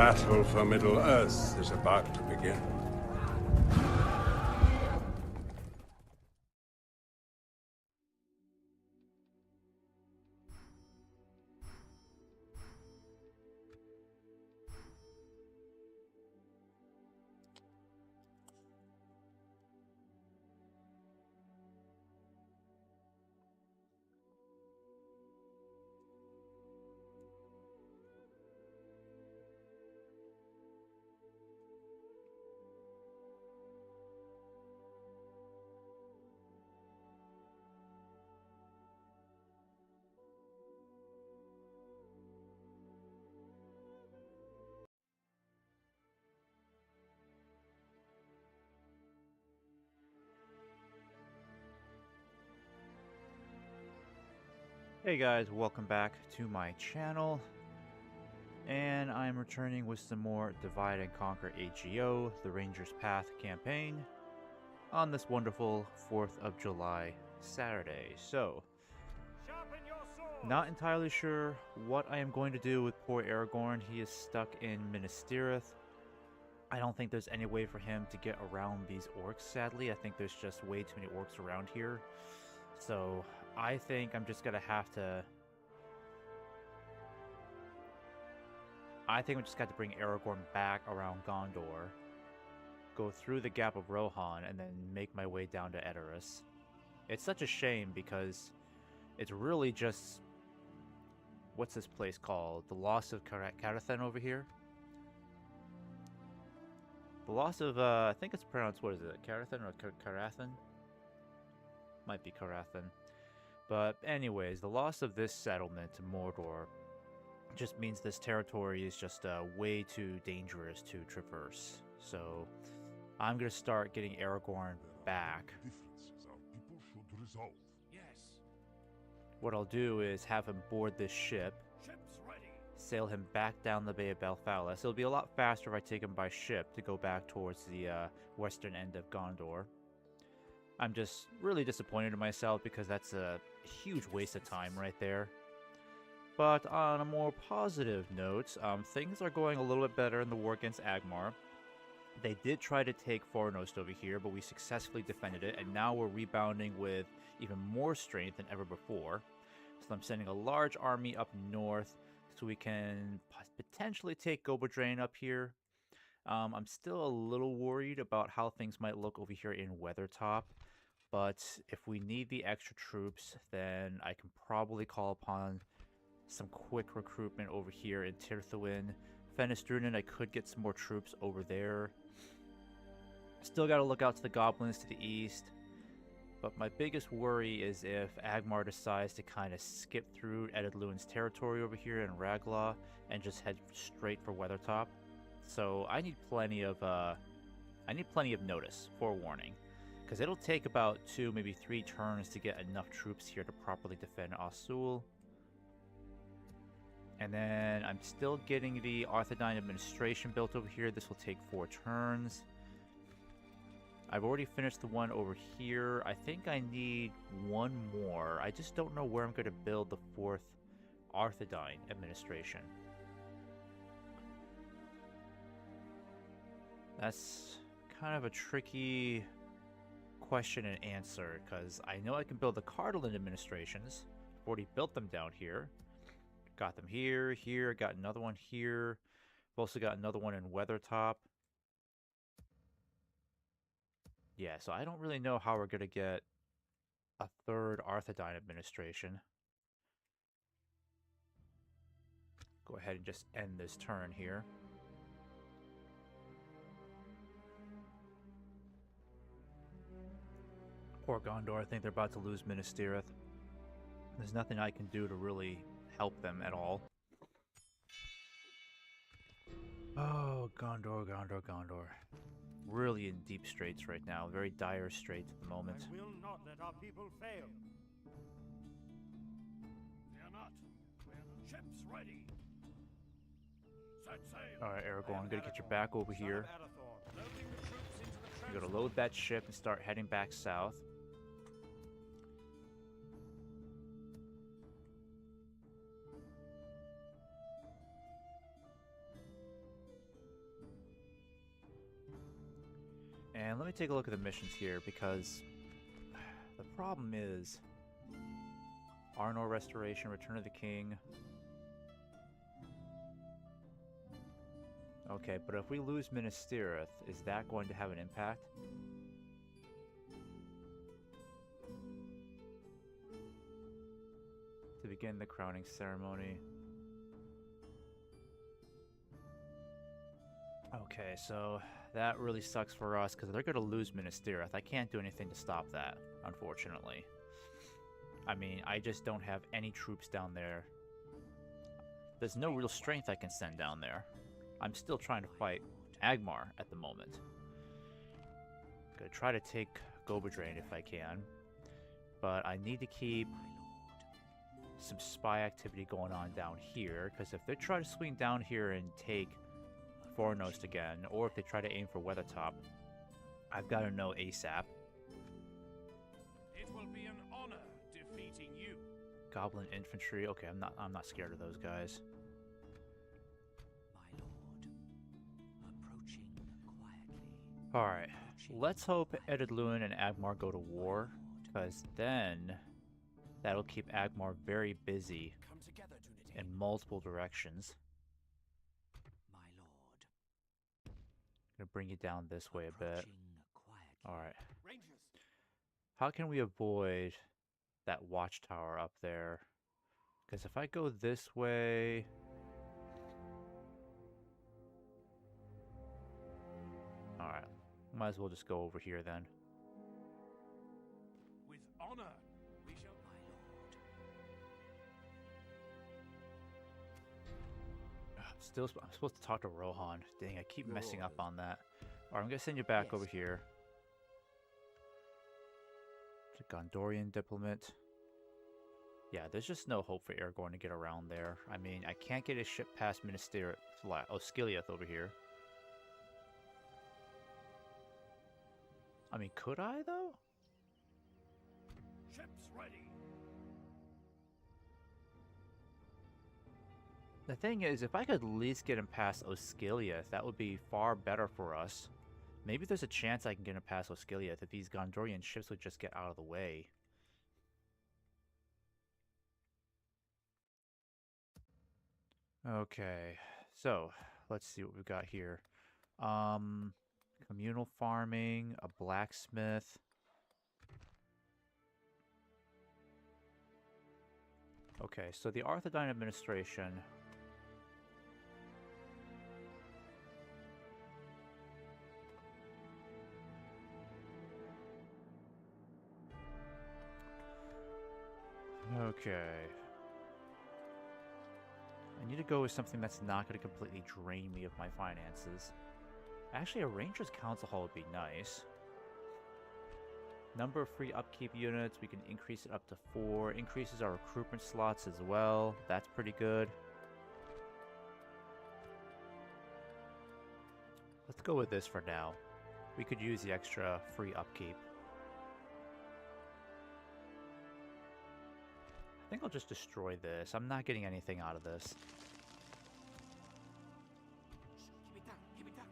battle for Middle-earth is about to begin. Hey guys, welcome back to my channel, and I'm returning with some more Divide and Conquer AGO, the Ranger's Path campaign, on this wonderful 4th of July Saturday. So, not entirely sure what I am going to do with poor Aragorn. He is stuck in Minas Tirith. I don't think there's any way for him to get around these orcs, sadly. I think there's just way too many orcs around here. So, I think I'm just gonna have to... I think we just got to bring Aragorn back around Gondor, go through the Gap of Rohan, and then make my way down to Edoras. It's such a shame because it's really just... What's this place called? The Lost of Carathen over here? The Lost of, I think it's pronounced, what is it? Carathen or Carathen? Might be Carathen. But anyways, the loss of this settlement to Mordor just means this territory is just way too dangerous to traverse. So I'm going to start getting Aragorn back. What I'll do is have him board this ship, sail him back down the Bay of Belfalis. It'll be a lot faster if I take him by ship to go back towards the western end of Gondor. I'm just really disappointed in myself because that's a huge waste of time right there. But on a more positive note, things are going a little bit better in the war against Angmar. They did try to take Fornost over here, but we successfully defended it, and now we're rebounding with even more strength than ever before. So I'm sending a large army up north so we can potentially take Gobodrain up here. I'm still a little worried about how things might look over here in Weathertop. But if we need the extra troops, then I can probably call upon some quick recruitment over here in Tirthuin. Fenestrunen, I could get some more troops over there. Still got to look out to the goblins to the east. But my biggest worry is if Angmar decides to kind of skip through Edluin's territory over here in Raglaw and just head straight for Weathertop. So I need plenty of notice, forewarning. Because it'll take about 2, maybe 3 turns to get enough troops here to properly defend Osul. And then I'm still getting the Arthedain administration built over here. This will take 4 turns. I've already finished the one over here. I think I need 1 more. I just don't know where I'm going to build the 4th Arthedain administration. That's kind of a tricky question and answer, because I know I can build the Cardolan administrations. I've already built them down here. Got them here, here, got another one here. I've also got another one in Weathertop. Yeah, so I don't really know how we're going to get a 3rd Arthedain administration. Go ahead and just end this turn here. Poor Gondor, I think they're about to lose Minas Tirith. There's nothing I can do to really help them at all. Oh, Gondor, Gondor, Gondor. Really in deep straits right now. Very dire straits at the moment. I will not let our people fail. Fear not. Ships ready. Set sail. Alright, Aragorn, I'm gonna get your back over here. You're gonna load that ship and start heading back south. And let me take a look at the missions here, because the problem is Arnor Restoration, Return of the King. Okay, but if we lose Minas Tirith, is that going to have an impact? To begin the crowning ceremony. Okay, so that really sucks for us because they're going to lose Minas Tirith. I can't do anything to stop that, unfortunately. I mean, I just don't have any troops down there. There's no real strength I can send down there. I'm still trying to fight Agmar at the moment. Gonna try to take Goberdrain if I can. But I need to keep some spy activity going on down here, because if they try to swing down here and take Fornost again, or if they try to aim for Weathertop, I've got to know ASAP. It will be an honor defeating you. Goblin infantry. Okay, I'm not scared of those guys. My lord, approaching quietly. All right, let's hope Edidluin and Agmar go to war, because then that'll keep Agmar very busy Come together, Trinity. in multiple directions. My lord, Gonna bring you down this way a bit. approaching quietly. All right. Rangers, How can we avoid that watchtower up there? Because if I go this way... Alright, might as well just go over here then. with honor, we shall. My lord, I'm supposed to talk to Rohan. Dang, I keep messing up on that. Alright, I'm gonna send you back over here. It's a Gondorian diplomat. Yeah, there's just no hope for Aragorn to get around there. I mean, I can't get his ship past Minas Tirith. Osgiliath over here. I mean, could I, though? Ships ready. The thing is, if I could at least get him past Osgiliath, that would be far better for us. Maybe there's a chance I can get him past Osgiliath if these Gondorian ships would just get out of the way. Okay, so let's see what we've got here. Communal farming, a blacksmith. Okay, so the Arthedain administration. Okay. I need to go with something that's not going to completely drain me of my finances. Actually, a Rangers Council Hall would be nice. Number of free upkeep units, we can increase it up to 4. Increases our recruitment slots as well. That's pretty good. Let's go with this for now. We could use the extra free upkeep. I think I'll just destroy this. I'm not getting anything out of this. keep it down, keep it down.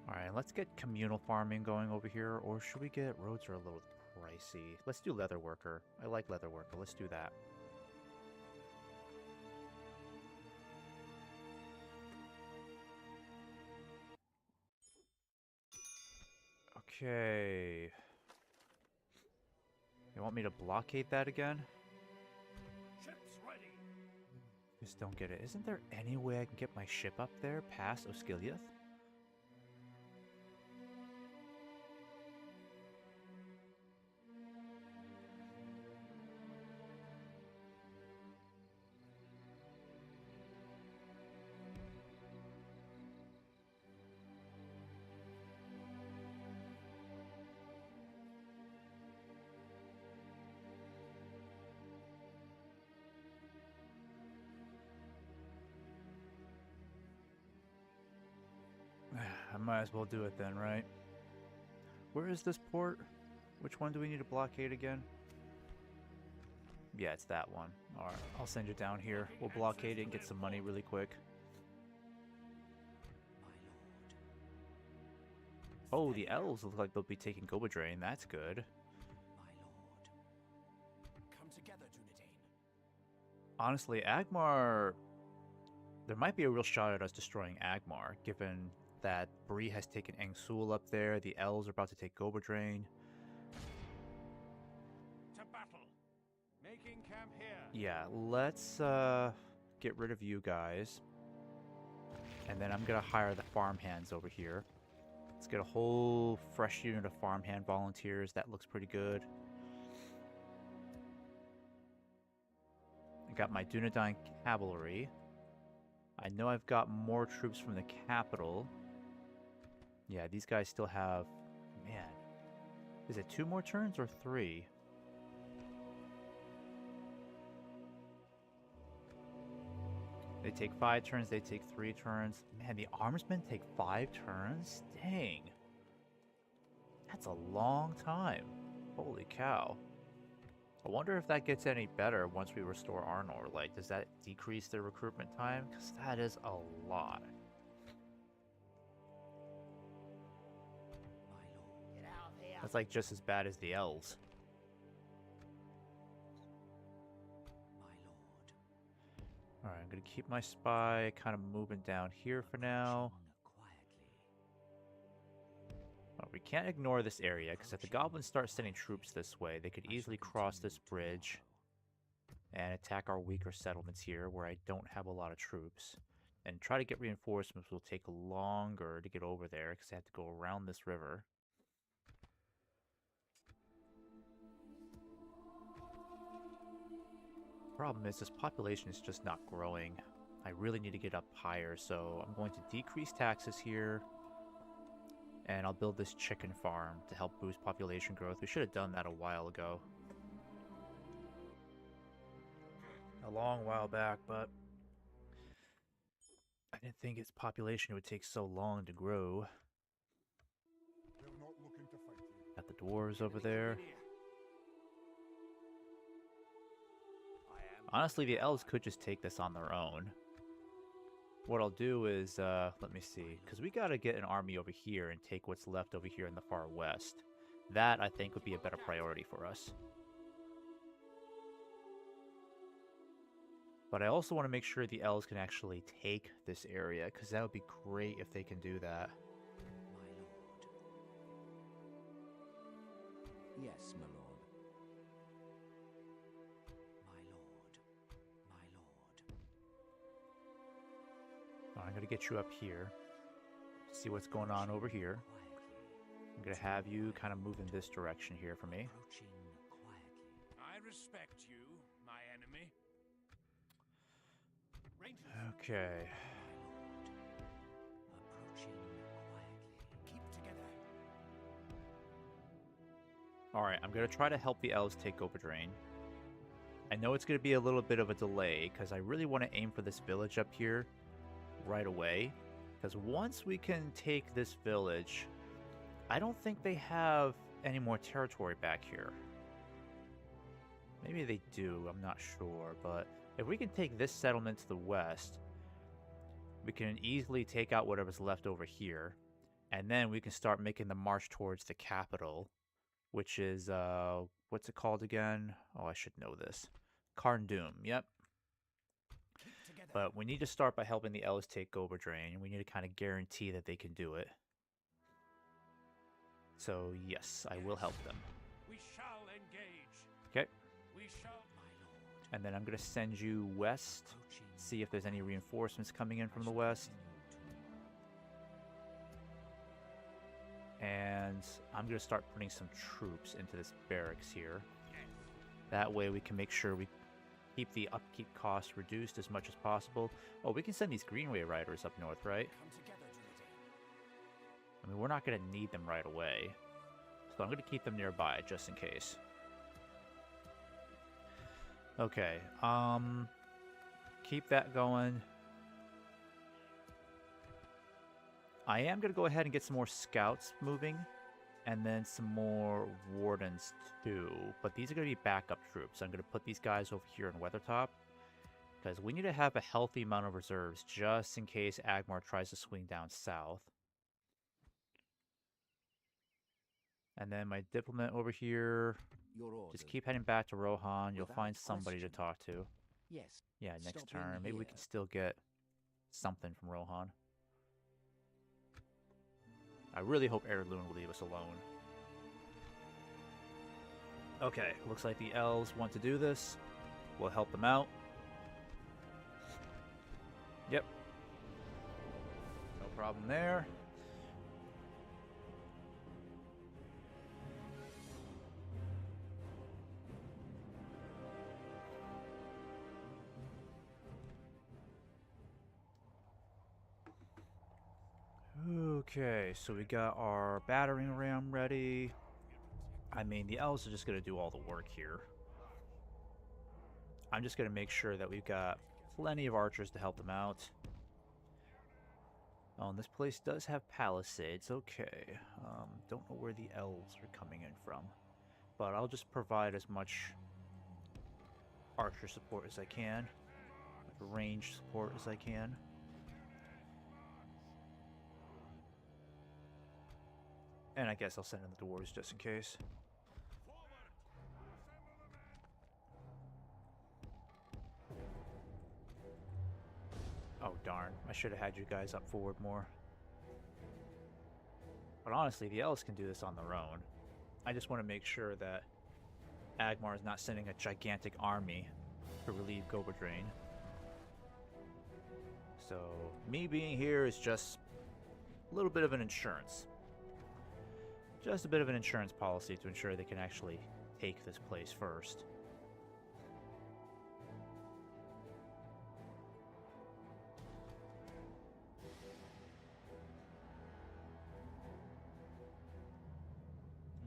Alright, let's get communal farming going over here. Or should we get... Roads are a little pricey. Let's do leather worker. I like leather worker. Let's do that. Okay. You want me to blockade that again? Ships ready. Just don't get it. Isn't there any way I can get my ship up there past Osgiliath? I might as well do it then, right? Where is this port? Which one do we need to blockade again? Yeah, it's that one. Alright, I'll send you down here. We'll blockade it and get some money really quick. My lord. Oh, the elves look like they'll be taking Goba Drain. That's good. My lord. Come together, Dunedain. Honestly, Agmar... There might be a real shot at us destroying Agmar, given that Bree has taken Angsul up there, the elves are about to take Goba Drain. To battle. Making camp here. Yeah, let's get rid of you guys. And then I'm gonna hire the farmhands over here. Let's get a whole fresh unit of farmhand volunteers. That looks pretty good. I got my Dunedain cavalry. I know I've got more troops from the capital. Yeah, these guys still have... Man. Is it 2 more turns or 3? They take 5 turns, they take 3 turns. Man, the armorsmen take 5 turns? Dang. That's a long time. Holy cow. I wonder if that gets any better once we restore Arnor. Like, does that decrease their recruitment time? Because that is a lot. My lord. Get out of here. That's like just as bad as the elves. My lord. Alright, I'm going to keep my spy kind of moving down here for now. Quietly. Well, we can't ignore this area, because if the goblins start sending troops this way, they could easily cross this bridge and attack our weaker settlements here, where I don't have a lot of troops. And try to get reinforcements will take longer to get over there, because I have to go around this river. Problem is, this population is just not growing. I really need to get up higher, so I'm going to decrease taxes here. And I'll build this chicken farm to help boost population growth. We should have done that a while ago. A long while back, but I didn't think its population would take so long to grow. They're not looking to fight you. Got the dwarves over there. Honestly, the elves could just take this on their own. What I'll do is, let me see, because we gotta get an army over here and take what's left over here in the far west. That, I think, would be a better priority for us. But I also want to make sure the elves can actually take this area, because that would be great if they can do that. My lord. Yes, my lord. My lord. My lord. I'm going to get you up here. See what's going on over here. I'm going to have you kind of move in this direction here for me. Approaching quietly. I respect you, my enemy. Rangers, Okay. Approaching quietly. keep together. Alright, I'm going to try to help the elves take Goba Drain. I know it's going to be a little bit of a delay, because I really want to aim for this village up here right away. Because once we can take this village, I don't think they have any more territory back here. Maybe they do, I'm not sure. But if we can take this settlement to the west, we can easily take out whatever's left over here. And then we can start making the march towards the capital, which is, what's it called again? Oh, I should know this. Carndum, yep. Keep together. But we need to start by helping the elves take Goba Drain. We need to kind of guarantee that they can do it. So, yes, I will help them. We shall engage. Okay, We shall. My lord. and then I'm going to send you west, Approaching. see if there's any reinforcements coming in from the west. And I'm going to start putting some troops into this barracks here. That way we can make sure we keep the upkeep costs reduced as much as possible. Oh, we can send these Greenway Riders up north, right? Come together, Dunedain. I mean, we're not going to need them right away. So I'm going to keep them nearby, just in case. Okay, keep that going. I am going to go ahead and get some more scouts moving. And then some more wardens too. But these are going to be backup troops. I'm going to put these guys over here in Weathertop. Because we need to have a healthy amount of reserves just in case Agmar tries to swing down south. And then my diplomat over here. Your order. Just keep heading back to Rohan. You'll Without find somebody to question. talk to. Yes. Yeah, next Stop in turn. Maybe we here. can still get something from Rohan. I really hope Heirloom will leave us alone. Okay, looks like the elves want to do this. We'll help them out. Yep. No problem there. Okay, so we got our battering ram ready. I mean, the elves are just going to do all the work here. I'm just going to make sure that we've got plenty of archers to help them out. Oh, and this place does have palisades. Okay. Don't know where the elves are coming in from. But I'll just provide as much archer support as I can. Range support as I can. And I guess I'll send in the dwarves just in case. Oh darn, I should have had you guys up forward more. But honestly, the elves can do this on their own. I just want to make sure that Agmar is not sending a gigantic army to relieve Goberdrain. So, me being here is just a little bit of an insurance. Just a bit of an insurance policy to ensure they can actually take this place first.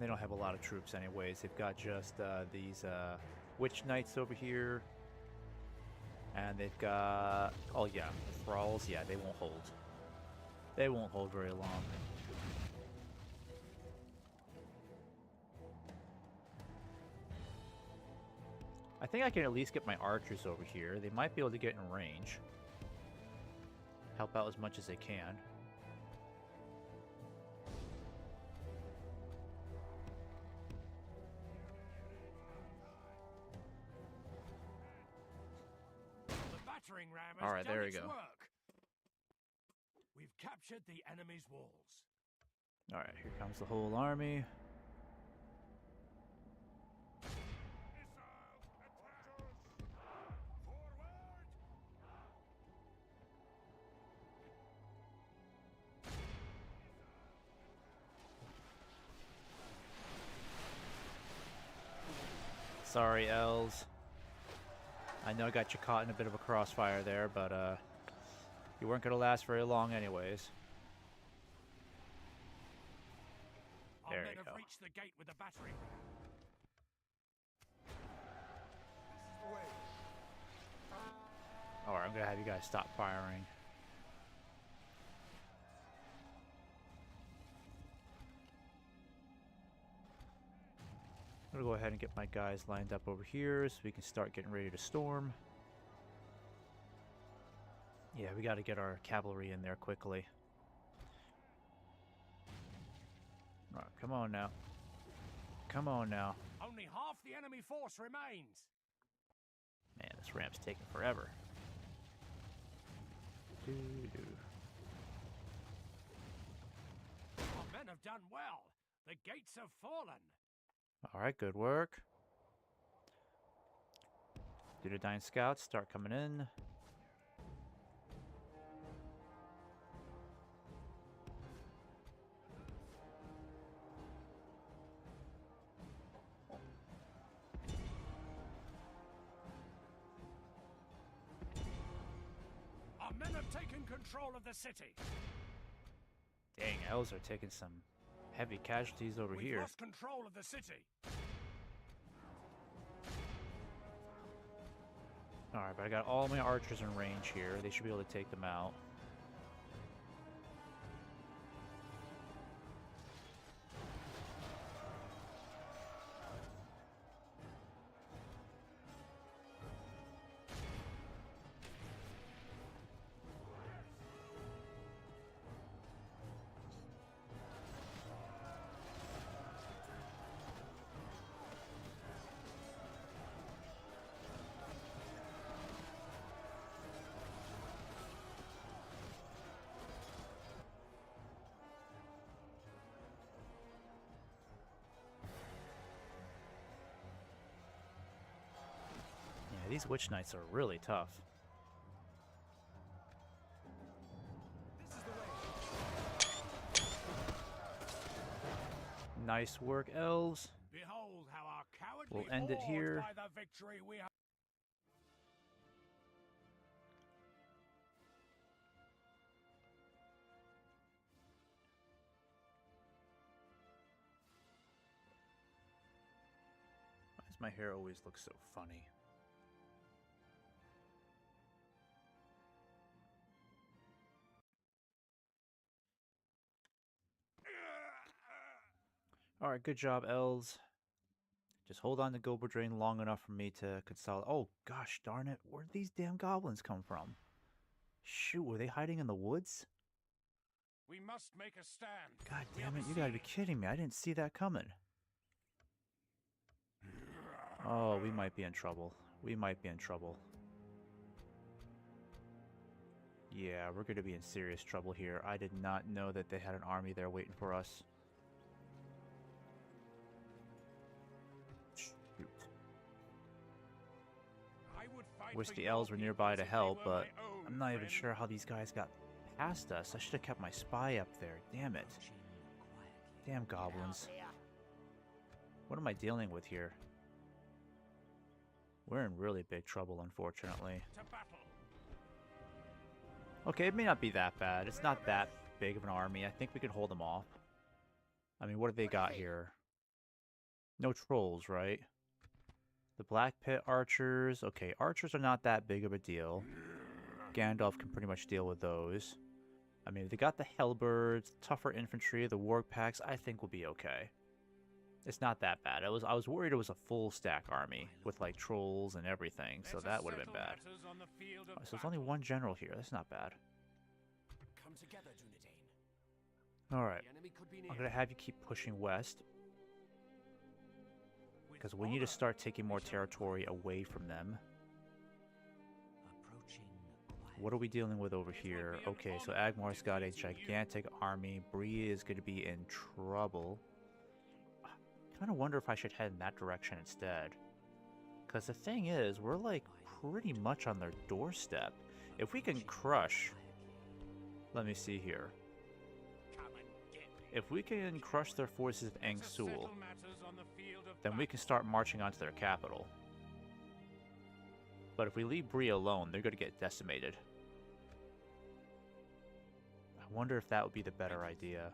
They don't have a lot of troops anyways. They've got just these witch knights over here. And they've got... oh yeah, thralls. Yeah, they won't hold. They won't hold very long. I think I can at least get my archers over here. They might be able to get in range. Help out as much as they can. The battering ram has All right, done there we its go. work. We've captured the enemy's walls. Alright, here comes the whole army. Sorry, elves. I know I got you caught in a bit of a crossfire there, but you weren't going to last very long anyways. Our There men you have go. reached the gate with the battering ram. Alright, I'm going to have you guys stop firing. I'm going to go ahead and get my guys lined up over here so we can start getting ready to storm. Yeah, we got to get our cavalry in there quickly. Alright, come on now. Come on now. Only half the enemy force remains. Man, this ramp's taking forever. Doo-doo. Our men have done well. The gates have fallen. Alright, good work. Dunedain scouts start coming in. Our men have taken control of the city. Dang, elves are taking some heavy casualties over We've here. lost control of the city. Alright, but I got all my archers in range here. They should be able to take them out. these Witch Knights are really tough. Nice work, elves. Behold how our cowardly We'll end it awed here. by the victory we have. Why does my hair always look so funny? Alright, good job, elves. Just hold on to Gober Drain long enough for me to consolidate. Oh, gosh darn it. Where did these damn goblins come from? Shoot, were they hiding in the woods? We must make a stand. God We damn are it, you gotta be besieged. kidding me. I didn't see that coming. Oh, we might be in trouble. We might be in trouble. Yeah, we're gonna be in serious trouble here. I did not know that they had an army there waiting for us. Shoot. I would fight Wish for the your elves were nearby to peoples if they help, were but my own, I'm not even friend. sure how these guys got past us. I should have kept my spy up there. Damn it. Approaching quietly. Damn goblins. What am I dealing with here? We're in really big trouble, unfortunately. To battle. Okay, it may not be that bad. It's not that big of an army. I think we can hold them off. I mean, what have they got here? No trolls, right? The Black Pit archers. Okay, archers are not that big of a deal. Gandalf can pretty much deal with those. I mean, if they got the Hellbirds, tougher infantry, the Warg Packs, I think we'll be okay. It's not that bad. I was worried it was a full stack army with like trolls and everything, so Let that us would have been settle bad. matters on the field of Oh, so there's only battle. one general here. That's not bad. Come together, Dunedain. Alright, The enemy could be I'm near. going to have you keep pushing west, With because we need to honor, start taking more we shall territory away from them. Approaching quietly. What are we dealing with over It will here? be an Okay, so honor Agmar's got a defeating you. gigantic army. Bree is going to be in trouble. Kind of wonder if I should head in that direction instead. Because the thing is, we're like pretty much on their doorstep. If we can crush... Let me see here. Come and get me. If we can crush their forces of Let us Angsul, settle matters on the field of then we can start marching onto their capital. But if we leave Bree alone, they're going to get decimated. I wonder if that would be the better idea.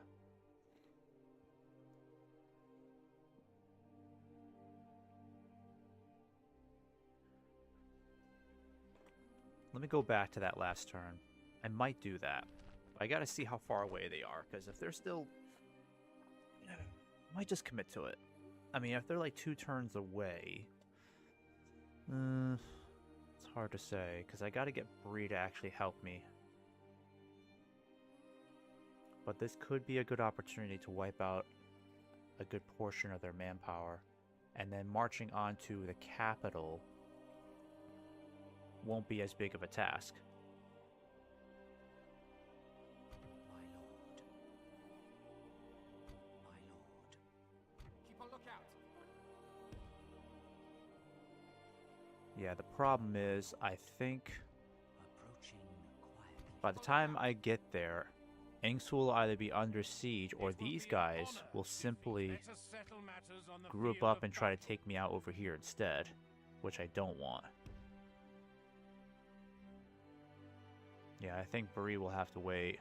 Let me go back to that last turn. I might do that. I gotta see how far away they are, because if they're still... I might just commit to it. I mean, if they're like 2 turns away... it's hard to say, because I gotta get Bree to actually help me. But this could be a good opportunity to wipe out a good portion of their manpower. And then marching on to the capital won't be as big of a task. My lord. My lord. Keep a lookout. Yeah, the problem is, I think Approaching quietly. by the time I get there, Angsul will either be under siege or It will these be an guys honor will defeat. simply Let us settle matters on the group field up of and try to battle. take me out over here instead, which I don't want. Yeah, I think Bree will have to wait.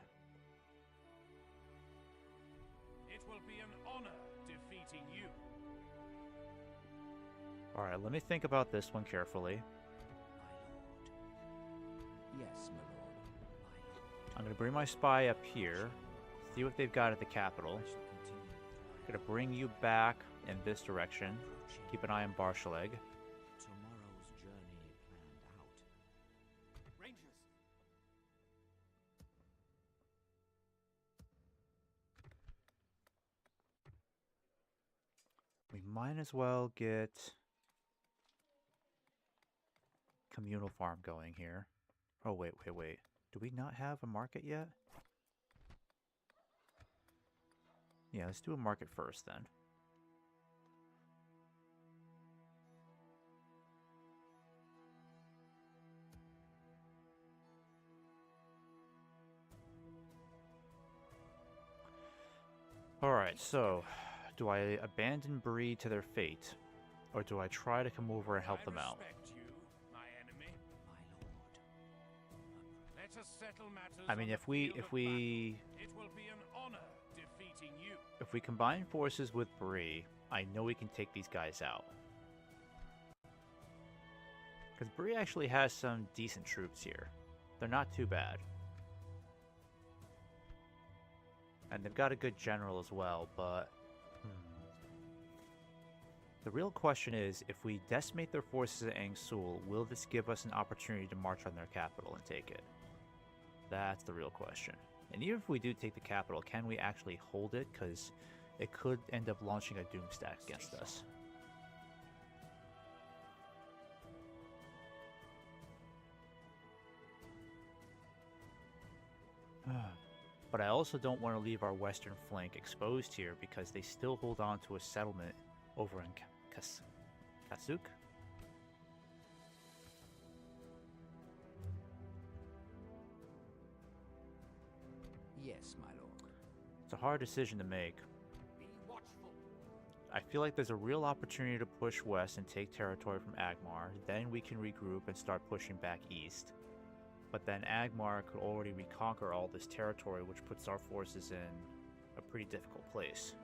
It will be an honor defeating you. Alright, let me think about this one carefully. My lord. Yes, my lord. My lord. I'm going to bring my spy up here, see what they've got at the capital. I shall continue. My I'm going to bring you back in this direction. approaching. Keep an eye on Barshaleg. Tomorrow's journey planned out. Rangers. We might as well get communal farm going here. Oh, wait. Do we not have a market yet? Yeah, let's do a market first then. Alright, so do I abandon Bree to their fate? Or do I try to come over and help them out? respect you, my enemy. My lord. Let us settle matters I mean, on if the we field if of we battle. It will be an honor defeating you. if we combine forces with Bree, I know we can take these guys out. Because Bree actually has some decent troops here. They're not too bad. And they've got a good general as well, but... The real question is, if we decimate their forces at Angsul, will this give us an opportunity to march on their capital and take it? That's the real question. And even if we do take the capital, can we actually hold it? Because it could end up launching a doomstack against us. But I also don't want to leave our western flank exposed here because they still hold on to a settlement over in Kasuk? Yes, my lord. It's a hard decision to make. Be watchful. I feel like there's a real opportunity to push west and take territory from Agmar. Then we can regroup and start pushing back east. But then Agmar could already reconquer all this territory, which puts our forces in a pretty difficult place.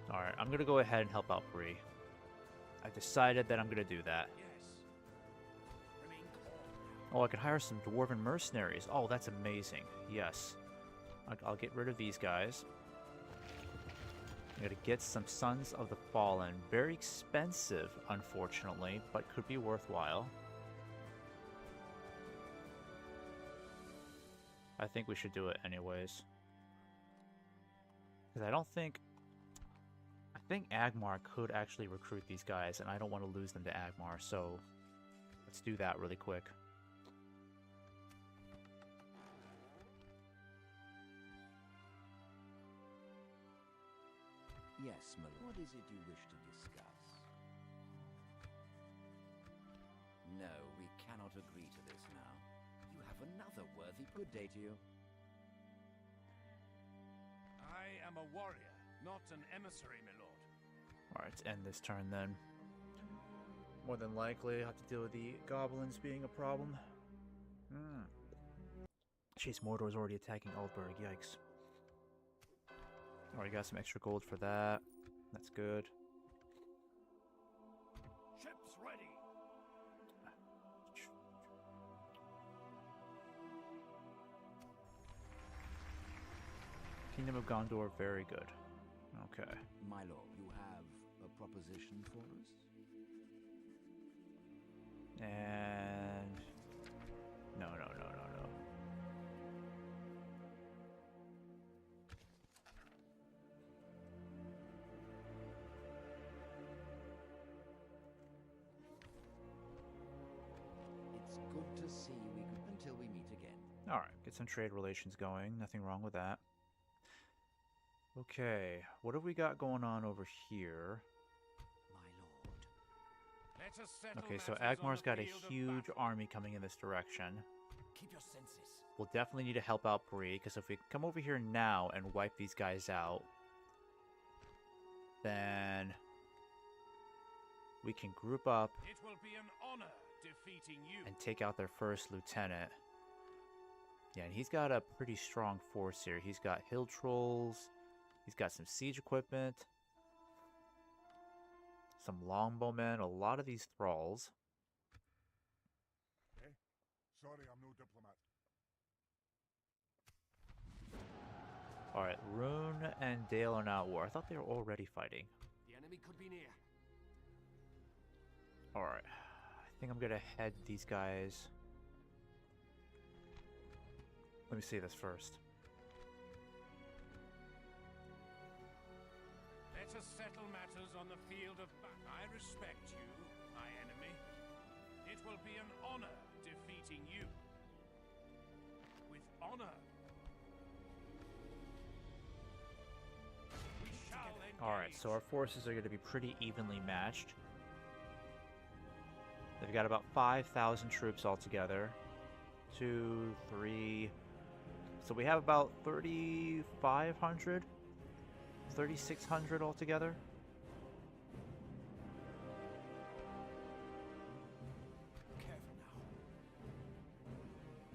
Alright, I'm gonna go ahead and help out Bree. I decided that I'm gonna do that. Yes. Remain calm. Oh, I could hire some dwarven mercenaries. Oh, that's amazing. Yes. I'll get rid of these guys. I'm gonna get some Sons of the Fallen. Very expensive, unfortunately, but could be worthwhile. I think we should do it anyways. Because I don't think... I think Agmar could actually recruit these guys, and I don't want to lose them to Agmar, so let's do that really quick. Yes, my lord. What is it you wish to discuss? No, we cannot agree to this now. You have another worthy... Good day to you. I am a warrior, not an emissary, my lord. Alright, let's end this turn then. More than likely, I'll have to deal with the goblins being a problem. Jeez, Mordor's already attacking Aldburg, yikes. Alright, got some extra gold for that. That's good. Ships ready. Kingdom of Gondor, very good. Okay. My lord, you have a proposition for us? And... No. It's good to see we can... until we meet again. Alright, get some trade relations going. Nothing wrong with that. Okay, what have we got going on over here? My lord. Let us settle Okay, so matters on Agmar's the got a field of huge battle. army coming in this direction. Keep your senses. We'll definitely need to help out Bree, because if we come over here now and wipe these guys out, then we can group up It will be an honor defeating you. and take out their first lieutenant. Yeah, and he's got a pretty strong force here. He's got hill trolls, he's got some siege equipment, some longbowmen, a lot of these thralls. Eh? Sorry, I'm no diplomat. Alright, Rune and Dale are now at war. I thought they were already fighting. The enemy could be near. Alright, I think I'm gonna head these guys. Let me see this first. Let us settle matters on the field of battle. I respect you, my enemy. It will be an honor defeating you. With honor. We shall engage. Alright, so our forces are going to be pretty evenly matched. They've got about 5,000 troops altogether. 2, 3, So we have about 3,500, 3,600 altogether.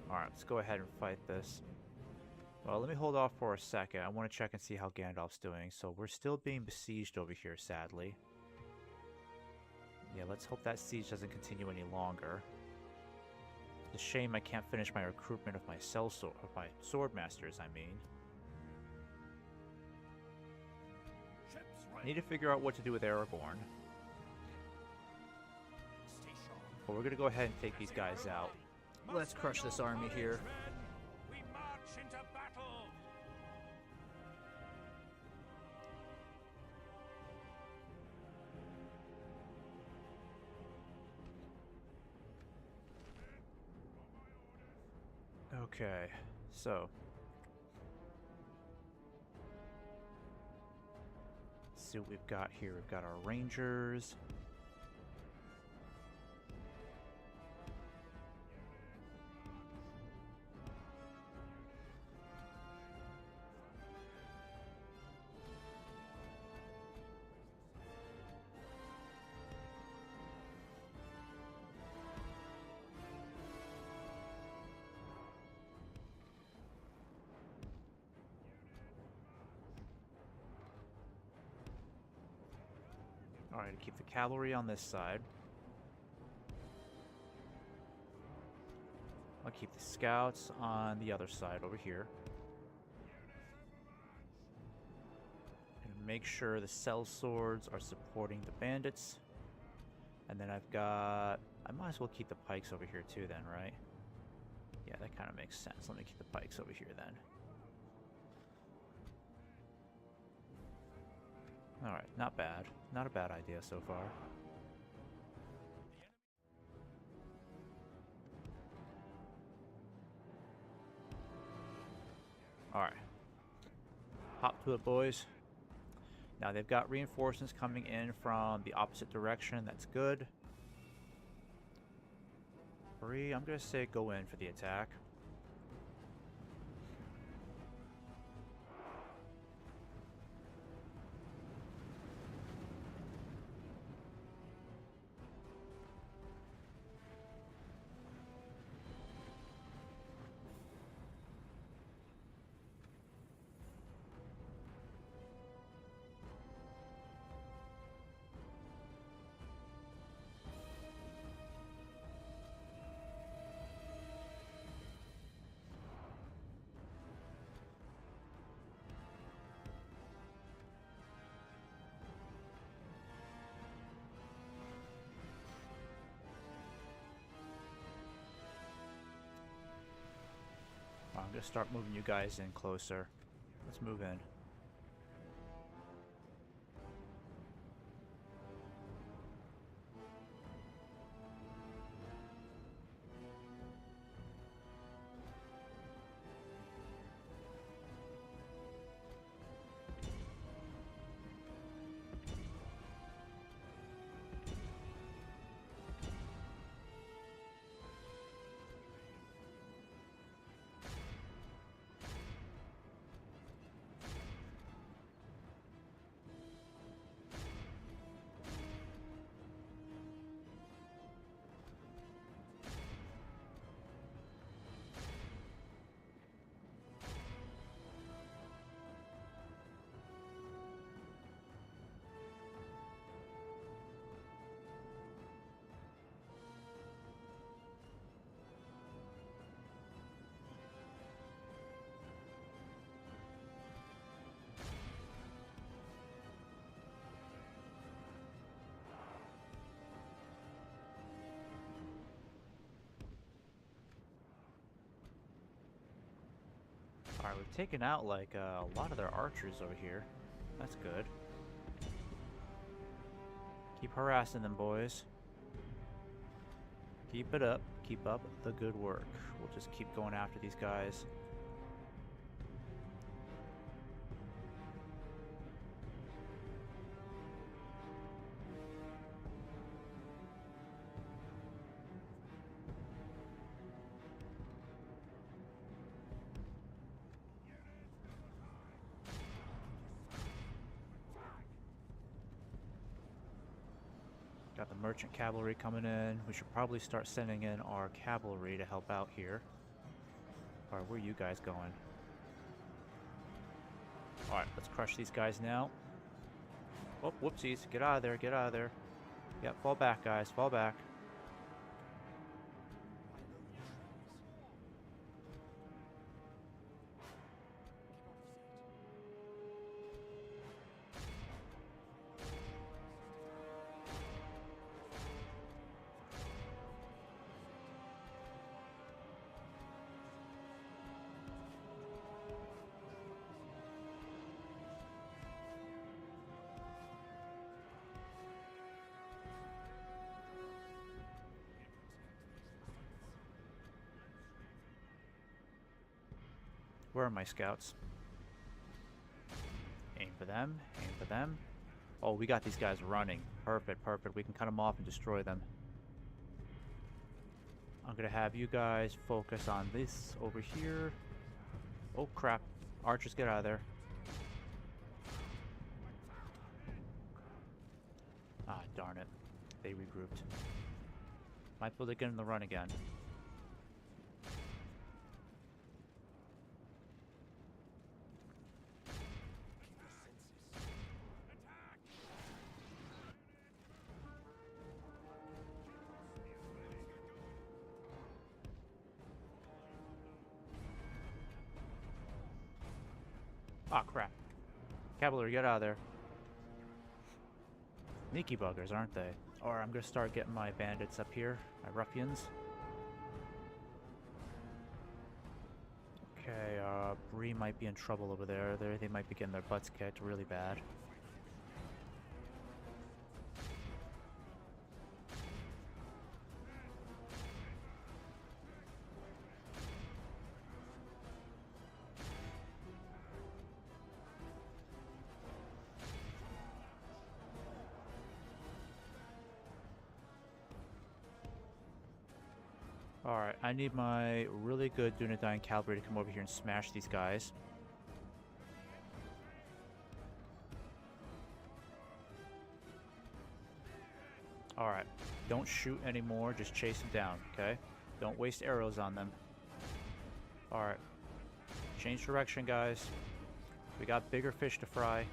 Alright, let's go ahead and fight this. Well, let me hold off for a second. I want to check and see how Gandalf's doing. So we're still being besieged over here, sadly. Yeah, let's hope that siege doesn't continue any longer. It's a shame I can't finish my recruitment of my sword masters, I mean. I need to figure out what to do with Aragorn. But we're gonna go ahead and take these guys out. Let's crush this army here. We march into battle. Okay, so let's see what we've got here. We've got our Rangers. Alright, keep the cavalry on this side. I'll keep the scouts on the other side over here. And make sure the sellswords are supporting the bandits. And then I've got... I might as well keep the pikes over here too then, right? Yeah, that kind of makes sense. Let me keep the pikes over here then. Alright, not bad. Not a bad idea so far. Alright. Hop to it, boys. Now they've got reinforcements coming in from the opposite direction. That's good. Bree, I'm going to say go in for the attack. I'm going to start moving you guys in closer. Let's move in. Alright, we've taken out like a lot of their archers over here. That's good. Keep harassing them, boys. Keep it up. Keep up the good work. We'll just keep going after these guys. merchant cavalry coming in. We should probably start sending in our cavalry to help out here. Alright, where are you guys going? Alright, let's crush these guys now. Oh, whoopsies. Get out of there, get out of there. Yep, fall back, guys, fall back. Where are my scouts? Aim for them, aim for them. Oh, we got these guys running. Perfect, perfect. We can cut them off and destroy them. I'm gonna have you guys focus on this over here. Oh crap. Archers, get out of there. Ah, darn it. They regrouped. Might be able to get in the run again. Ah, crap. Cavalry, get out of there. Sneaky buggers, aren't they? Or I'm gonna start getting my bandits up here, my ruffians. Okay, Bree might be in trouble over there. They might be getting their butts kicked really bad. Alright, I need my really good Dunedain cavalry to come over here and smash these guys. Alright, don't shoot anymore, just chase them down, okay? Don't waste arrows on them. Alright, change direction, guys. We got bigger fish to fry.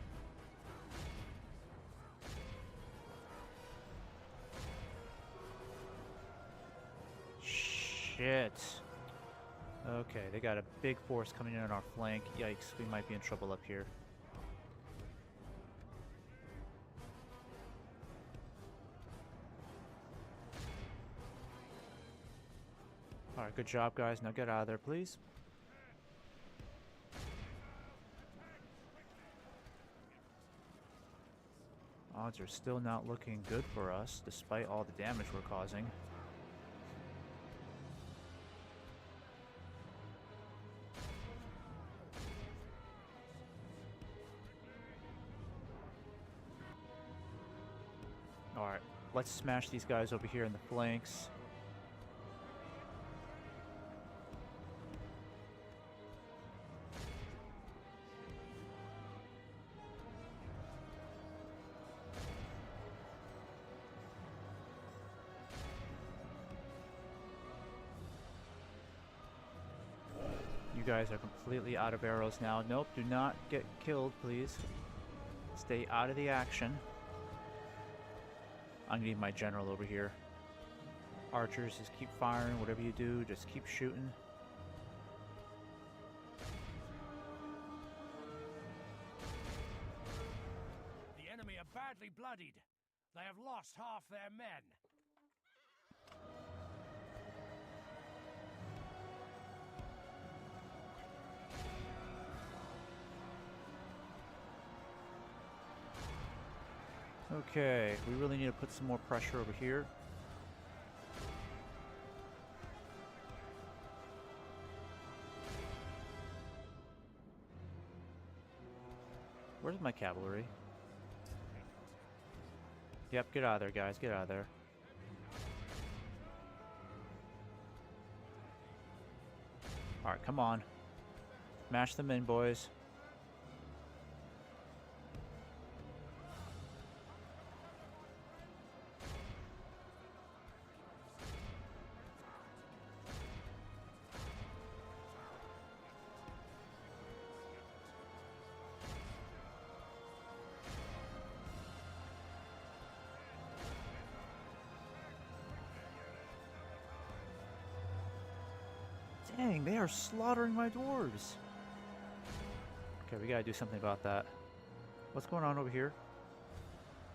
Shit. Okay, they got a big force coming in on our flank. Yikes, we might be in trouble up here. Alright, good job, guys. Now get out of there, please. Odds are still not looking good for us, despite all the damage we're causing. Alright, let's smash these guys over here in the flanks. You guys are completely out of arrows now. Nope, do not get killed, please. Stay out of the action. I'm gonna need my general over here. Archers, just keep firing. Whatever you do, just keep shooting. The enemy are badly bloodied. They have lost half their men. Okay, we really need to put some more pressure over here. Where's my cavalry? Yep, get out of there, guys. Get out of there. Alright, come on. Mash them in, boys. Dang, they are slaughtering my dwarves. Okay, we gotta do something about that. What's going on over here?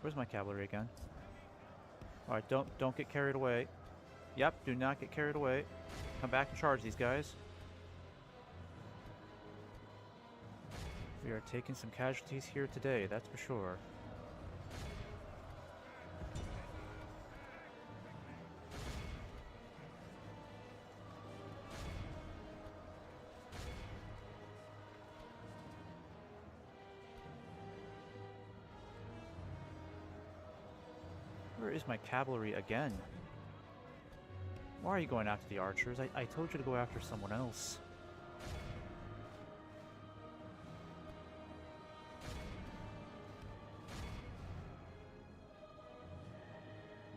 Where's my cavalry again? Alright, don't get carried away. Yep, do not get carried away. Come back and charge these guys. We are taking some casualties here today, that's for sure. Where is my cavalry again? Why are you going after the archers? I told you to go after someone else.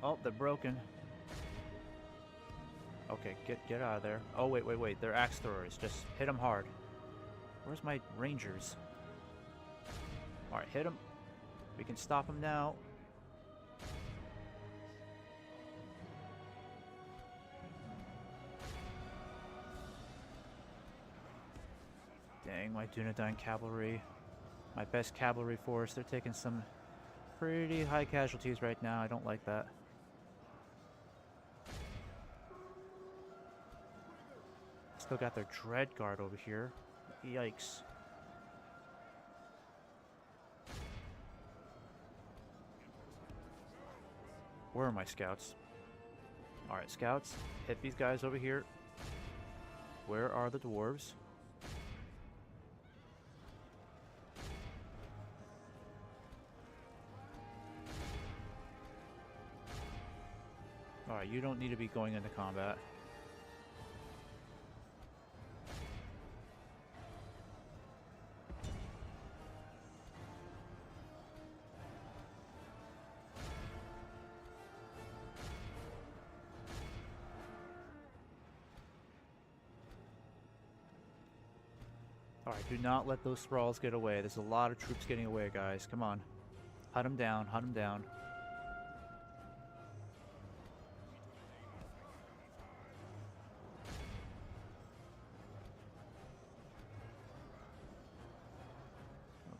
Oh, they're broken. Okay, get out of there. Oh, wait. They're axe throwers. Just hit them hard. Where's my rangers? Alright, hit them. We can stop them now. Dang, my Dunedain cavalry. My best cavalry force. They're taking some pretty high casualties right now. I don't like that. Still got their Dread Guard over here. Yikes. Where are my scouts? Alright, scouts, hit these guys over here. Where are the dwarves? Alright, you don't need to be going into combat. Alright, do not let those thralls get away. There's a lot of troops getting away, guys. Come on. Hunt them down, hunt them down.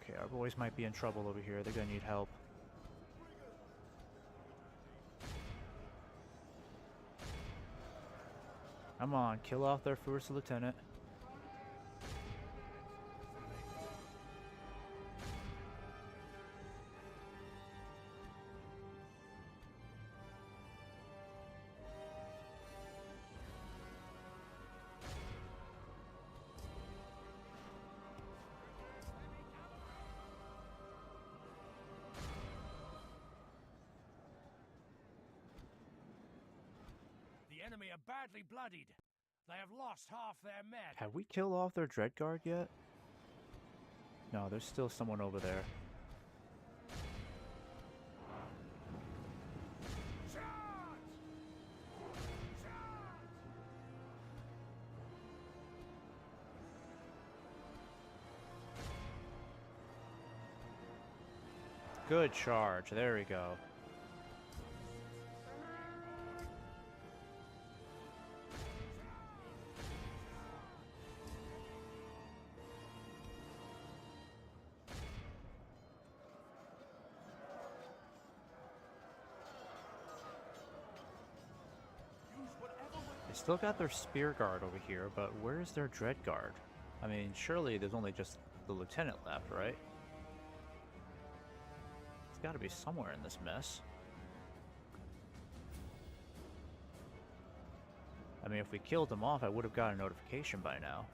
Okay, our boys might be in trouble over here. They're gonna need help. Come on, kill off their first lieutenant. The enemy are badly bloodied. They have lost half their men. Have we killed off their Dread Guard yet? No, there's still someone over there. Good charge. There we go. They still got their Spear Guard over here, but where's their Dread Guard? I mean, surely there's only just the lieutenant left, right? It's got to be somewhere in this mess. I mean, if we killed them off, I would have got a notification by now.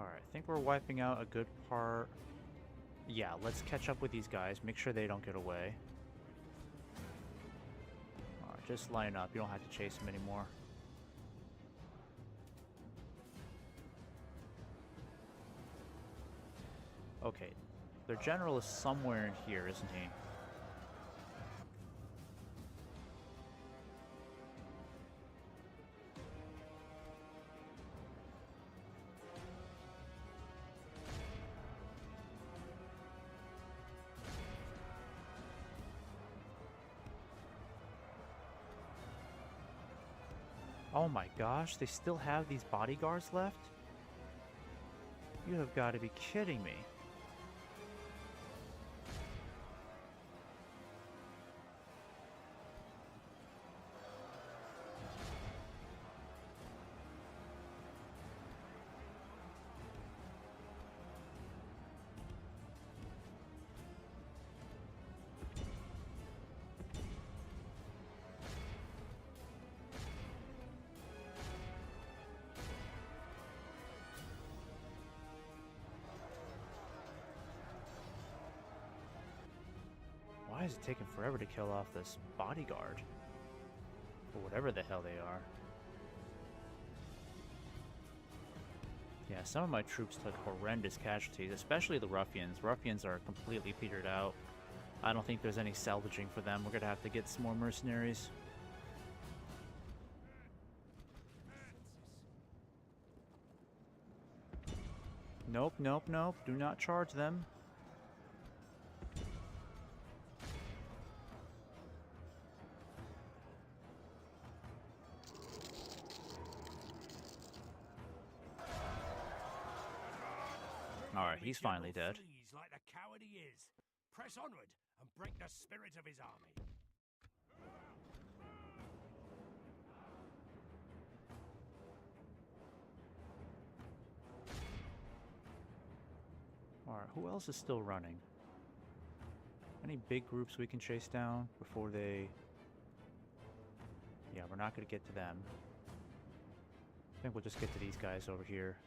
I think we're wiping out a good part. Yeah, let's catch up with these guys. Make sure they don't get away. Alright, just line up. You don't have to chase them anymore. Okay. Their general is somewhere in here, isn't he? Oh my gosh, they still have these bodyguards left? You have got to be kidding me. Why is it taking forever to kill off this bodyguard? Or whatever the hell they are. Yeah, some of my troops took horrendous casualties, especially the ruffians. Ruffians are completely petered out. I don't think there's any salvaging for them. We're gonna have to get some more mercenaries. Nope, nope, nope. Do not charge them. Alright, he's finally dead. Flees like the coward he is. Press onward and break the spirit of his army. Alright, who else is still running? Any big groups we can chase down before they... Yeah, we're not going to get to them. I think we'll just get to these guys over here.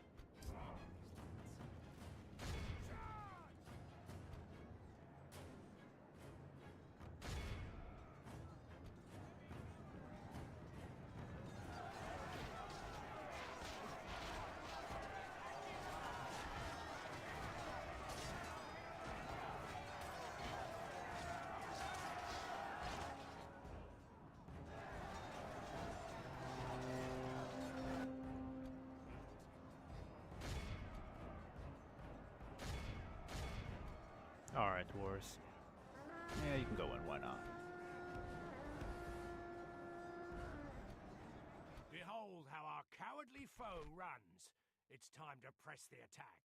Alright, dwarves. Yeah, you can go in, why not? Behold how our cowardly foe runs. It's time to press the attack.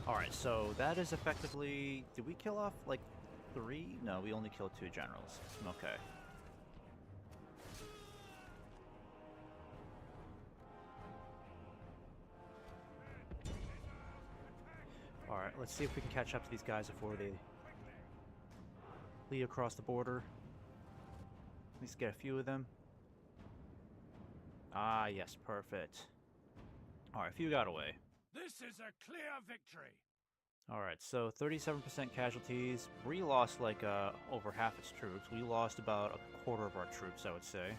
Alright, so that is effectively... Did we kill off, like, 3? No, we only killed 2 generals. Okay. Alright, let's see if we can catch up to these guys before they lead across the border. At least get a few of them. Ah, yes, perfect. Alright, a few got away. This is a clear victory. Alright, so 37% casualties. We lost like over half its troops. We lost about a quarter of our troops, I would say.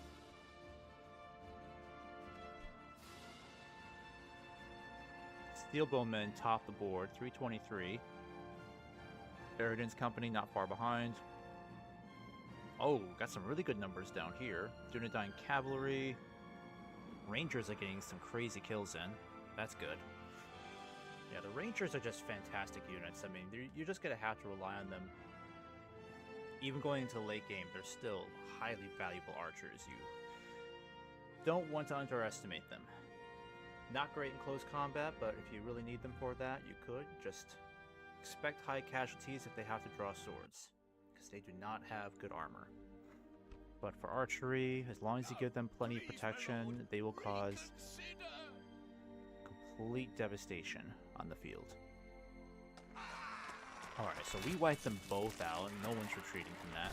Steelbowmen top the board, 323. Eridan's company not far behind. Oh, got some really good numbers down here. Dunedain cavalry. Rangers are getting some crazy kills in. That's good. Yeah, the Rangers are just fantastic units. I mean, you're just going to have to rely on them. Even going into the late game, they're still highly valuable archers. You don't want to underestimate them. Not great in close combat, but if you really need them for that, you could. Just expect high casualties if they have to draw swords, because they do not have good armor. But for archery, as long as you give them plenty of protection, they will cause complete devastation on the field. Alright, so we wiped them both out, and no one's retreating from that.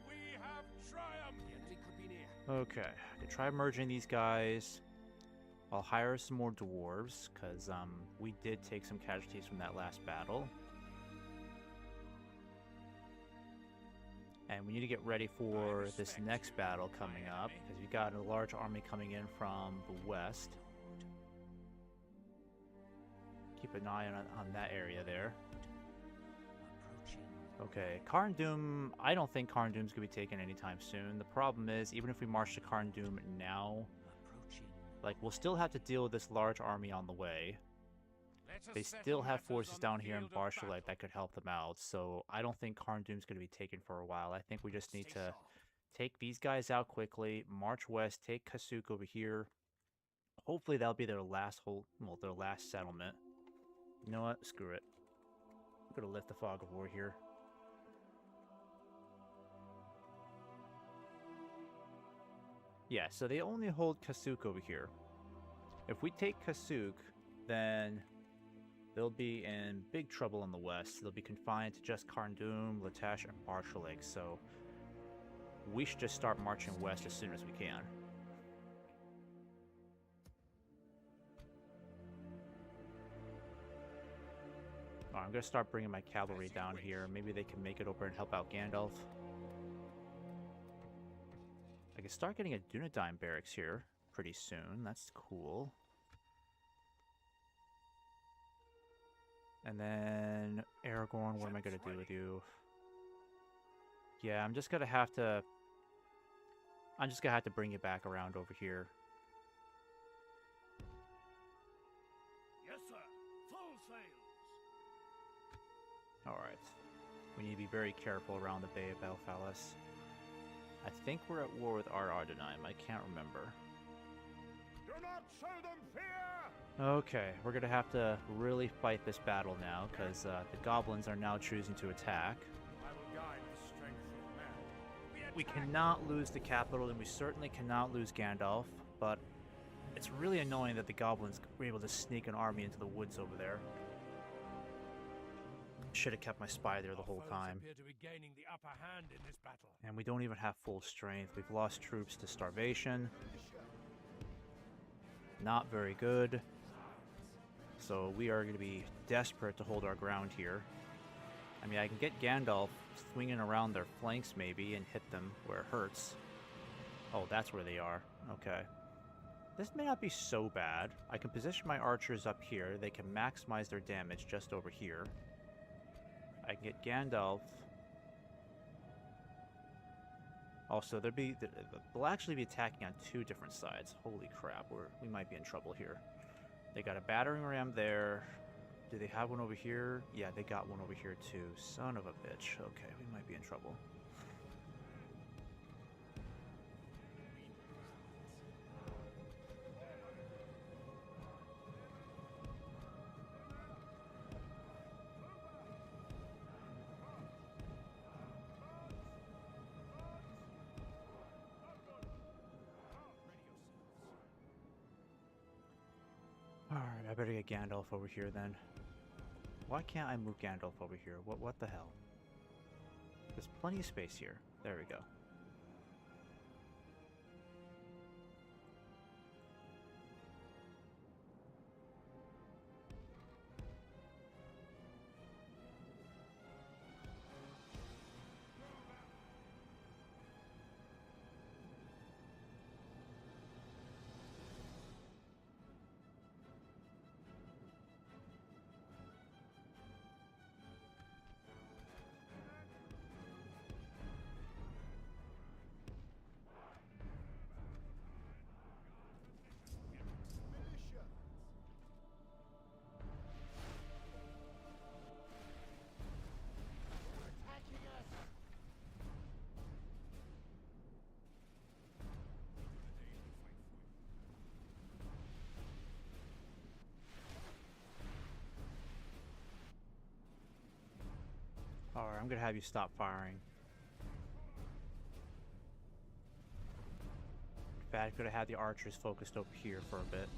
We have triumphed. The enemy could be near. Okay, I can try merging these guys. I'll hire some more dwarves, because we did take some casualties from that last battle. And we need to get ready for this next battle coming up, because we got a large army coming in from the west. Keep an eye on that area there. Okay, Karn Doom, I don't think Karn Doom's gonna be taken anytime soon. The problem is, even if we march to Karn Doom now, like, we'll still have to deal with this large army on the way. They still have forces down here in Barshalek that could help them out, so I don't think Karn Doom's gonna be taken for a while. I think we just need to take these guys out quickly, march west, take Kasuk over here. Hopefully that'll be their last their last settlement. You know what? Screw it. I'm gonna lift the fog of war here. Yeah, so they only hold Kasuk over here. If we take Kasuk, then they'll be in big trouble in the west. They'll be confined to just Karn Doom, Latash, and Barshalek, so we should just start marching west as soon as we can. Alright, I'm going to start bringing my cavalry down here. Maybe they can make it over and help out Gandalf. I can start getting a Dunedain barracks here pretty soon. That's cool. And then Aragorn, what am I going to do with you? Yeah, I'm just going to have to bring you back around over here. Yes, sir. Full sails. Alright. We need to be very careful around the Bay of Belfalis. I think we're at war with Ar-Ardenheim. I can't remember. Do not show them fear! Okay, we're going to have to really fight this battle now, because the goblins are now choosing to attack. I will guide the strength of men. We cannot lose the capital, and we certainly cannot lose Gandalf, but it's really annoying that the goblins were able to sneak an army into the woods over there. Should have kept my spy there the whole time. Appear to be gaining the upper hand in this battle. And we don't even have full strength. We've lost troops to starvation. Not very good. So we are going to be desperate to hold our ground here. I mean, I can get Gandalf swinging around their flanks maybe and hit them where it hurts. Oh, that's where they are. Okay. This may not be so bad. I can position my archers up here. They can maximize their damage just over here. I can get Gandalf. Also, they'll actually be attacking on two different sides. Holy crap, we might be in trouble here. They got a battering ram there. Do they have one over here? Yeah, they got one over here too. Son of a bitch. Okay, we might be in trouble. Alright, I better get Gandalf over here then. Why can't I move Gandalf over here? What the hell? There's plenty of space here. There we go. Alright, I'm gonna have you stop firing. In fact, I'm gonna have the archers focused over here for a bit.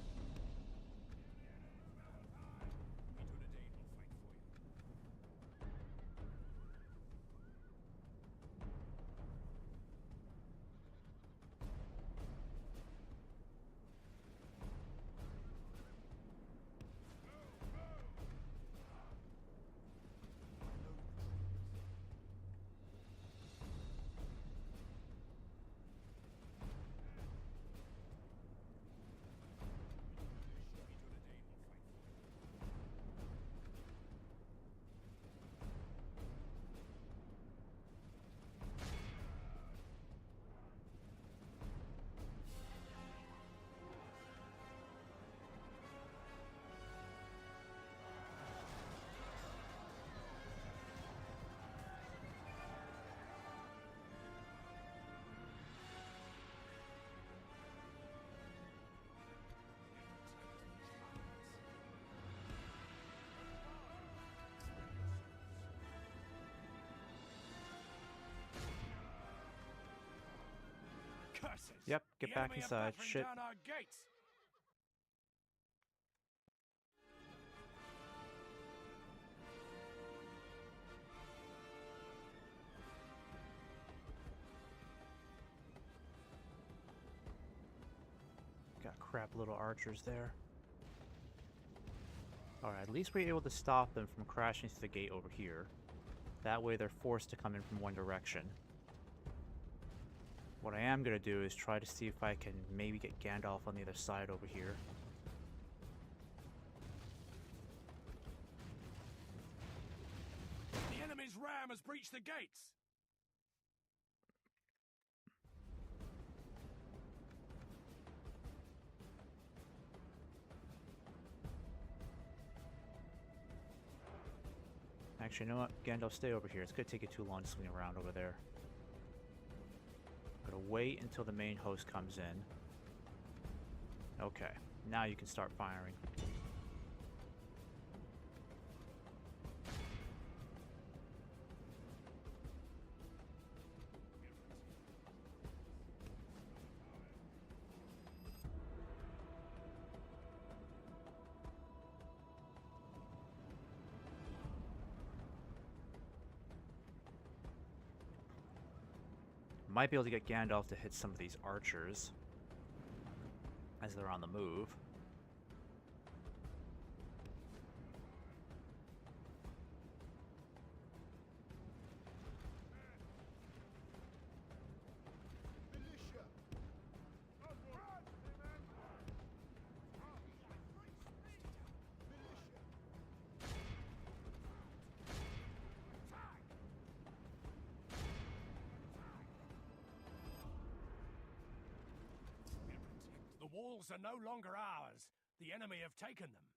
Curses! Yep, get The back enemy are inside. battering Shit. down our gates. Got crap little archers there. Alright, at least we're able to stop them from crashing through the gate over here. That way they're forced to come in from one direction. What I am going to do is try to see if I can maybe get Gandalf on the other side over here. The enemy's ram has breached the gates. Actually, you know what? Gandalf, stay over here. It's going to take you too long to swing around over there. I'm going to wait until the main host comes in. Okay, now you can start firing. Might be able to get Gandalf to hit some of these archers as they're on the move. The walls are no longer ours. The enemy have taken them.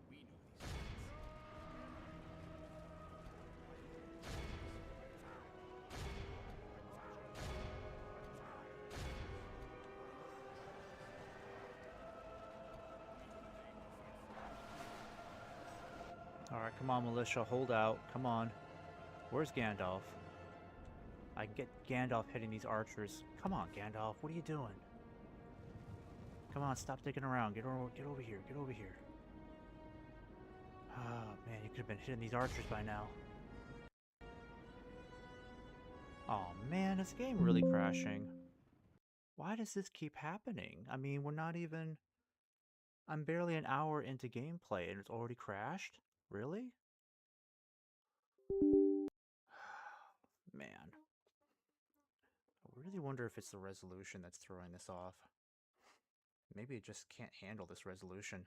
We know these Alright, come on, militia, hold out. Come on. Where's Gandalf? I can get Gandalf hitting these archers. Come on, Gandalf, what are you doing? Come on, stop digging around. Get over here. Get over here. Oh, man, you could have been hitting these archers by now. Oh, man, is the game really crashing? Why does this keep happening? I mean, we're not even... I'm barely an hour into gameplay and it's already crashed? Really? Man. I really wonder if it's the resolution that's throwing this off. Maybe it just can't handle this resolution.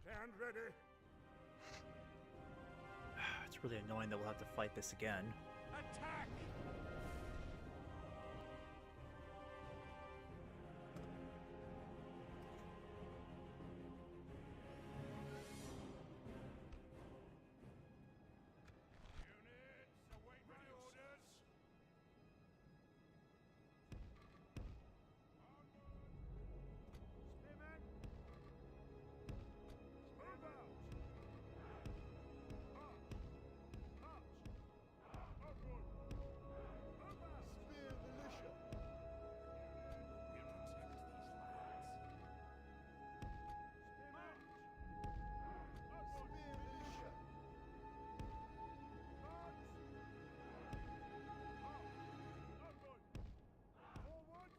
Stand ready. It's really annoying that we'll have to fight this again. attack! Units, await my orders. Spearmen! Move out! Spear militia! We'll protect these lands. Spear militia! Forward!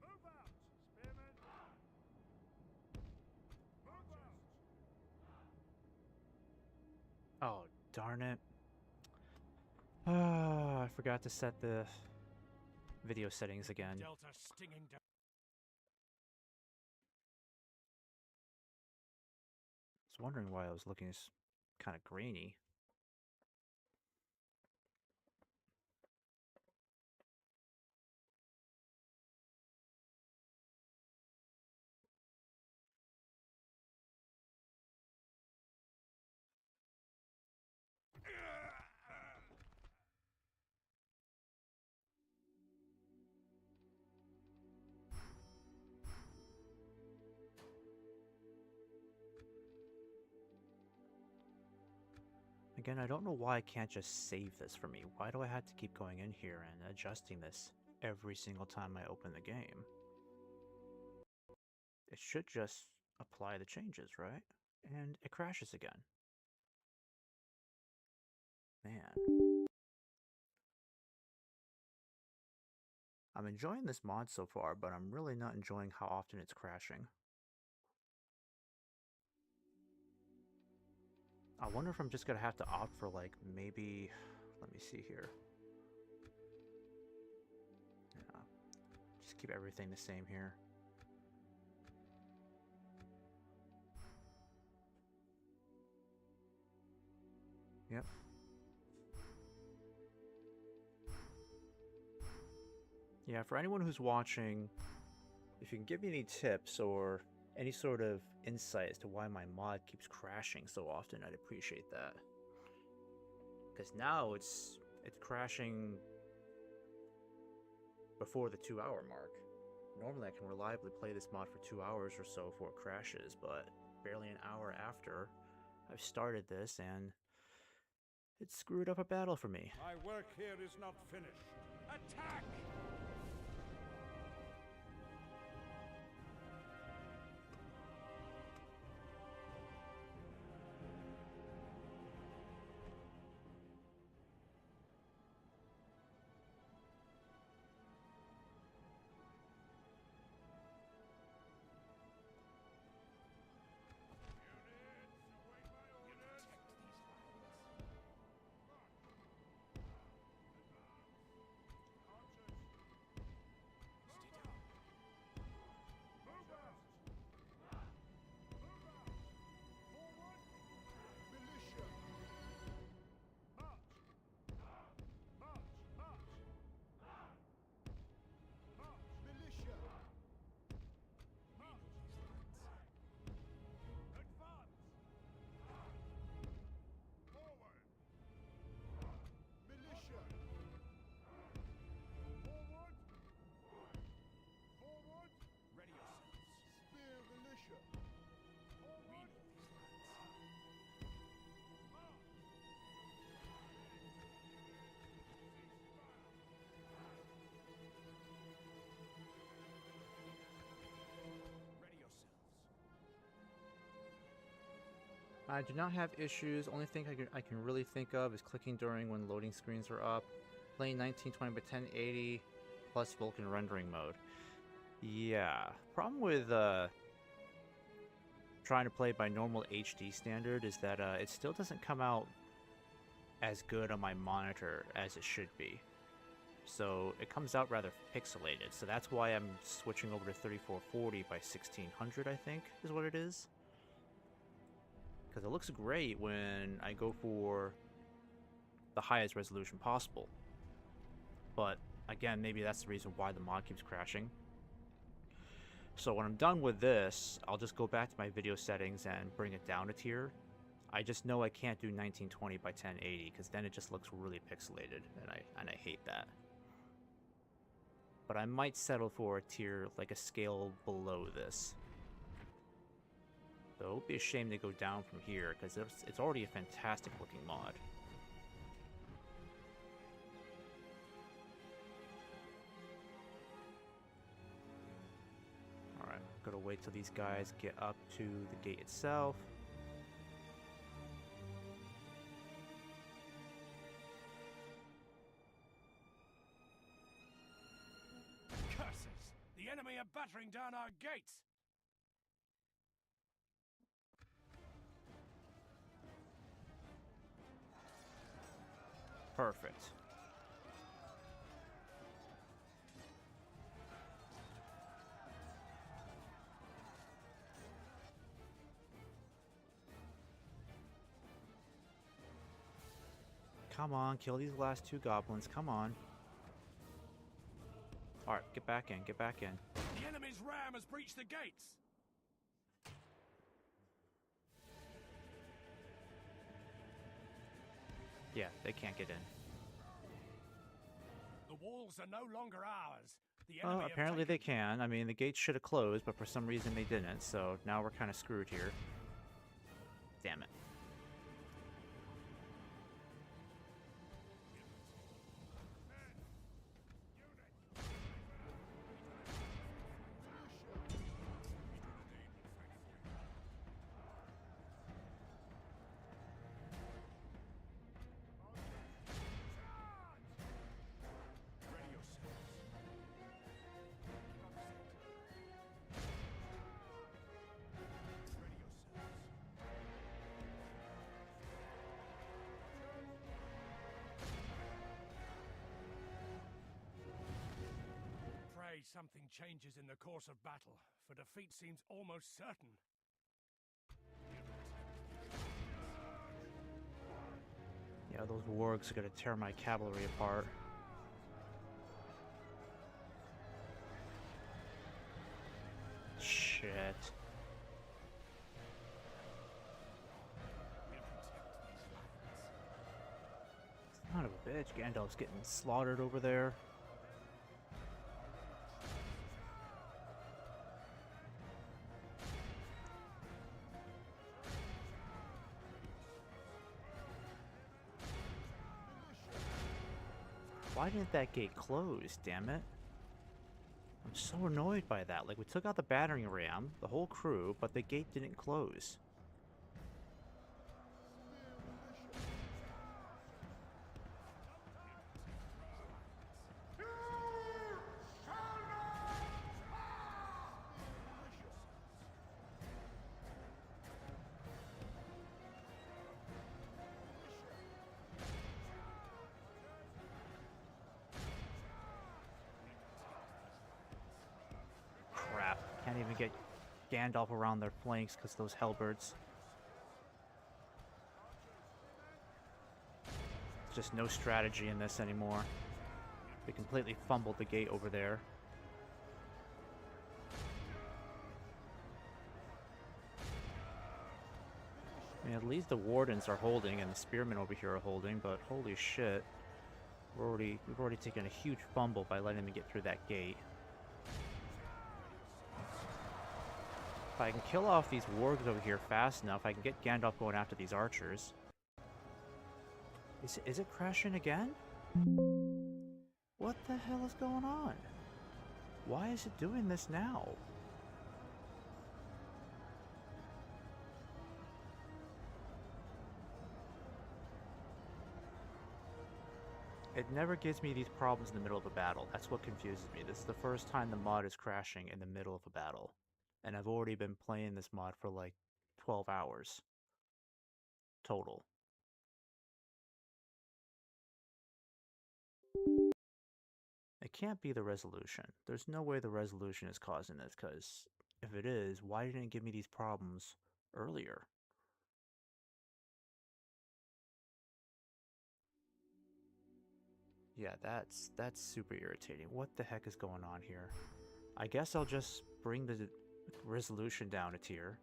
Move out! Spearmen! Move out! Oh, darn it. Ah, I forgot to set the video settings again. Dealt a stinging I was wondering why I was looking kind of grainy. Again, I don't know why I can't just save this for me. Why do I have to keep going in here and adjusting this every single time I open the game? It should just apply the changes, right? And it crashes again. Man. I'm enjoying this mod so far, but I'm really not enjoying how often it's crashing. I wonder if I'm just gonna have to opt for, like, maybe, let me see here. Yeah, just keep everything the same here. Yep. Yeah, for anyone who's watching, if you can give me any tips or any sort of insight as to why my mod keeps crashing so often, I'd appreciate that. Because now it's crashing before the 2-hour mark. Normally I can reliably play this mod for 2 hours or so before it crashes, but barely an hour after I've started this, and it screwed up a battle for me. My work here is not finished. attack! I do not have issues. Only thing I can really think of is clicking during when loading screens are up. Playing 1920 by 1080 plus Vulkan rendering mode. Yeah. Problem with trying to play by normal HD standard is that it still doesn't come out as good on my monitor as it should be. So it comes out rather pixelated. So that's why I'm switching over to 3440 by 1600, I think is what it is. Because it looks great when I go for the highest resolution possible. But again, maybe that's the reason why the mod keeps crashing. So when I'm done with this, I'll just go back to my video settings and bring it down a tier. I just know I can't do 1920 by 1080 because then it just looks really pixelated, and I hate that. But I might settle for a tier, like a scale below this. So it would be a shame to go down from here, because it's already a fantastic looking mod. Alright, gotta wait till these guys get up to the gate itself. Curses! The enemy are battering down our gates! Perfect. Come on, kill these last 2 goblins. Come on. Alright, get back in, get back in. The enemy's ram has breached the gates. Yeah, they can't get in. The walls are no longer ours. The enemy Well, have apparently they taken- can. I mean, the gates should have closed, but for some reason they didn't, so now we're kind of screwed here. Damn it. Ready yourselves. Ready yourselves. Pray something changes in the course of battle, for defeat seems almost certain. Yeah, those wargs are gonna tear my cavalry apart. Shit. Son of a bitch, Gandalf's getting slaughtered over there. Why didn't that gate close, damn it? I'm so annoyed by that. Like, we took out the battering ram, the whole crew, but the gate didn't close. Crap. Can't even get Gandalf around their flanks because those halberds. Just no strategy in this anymore. They completely fumbled the gate over there. I mean, at least the wardens are holding and the spearmen over here are holding, but holy shit. We've already taken a huge fumble by letting them get through that gate. If I can kill off these wargs over here fast enough, I can get Gandalf going after these archers. Is it crashing again? What the hell is going on? Why is it doing this now? It never gives me these problems in the middle of a battle. That's what confuses me. This is the first time the mod is crashing in the middle of a battle. And I've already been playing this mod for like 12 hours. Total. It can't be the resolution. There's no way the resolution is causing this, because if it is, why didn't it give me these problems earlier? Yeah, that's super irritating. What the heck is going on here? I guess I'll just bring the resolution down a tier.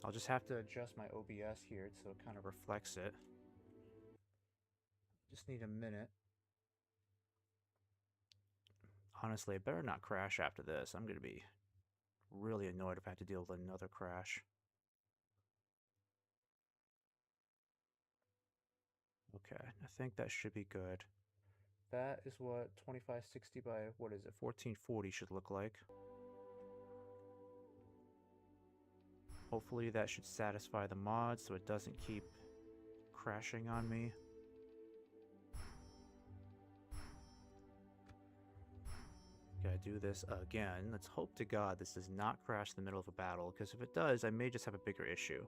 I'll just have to adjust my OBS here so it kind of reflects it. Just need a minute. Honestly, it better not crash after this. I'm going to be really annoyed if I have to deal with another crash. Okay, I think that should be good. That is what 2560 by, what is it, 1440 should look like. Hopefully that should satisfy the mod so it doesn't keep crashing on me. Gotta do this again. Let's hope to God this does not crash in the middle of a battle, because if it does, I may just have a bigger issue.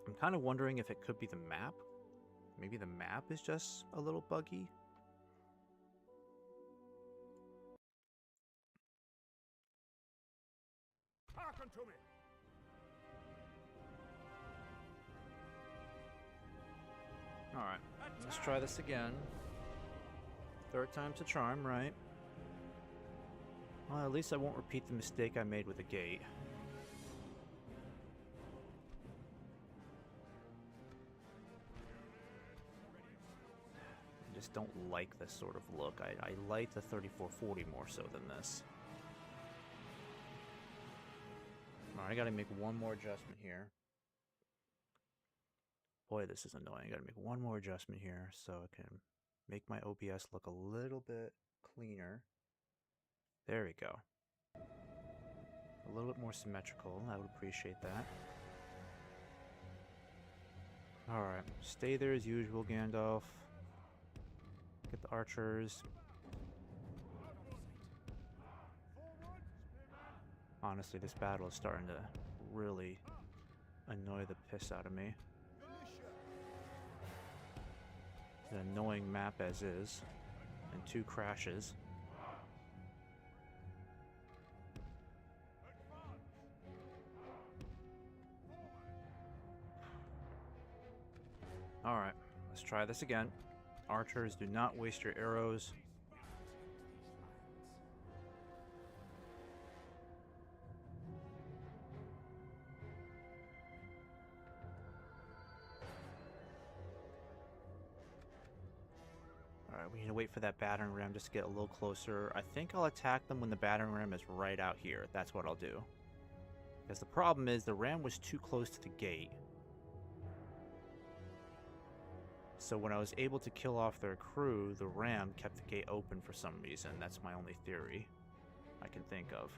I'm kind of wondering if it could be the map. Maybe the map is just a little buggy. Hearken to me. Alright, let's try this again. Third time's a charm, right? Well, at least I won't repeat the mistake I made with the gate. I just don't like this sort of look. I like the 3440 more so than this. Alright, I gotta make one more adjustment here. Boy, this is annoying. I gotta make one more adjustment here so I can make my OBS look a little bit cleaner. There we go. A little bit more symmetrical. I would appreciate that. Alright, stay there as usual, Gandalf. Get the archers. Honestly, this battle is starting to really annoy the piss out of me. It's an annoying map as is, and 2 crashes. Alright, let's try this again. Archers, do not waste your arrows. Alright, we need to wait for that battering ram just to get a little closer. I think I'll attack them when the battering ram is right out here. That's what I'll do. Because the problem is the ram was too close to the gate. So when I was able to kill off their crew, the ram kept the gate open for some reason. That's my only theory I can think of.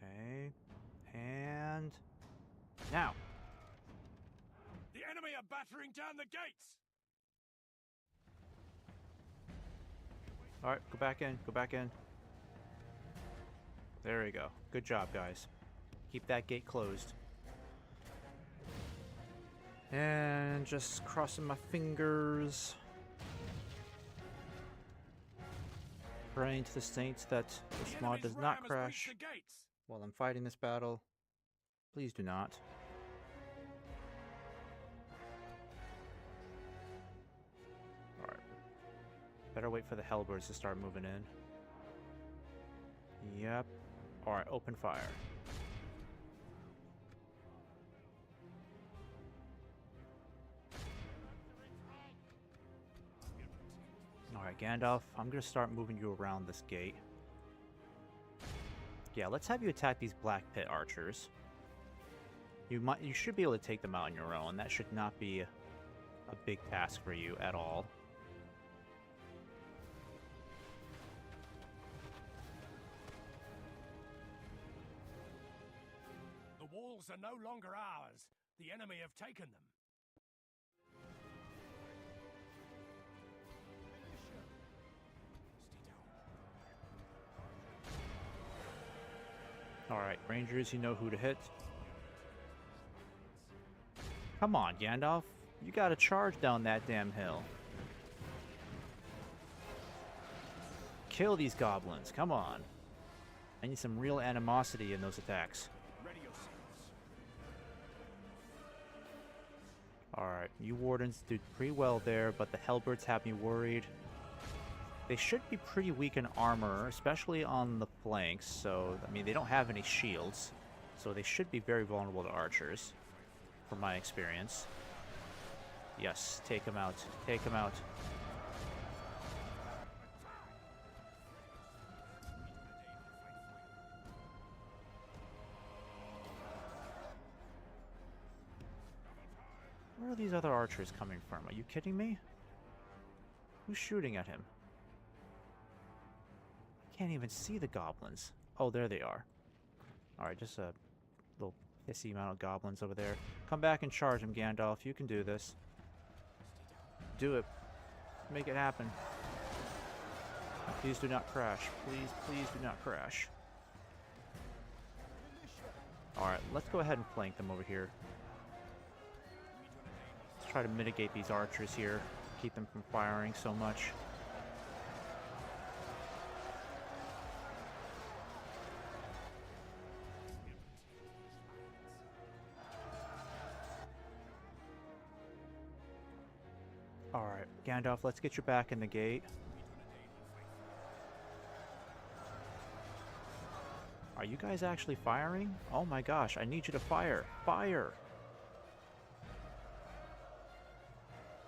Okay. And now. The enemy are battering down the gates. Alright, go back in. Go back in. There we go. Good job, guys. Keep that gate closed. And just crossing my fingers. Praying to the saints that this mod does not crash while I'm fighting this battle. Please do not. Alright. Better wait for the Hellbirds to start moving in. Yep. Alright, open fire. Alright, Gandalf, I'm gonna start moving you around this gate. Yeah, let's have you attack these Black Pit archers. You should be able to take them out on your own. That should not be a big task for you at all. The walls are no longer ours. The enemy have taken them. Alright, Rangers, you know who to hit. Come on, Gandalf. You gotta charge down that damn hill. Kill these goblins, come on. I need some real animosity in those attacks. Alright, you Wardens did pretty well there, but the Hellbirds have me worried. They should be pretty weak in armor, especially on the flanks, so, I mean, they don't have any shields, so they should be very vulnerable to archers, from my experience. Yes, take them out. Take them out. Where are these other archers coming from? Are you kidding me? Who's shooting at him? I can't even see the goblins. Oh, there they are. Alright, just a little pissy amount of goblins over there. Come back and charge him, Gandalf. You can do this. Do it. Make it happen. Please do not crash. Please, please do not crash. Alright, let's go ahead and flank them over here. Let's try to mitigate these archers here. Keep them from firing so much. Alright, Gandalf, let's get you back in the gate. Are you guys actually firing? Oh my gosh, I need you to fire. Fire!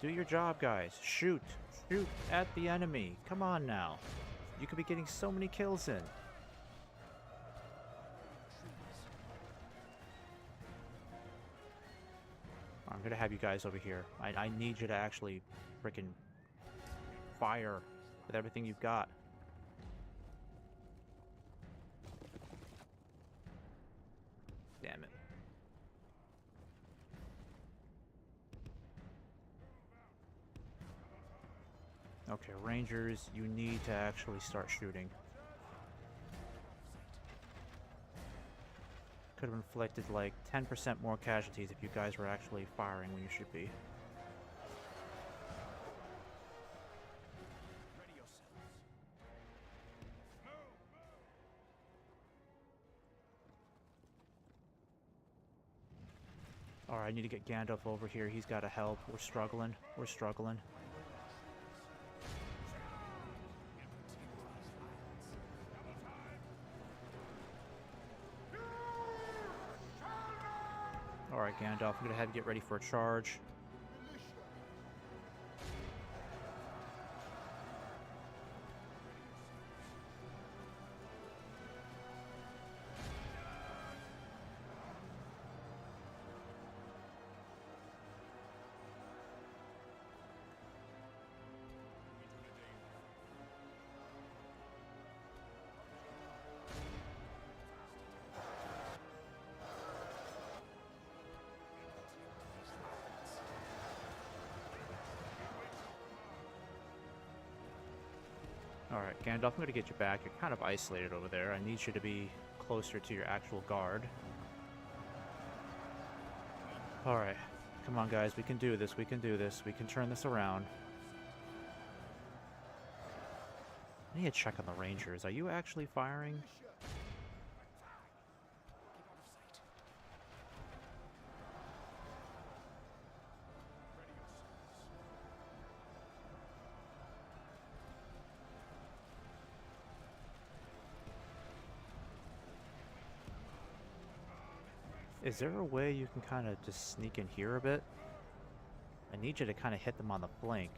Do your job, guys. Shoot. Shoot at the enemy. Come on now. You could be getting so many kills in. I'm gonna have you guys over here. I need you to actually freaking fire with everything you've got. Damn it. Okay, Rangers, you need to actually start shooting. Could have inflicted like 10% more casualties if you guys were actually firing when you should be. Alright, I need to get Gandalf over here. He's got to help. We're struggling. We're struggling. Alright, Gandalf, I'm going to have you get ready for a charge. Alright, Gandalf, I'm going to get you back. You're kind of isolated over there. I need you to be closer to your actual guard. Alright, come on guys, we can do this, we can do this. We can turn this around. I need to check on the Rangers. Are you actually firing? Is there a way you can kind of just sneak in here a bit? I need you to kind of hit them on the flank.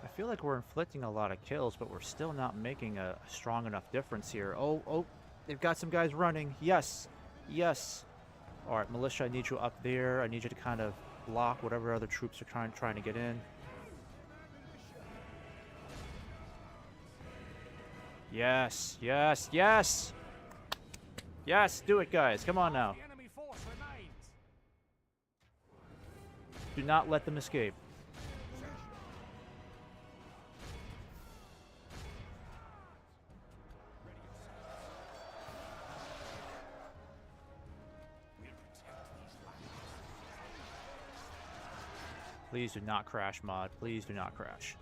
I feel like we're inflicting a lot of kills, but we're still not making a strong enough difference here. Oh, they've got some guys running. Yes, yes. All right, Militia, I need you up there. I need you to kind of block whatever other troops are trying to get in. Yes, yes, yes. Yes, do it, guys. Come on now. The enemy force remains. Do not let them escape. Please do not crash, mod. Please do not crash.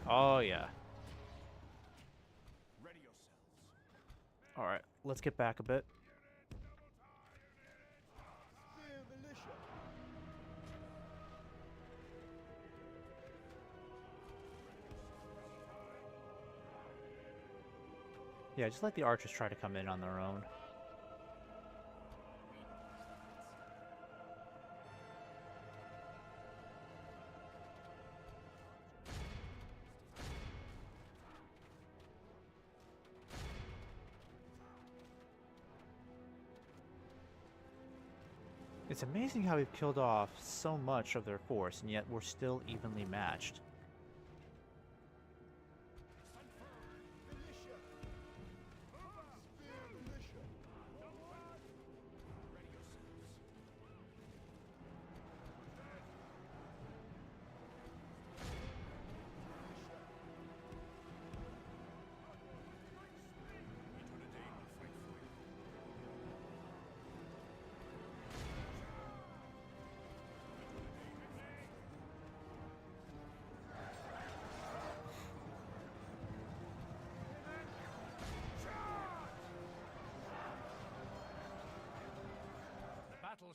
Oh, yeah. Alright, let's get back a bit. Yeah, just let the archers try to come in on their own. It's amazing how we've killed off so much of their force, and yet we're still evenly matched.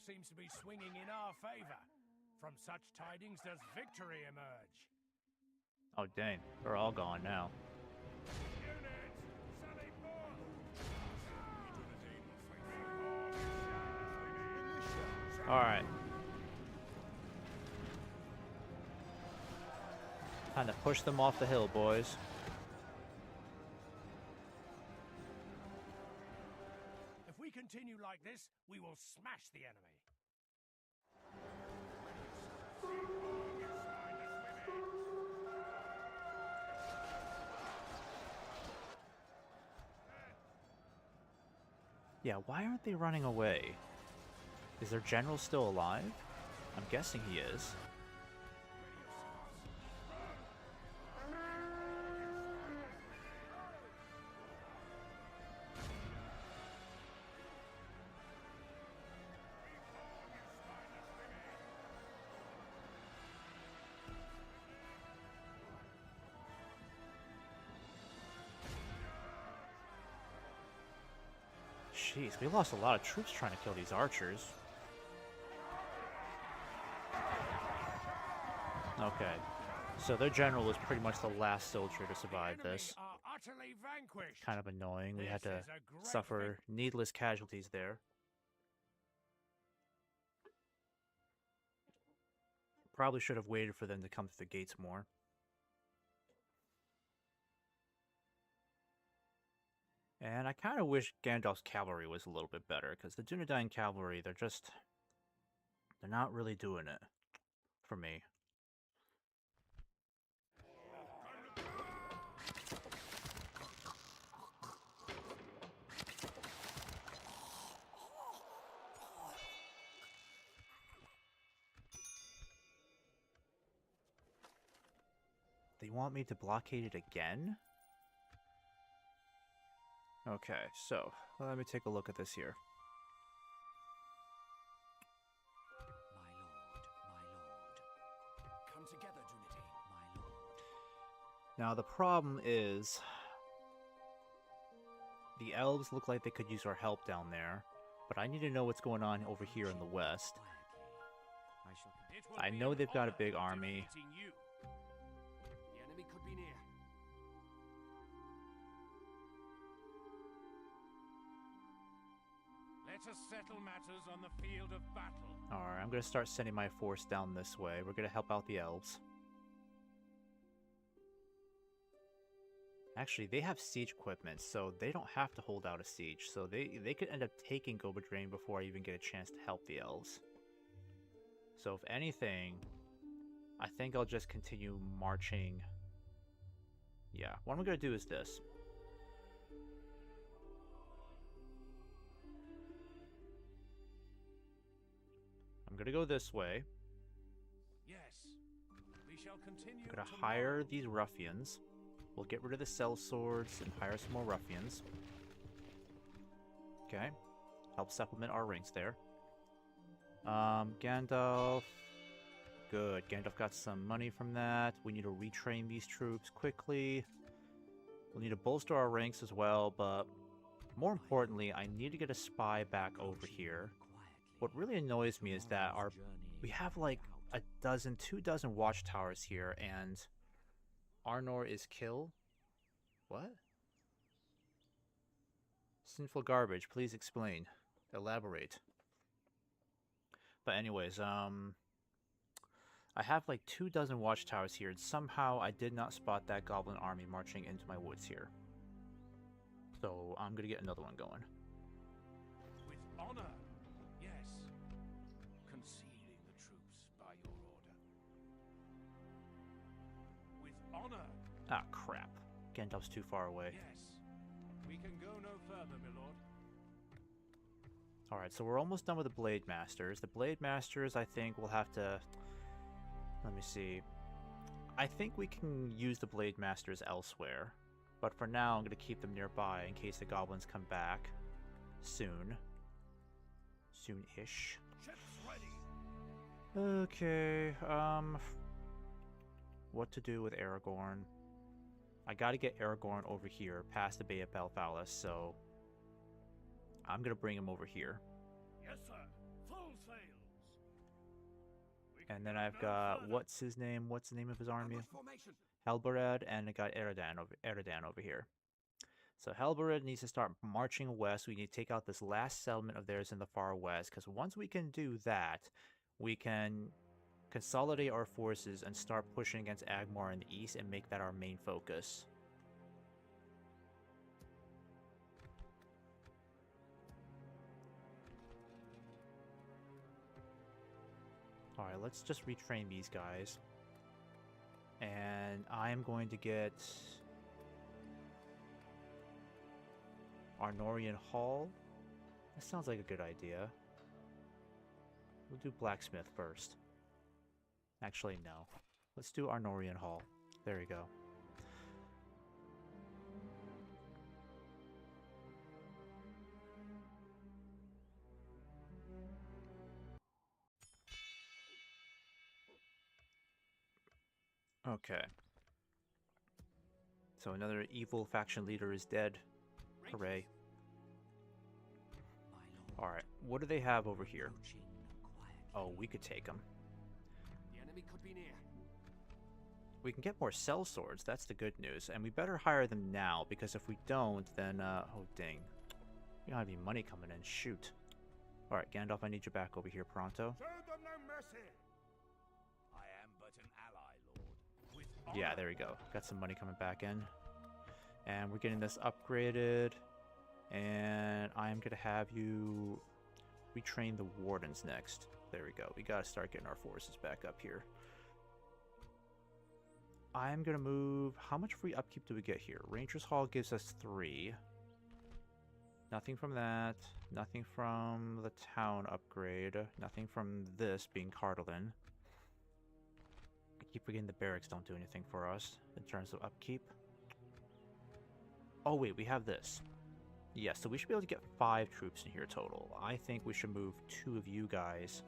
Seems to be swinging in our favor. From such tidings does victory emerge. Oh dang, they're all gone now. Units, sally forth! Alright. Time to push them off the hill, boys. If we continue like this, we will smash the enemy. Yeah, why aren't they running away? Is their general still alive? I'm guessing he is. Jeez, we lost a lot of troops trying to kill these archers. Okay, so their general was pretty much the last soldier to survive this. Kind of annoying. We had to suffer needless casualties there. Probably should have waited for them to come to the gates more. And I kind of wish Gandalf's cavalry was a little bit better, because the Dunedain cavalry, they're not really doing it for me. They want me to blockade it again? Okay, so let me take a look at this here. My lord. Come together, Dunedain, my lord. Now the problem is the elves look like they could use our help down there, but I need to know what's going on over here in the west. I know they've got a big army. The enemy could be near. Let us settle matters on the field of battle. Alright, I'm going to start sending my force down this way. We're going to help out the elves. Actually, they have siege equipment, so they don't have to hold out a siege. So they could end up taking Gobadrain before I even get a chance to help the elves. So if anything, I think I'll just continue marching. Yeah, what I'm going to do is this. I'm going to go this way. Yes, we shall continue. I'm going to hire these ruffians. We'll get rid of the cell swords and hire some more ruffians. Okay. Help supplement our ranks there. Gandalf. Good. Gandalf got some money from that. We need to retrain these troops quickly. We'll need to bolster our ranks as well, but more importantly, I need to get a spy back over here. What really annoys me is that we have like two dozen watchtowers here, and Arnor is kill? What? Sinful garbage, please explain. Elaborate. But anyways, I have like 2 dozen watchtowers here, and somehow I did not spot that goblin army marching into my woods here. So I'm gonna get another one going. With honor, yes. honor. Ah, crap. Gandalf's too far away. Yes. We can go no further, my lord. Alright, so we're almost done with the Blade Masters. The Blade Masters, I think we'll have to... Let me see. I think we can use the Blade Masters elsewhere. But for now, I'm going to keep them nearby in case the goblins come back. Soon. Soon-ish. Ships ready. Okay, what to do with Aragorn? I gotta get Aragorn over here, past the Bay of Belfalis, so... I'm gonna bring him over here. Yes, sir. Full sails. We And can then go I've no got... further. What's his name? What's the name of his army? Formation. Halbarad, and I got Eradan over here. So Halbarad needs to start marching west. We need to take out this last settlement of theirs in the far west, because once we can do that, we can consolidate our forces and start pushing against Agmar in the east and make that our main focus. Alright, let's just retrain these guys. And I'm going to get Arnorian Hall. That sounds like a good idea. We'll do Blacksmith first. Actually, no. Let's do Arnorian Hall. There we go. Okay. So another evil faction leader is dead. Hooray. Alright, what do they have over here? Oh, we could take them. The enemy could be near. We can get more cell swords, that's the good news. And we better hire them now, because if we don't, then, oh dang. We don't have any money coming in, shoot. Alright, Gandalf, I need you back over here pronto. Show them no mercy. I am but an ally, lord. With Yeah, honor. there we go. Got some money coming back in. And we're getting this upgraded. And I'm going to have you retrain the Wardens next. There we go. We got to start getting our forces back up here. I'm going to move... How much free upkeep do we get here? Rangers Hall gives us 3. Nothing from that. Nothing from the town upgrade. Nothing from this being Cardolin. I keep forgetting the barracks don't do anything for us in terms of upkeep. Oh wait, we have this. Yeah, so we should be able to get 5 troops in here total. I think we should move 2 of you guys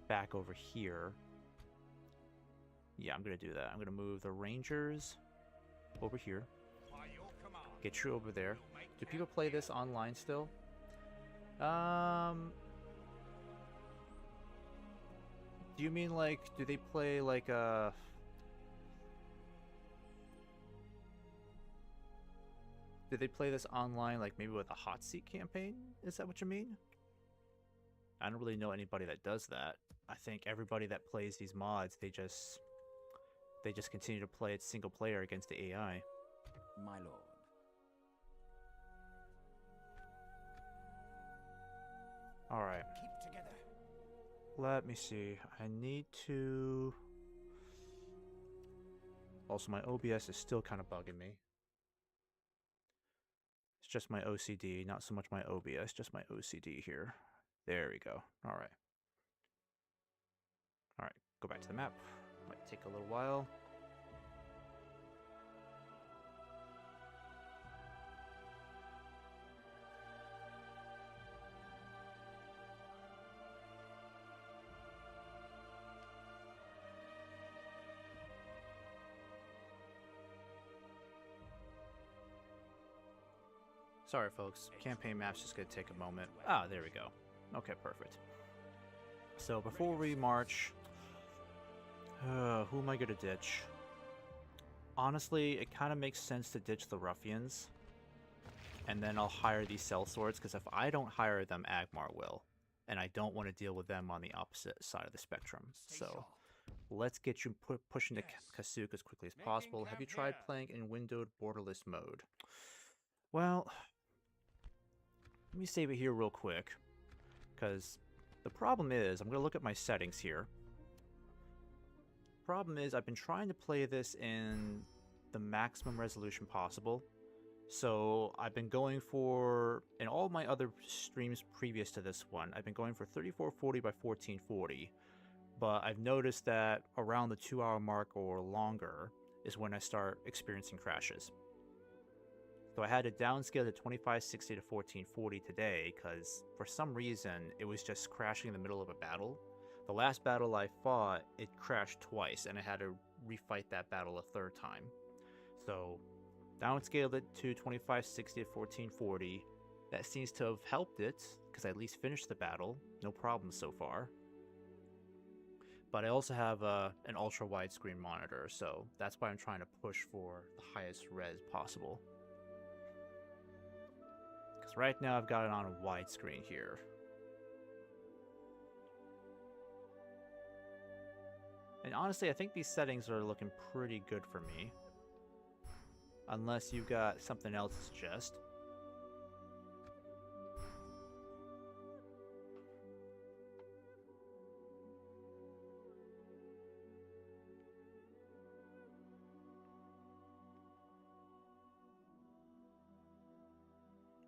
back over here. Yeah, I'm going to do that. I'm going to move the Rangers over here. By your command. Get you over there. We'll make Do people camp play here. this online still? Do you mean like, do they play like did they play this online like maybe with a hot seat campaign? Is that what you mean? I don't really know anybody that does that. I think everybody that plays these mods, they just continue to play it single player against the AI. My lord. All right. Keep together. Let me see. I need to... Also, my OBS is still kind of bugging me. It's just my OCD, not so much my OBS, just my OCD here. There we go. Alright. Alright, go back to the map. Might take a little while. Sorry, folks. Campaign map's just gonna take a moment. Ah, there we go. Okay, perfect. So before we march, who am I gonna ditch? Honestly, it kind of makes sense to ditch the ruffians, and then I'll hire these sellswords. Because if I don't hire them, Agmar will, and I don't want to deal with them on the opposite side of the spectrum. So let's get you pushing to Kasuk as quickly as possible. Have you tried playing in windowed borderless mode? Well, let me save it here real quick, because the problem is, I'm going to look at my settings here. problem is I've been trying to play this in the maximum resolution possible. So I've been going for, in all my other streams previous to this one, I've been going for 3440 by 1440. But I've noticed that around the 2-hour mark or longer is when I start experiencing crashes. So I had to downscale to 2560 to 1440 today because for some reason it was just crashing in the middle of a battle. The last battle I fought, it crashed twice and I had to refight that battle a third time. So downscaled it to 2560 to 1440. That seems to have helped it because I at least finished the battle. No problems so far. But I also have an ultra widescreen monitor, so that's why I'm trying to push for the highest res possible. Because right now I've got it on a widescreen here. And honestly, I think these settings are looking pretty good for me. Unless you've got something else to suggest.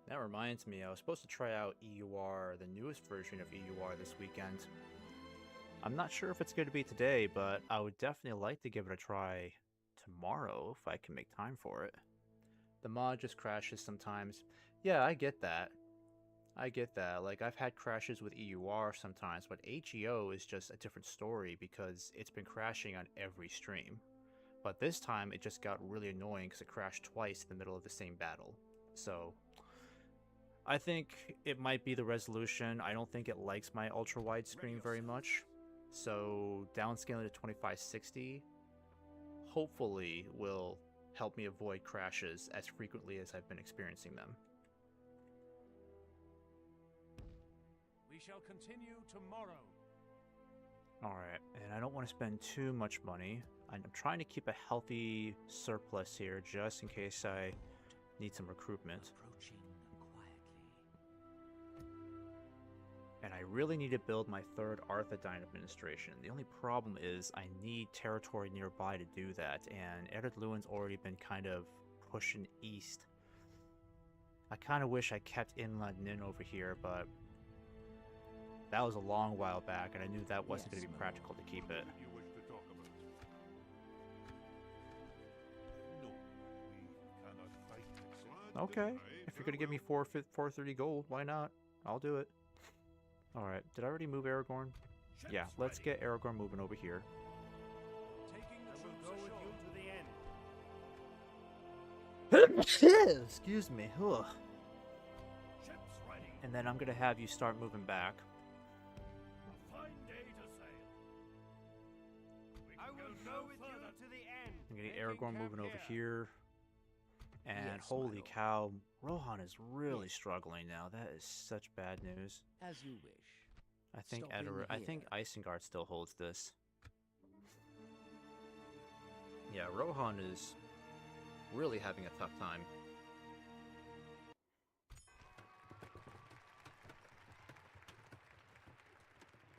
That reminds me, I was supposed to try out EUR, the newest version of EUR this weekend. I'm not sure if it's going to be today, but I would definitely like to give it a try tomorrow if I can make time for it. The mod just crashes sometimes. Yeah, I get that. I get that. Like, I've had crashes with EUR sometimes, but HEO is just a different story because it's been crashing on every stream. But this time, it just got really annoying because it crashed twice in the middle of the same battle. So I think it might be the resolution. I don't think it likes my ultra wide screen very much. So downscaling to 2560 hopefully will help me avoid crashes as frequently as I've been experiencing them. We shall continue tomorrow. Alright, and I don't want to spend too much money. I'm trying to keep a healthy surplus here just in case I need some recruitment. Approaching quietly. And I really need to build my third Arthedain administration. The only problem is I need territory nearby to do that, and Ered Luin's already been kind of pushing east. I kind of wish I kept Inland Nin over here, but that was a long while back, and I knew that wasn't going to be practical to keep it. You wish to talk about? No, we cannot fight. Okay, if you're going to give me 430 gold, why not? I'll do it. Alright, did I already move Aragorn? Yeah, let's get Aragorn moving over here. Taking the troops ashore. Excuse me. Ugh. Ships ready. And then I'm going to have you start moving back. A fine day to sail. I will go with you to the end. I'm going to get Aragorn moving over here. And holy cow, Rohan is really struggling now. That is such bad news. As you wish. I think Isengard still holds this. Yeah, Rohan is really having a tough time.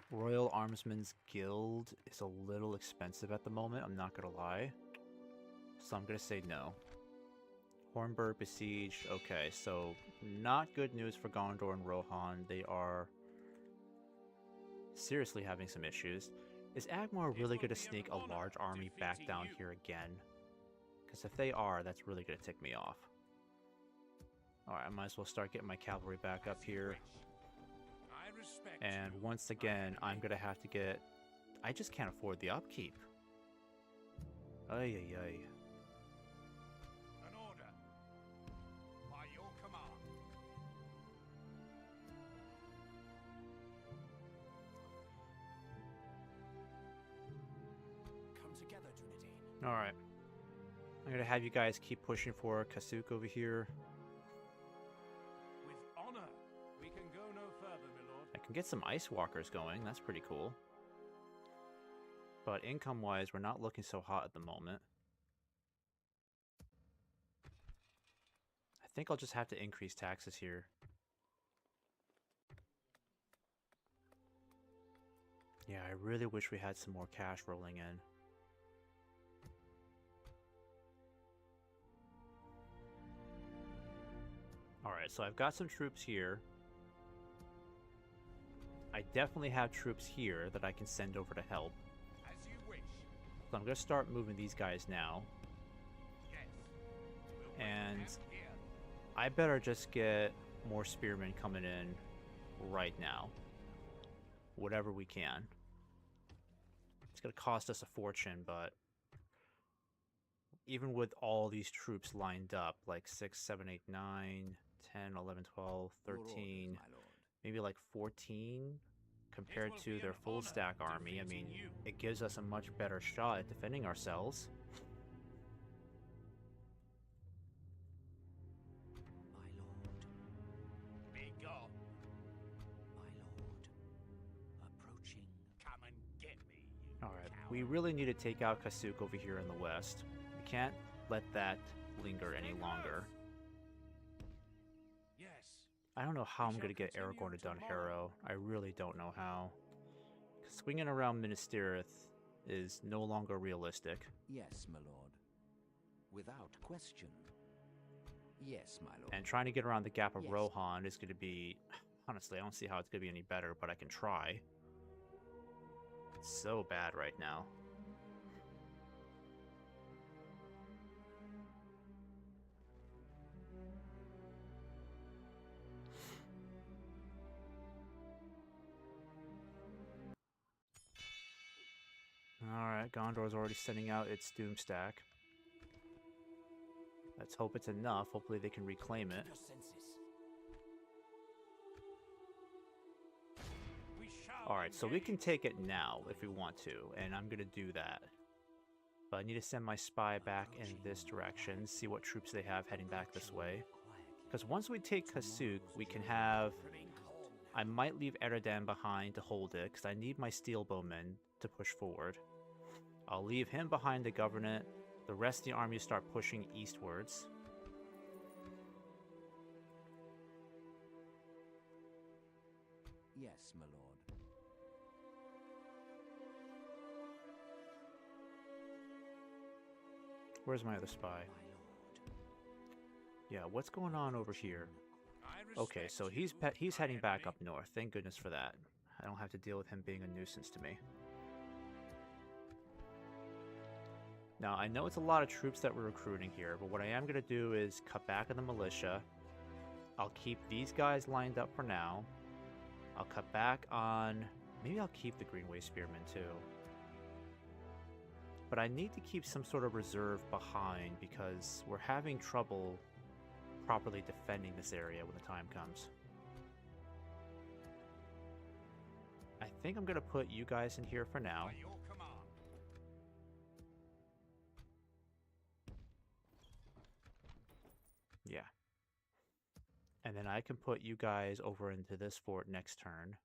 Royal Armsman's Guild is a little expensive at the moment, I'm not gonna lie. So I'm gonna say no. Hornburg besieged. Okay, so not good news for Gondor and Rohan. They are seriously having some issues. Is Agmar really going to sneak a large army back down here again? Because if they are, that's really going to tick me off. Alright, I might as well start getting my cavalry back up here. And once again, I'm going to have to get... I just can't afford the upkeep. Ay, ay, ay. An order. By your command. Come together, Dunedain. Alright. I'm going to have you guys keep pushing for Kasuk over here. With honor, we can go no further, my lord. I can get some Ice Walkers going. That's pretty cool. But income-wise, we're not looking so hot at the moment. I think I'll just have to increase taxes here. Yeah, I really wish we had some more cash rolling in. Alright, so I've got some troops here. I definitely have troops here that I can send over to help. As you wish. So I'm going to start moving these guys now. Yes. We'll And wait here. I better just get more spearmen coming in right now. Whatever we can. It's going to cost us a fortune, but even with all these troops lined up, like 6, 7, 8, 9, 10, 11, 12, Your orders, 13, my lord. maybe like 14 compared will to be their an full honor stack army. I mean, defeating you. it gives us a much better shot at defending ourselves. My lord. Be gone. My lord. Approaching. Come and get me, you Alright, coward. we really need to take out Kasuk over here in the west. We can't let that linger any longer. Yes. I don't know how We I'm going to shall get Aragorn to continue Dunharrow. I really don't know how. Swinging around Minas Tirith is no longer realistic. Yes, my lord. Without question. Yes, my lord. And trying to get around the Gap of Yes. Rohan is going to be... Honestly, I don't see how it's going to be any better, but I can try. It's so bad right now. Alright, Gondor's already sending out its Doomstack. Let's hope it's enough. Hopefully they can reclaim it. Your senses. We shall Alright, so we can engage. take it now if we want to, and I'm gonna do that. But I need to send my spy back in this direction, see what troops they have heading back this way. Because once we take Kasuk, we can have... I might leave Eredan behind to hold it, because I need my steel bowmen to push forward. I'll leave him behind to govern it. The rest of the army start pushing eastwards. Yes, my lord. Where's my other spy? My lord. Yeah, what's going on over here? I Okay, respect so you, he's my heading back enemy. up north. Thank goodness for that. I don't have to deal with him being a nuisance to me. Now, I know it's a lot of troops that we're recruiting here, but what I am going to do is cut back on the militia. I'll keep these guys lined up for now. I'll cut back on... Maybe I'll keep the Greenway Spearmen too. But I need to keep some sort of reserve behind because we're having trouble properly defending this area when the time comes. I think I'm going to put you guys in here for now. By your command. Yeah. And then I can put you guys over into this fort next turn.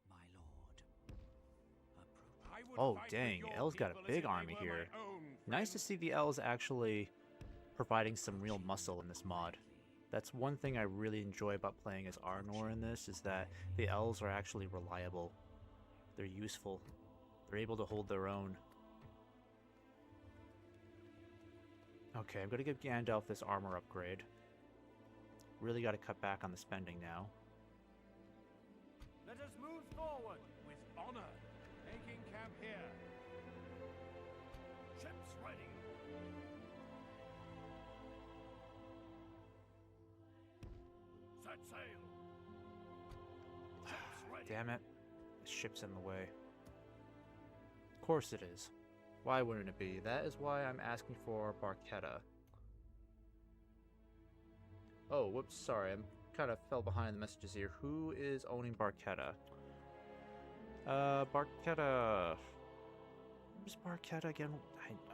My lord. I would Oh, fight with dang. your El's got a people as big if they army were my here. own Nice to friends. see the Elves actually providing some real muscle in this mod. That's one thing I really enjoy about playing as Arnor in this, is that the Elves are actually reliable. They're useful. They're able to hold their own. Okay, I'm gonna give Gandalf this armor upgrade. Really gotta cut back on the spending now. Let us move forward with honor. Making camp here. Ships ready. Set sail. Ships ready. Damn it. The ship's in the way. Of course it is. Why wouldn't it be? That is why I'm asking for Barchetta. Oh, whoops, sorry. I'm kind of fell behind the messages here. Who is owning Barchetta? Barchetta... Where's Barchetta again?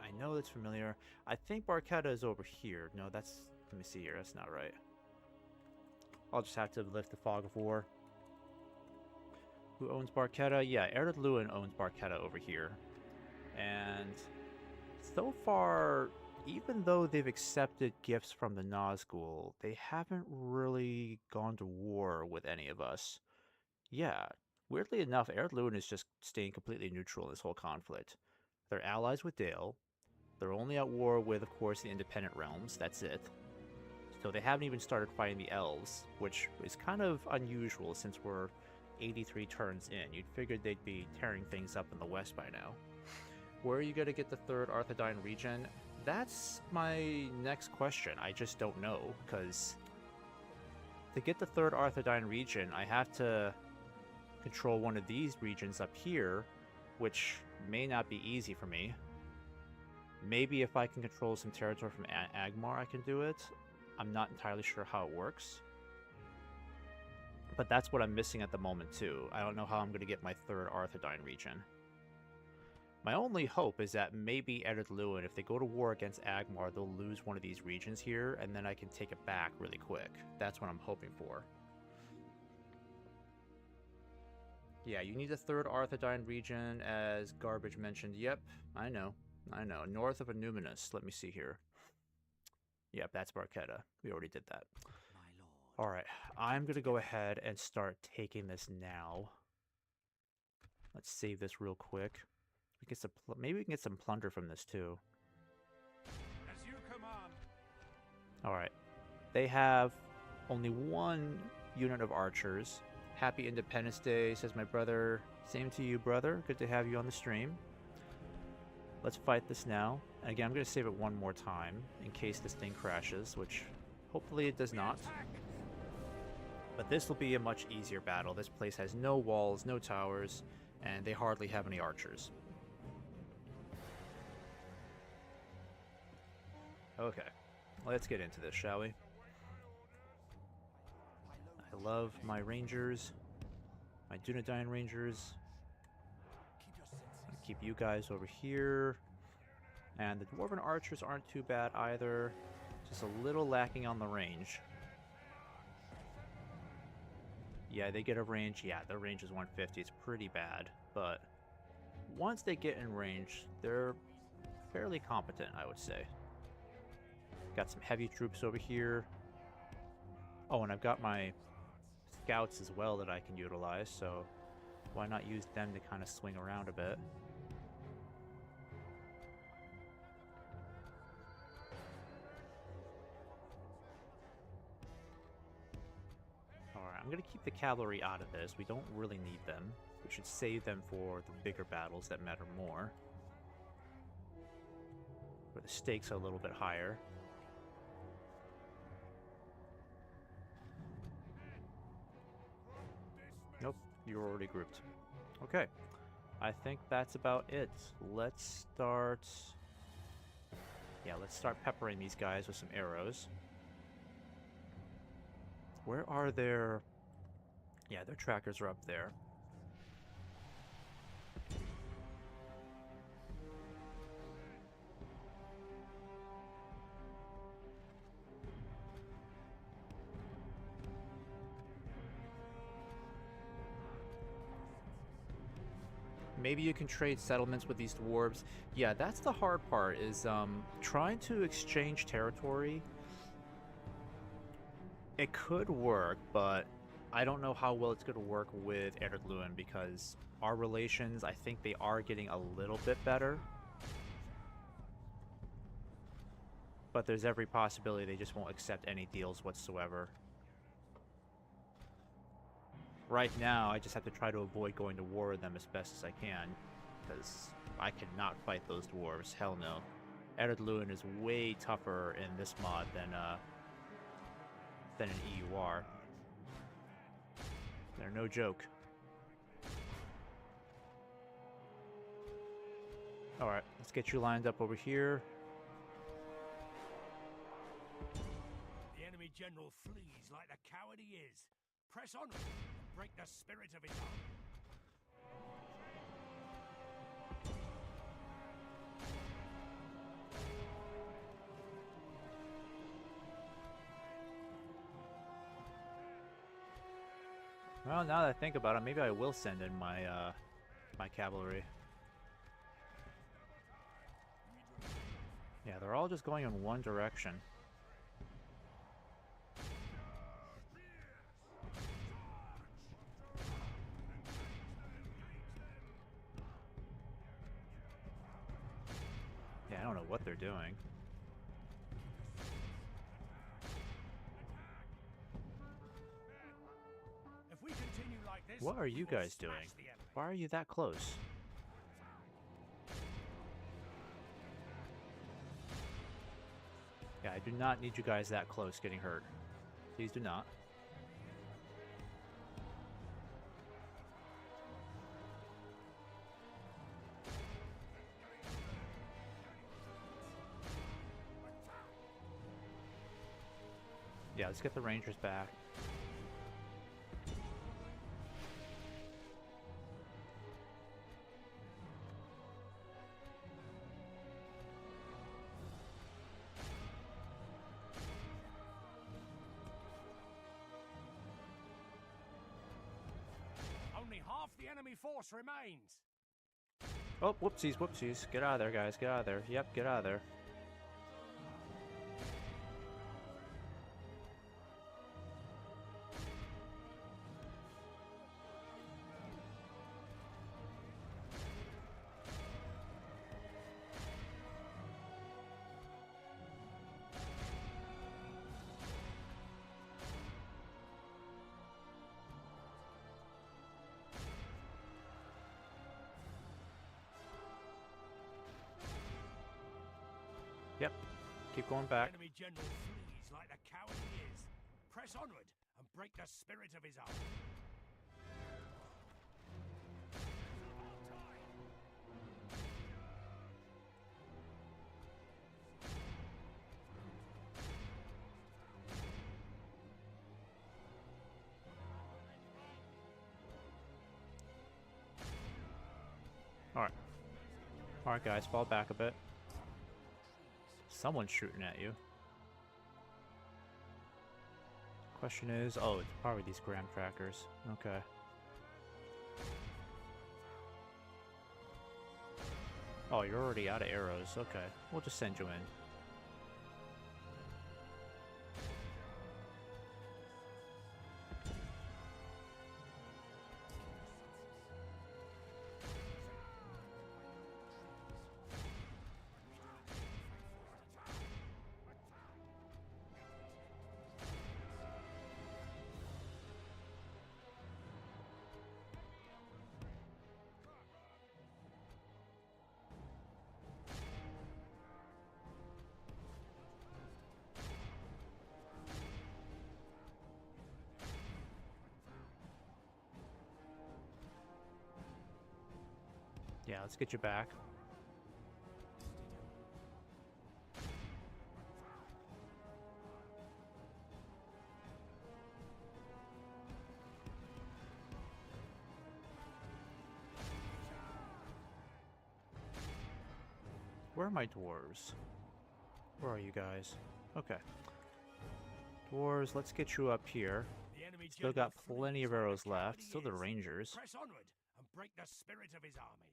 I know that's familiar. I think Barchetta is over here. No, that's... Let me see here. That's not right. I'll just have to lift the Fog of War. Who owns Barchetta? Yeah, Ered Luin owns Barchetta over here. And so far, even though they've accepted gifts from the Nazgul, they haven't really gone to war with any of us. Yeah, weirdly enough, Ered Luin is just staying completely neutral in this whole conflict. They're allies with Dale. They're only at war with, of course, the independent realms. That's it. So they haven't even started fighting the elves, which is kind of unusual since we're 83 turns in. You'd figured they'd be tearing things up in the west by now. Where are you going to get the third Arthedain region? That's my next question. I just don't know, because to get the third Arthedain region, I have to control one of these regions up here, which may not be easy for me. Maybe if I can control some territory from Agmar, I can do it. I'm not entirely sure how it works. But that's what I'm missing at the moment, too. I don't know how I'm going to get my third Arthedain region. My only hope is that maybe Eddard Luin, if they go to war against Agmar, they'll lose one of these regions here, and then I can take it back really quick. That's what I'm hoping for. Yeah, you need a third Arthedain region, as Garbage mentioned. Yep, I know. North of Anuminus. Let me see here. Yep, that's Barketta. We already did that. Alright, I'm going to go ahead and start taking this now. Let's save this real quick. We get some maybe we can get some plunder from this too. As you command. Alright. They have only one unit of archers. Happy Independence Day, says my brother. Same to you, brother. Good to have you on the stream. Let's fight this now. And again, I'm going to save it one more time in case this thing crashes, which hopefully it does not. But this will be a much easier battle. This place has no walls, no towers, and they hardly have any archers. Okay, let's get into this, shall we? I love my rangers, my Dunedain rangers. I'll keep you guys over here. And the Dwarven archers aren't too bad either. Just a little lacking on the range. Yeah, they get a range. Yeah, their range is 150. It's pretty bad. But once they get in range, they're fairly competent, I would say. Got some heavy troops over here. Oh, and I've got my scouts as well that I can utilize, so why not use them to kind of swing around a bit. Alright, I'm going to keep the cavalry out of this. We don't really need them. We should save them for the bigger battles that matter more, where the stakes are a little bit higher. Nope, you're already grouped. Okay, I think that's about it. Let's start... Yeah, let's start peppering these guys with some arrows. Where are their... Yeah, their trackers are up there. Maybe you can trade settlements with these dwarves. Yeah, that's the hard part, is trying to exchange territory. It could work, but I don't know how well it's going to work with Eddard Luin, because our relations, I think they are getting a little bit better. But there's every possibility they just won't accept any deals whatsoever. Right now, I just have to try to avoid going to war with them as best as I can, because I cannot fight those dwarves. Hell no. Eddard Luin is way tougher in this mod than in EUR. They're no joke. Alright, let's get you lined up over here. The enemy general flees like the coward he is. Press on and break the spirit of it up. Well, now that I think about it, maybe I will send in my my cavalry. Yeah, they're all just going in one direction. what they're doing. If we continue like this, What are we you will guys smash doing? the enemy. Why are you that close? Yeah, I do not need you guys that close getting hurt. Please do not. Yeah, let's get the Rangers back. Only half the enemy force remains. Oh, whoopsies, whoopsies. Get out of there, guys. Get out of there. Yep, get out of there. Yep. Keep going back. Enemy general flees like the coward he is. Press onward and break the spirit of his army. Alright. Alright, guys. Fall back a bit. Someone's shooting at you. Question is, oh, it's probably these gram trackers. Okay. Oh, you're already out of arrows. Okay, we'll just send you in. Yeah, let's get you back. Where are my dwarves? Where are you guys? Okay. Dwarves, let's get you up here. The enemy Still got general plenty of flees like arrows the coward left. he Still the is. Rangers. Press onward and break the spirit of his army.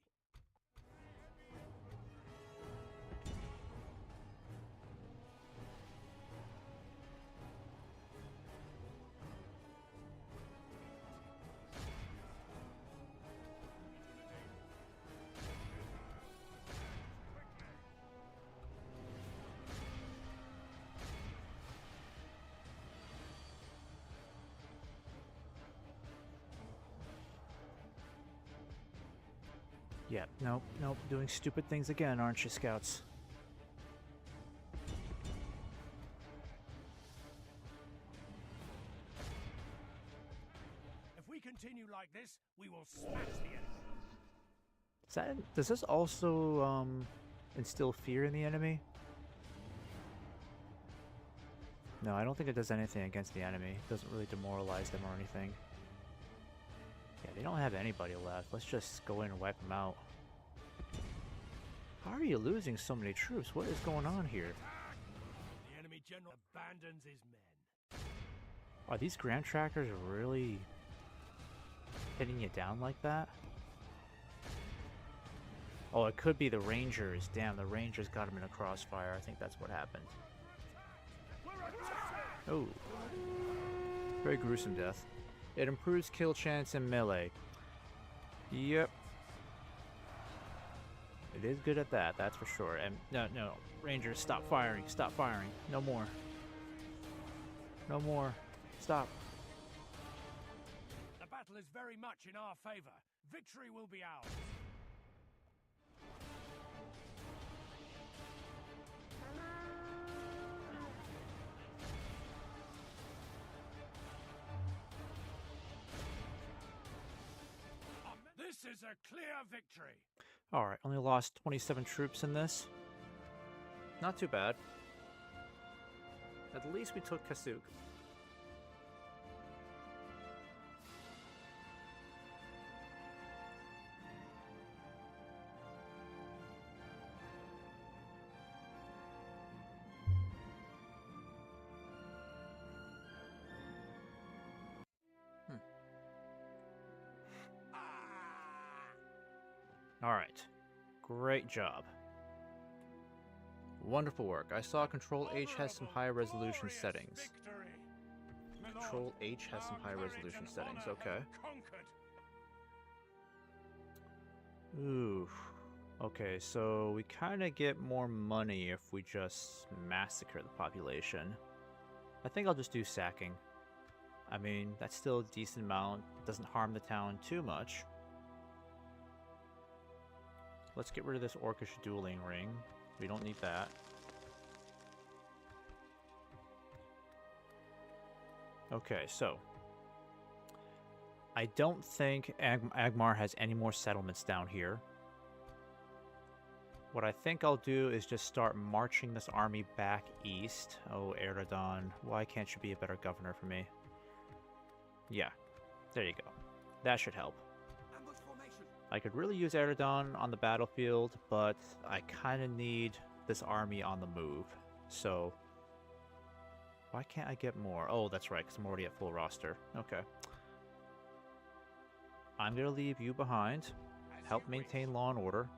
Yeah, nope, nope. Doing stupid things again, aren't you, scouts? If we continue like this, we will smash the enemy. Does this also instill fear in the enemy? No, I don't think it does anything against the enemy. It doesn't really demoralize them or anything. Yeah, they don't have anybody left. Let's just go in and wipe them out. How are you losing so many troops? What is going on here? The enemy general abandons his men. Are these Grand Trackers really hitting you down like that? Oh, it could be the Rangers. Damn, the Rangers got him in a crossfire. I think that's what happened. Oh. Very gruesome death. It improves kill chance in melee. Yep. It is good at that, that's for sure. And no, Rangers, stop firing, stop firing. No more. No more. Stop. The battle is very much in our favor. Victory will be ours. This is a clear victory. Alright, only lost 27 troops in this. Not too bad. At least we took Kasuk. Alright. Great job. Wonderful work. I saw Control H has some high resolution settings. Control H has some high resolution settings, okay. Ooh. Okay, so we kind of get more money if we just massacre the population. I think I'll just do sacking. I mean, that's still a decent amount. It doesn't harm the town too much. Let's get rid of this Orcish dueling ring. We don't need that. Okay, so I don't think Agmar has any more settlements down here. What I think I'll do is just start marching this army back east. Oh, Eredon, why can't you be a better governor for me? Yeah, there you go. That should help. I could really use Eredon on the battlefield, but I kind of need this army on the move. So, why can't I get more? Oh, that's right, because I'm already at full roster. Okay. I'm going to leave you behind, help maintain law and order,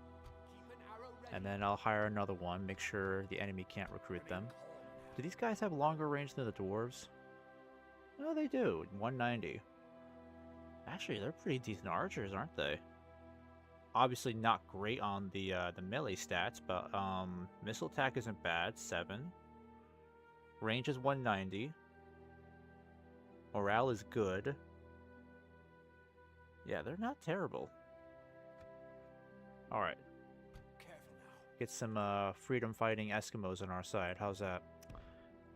and then I'll hire another one, make sure the enemy can't recruit them. Do these guys have longer range than the dwarves? No, they do. 190. Actually, they're pretty decent archers, aren't they? Obviously not great on the melee stats, but missile attack isn't bad, 7. Range is 190. Morale is good. Yeah, they're not terrible. Alright. Get some freedom fighting Eskimos on our side. How's that?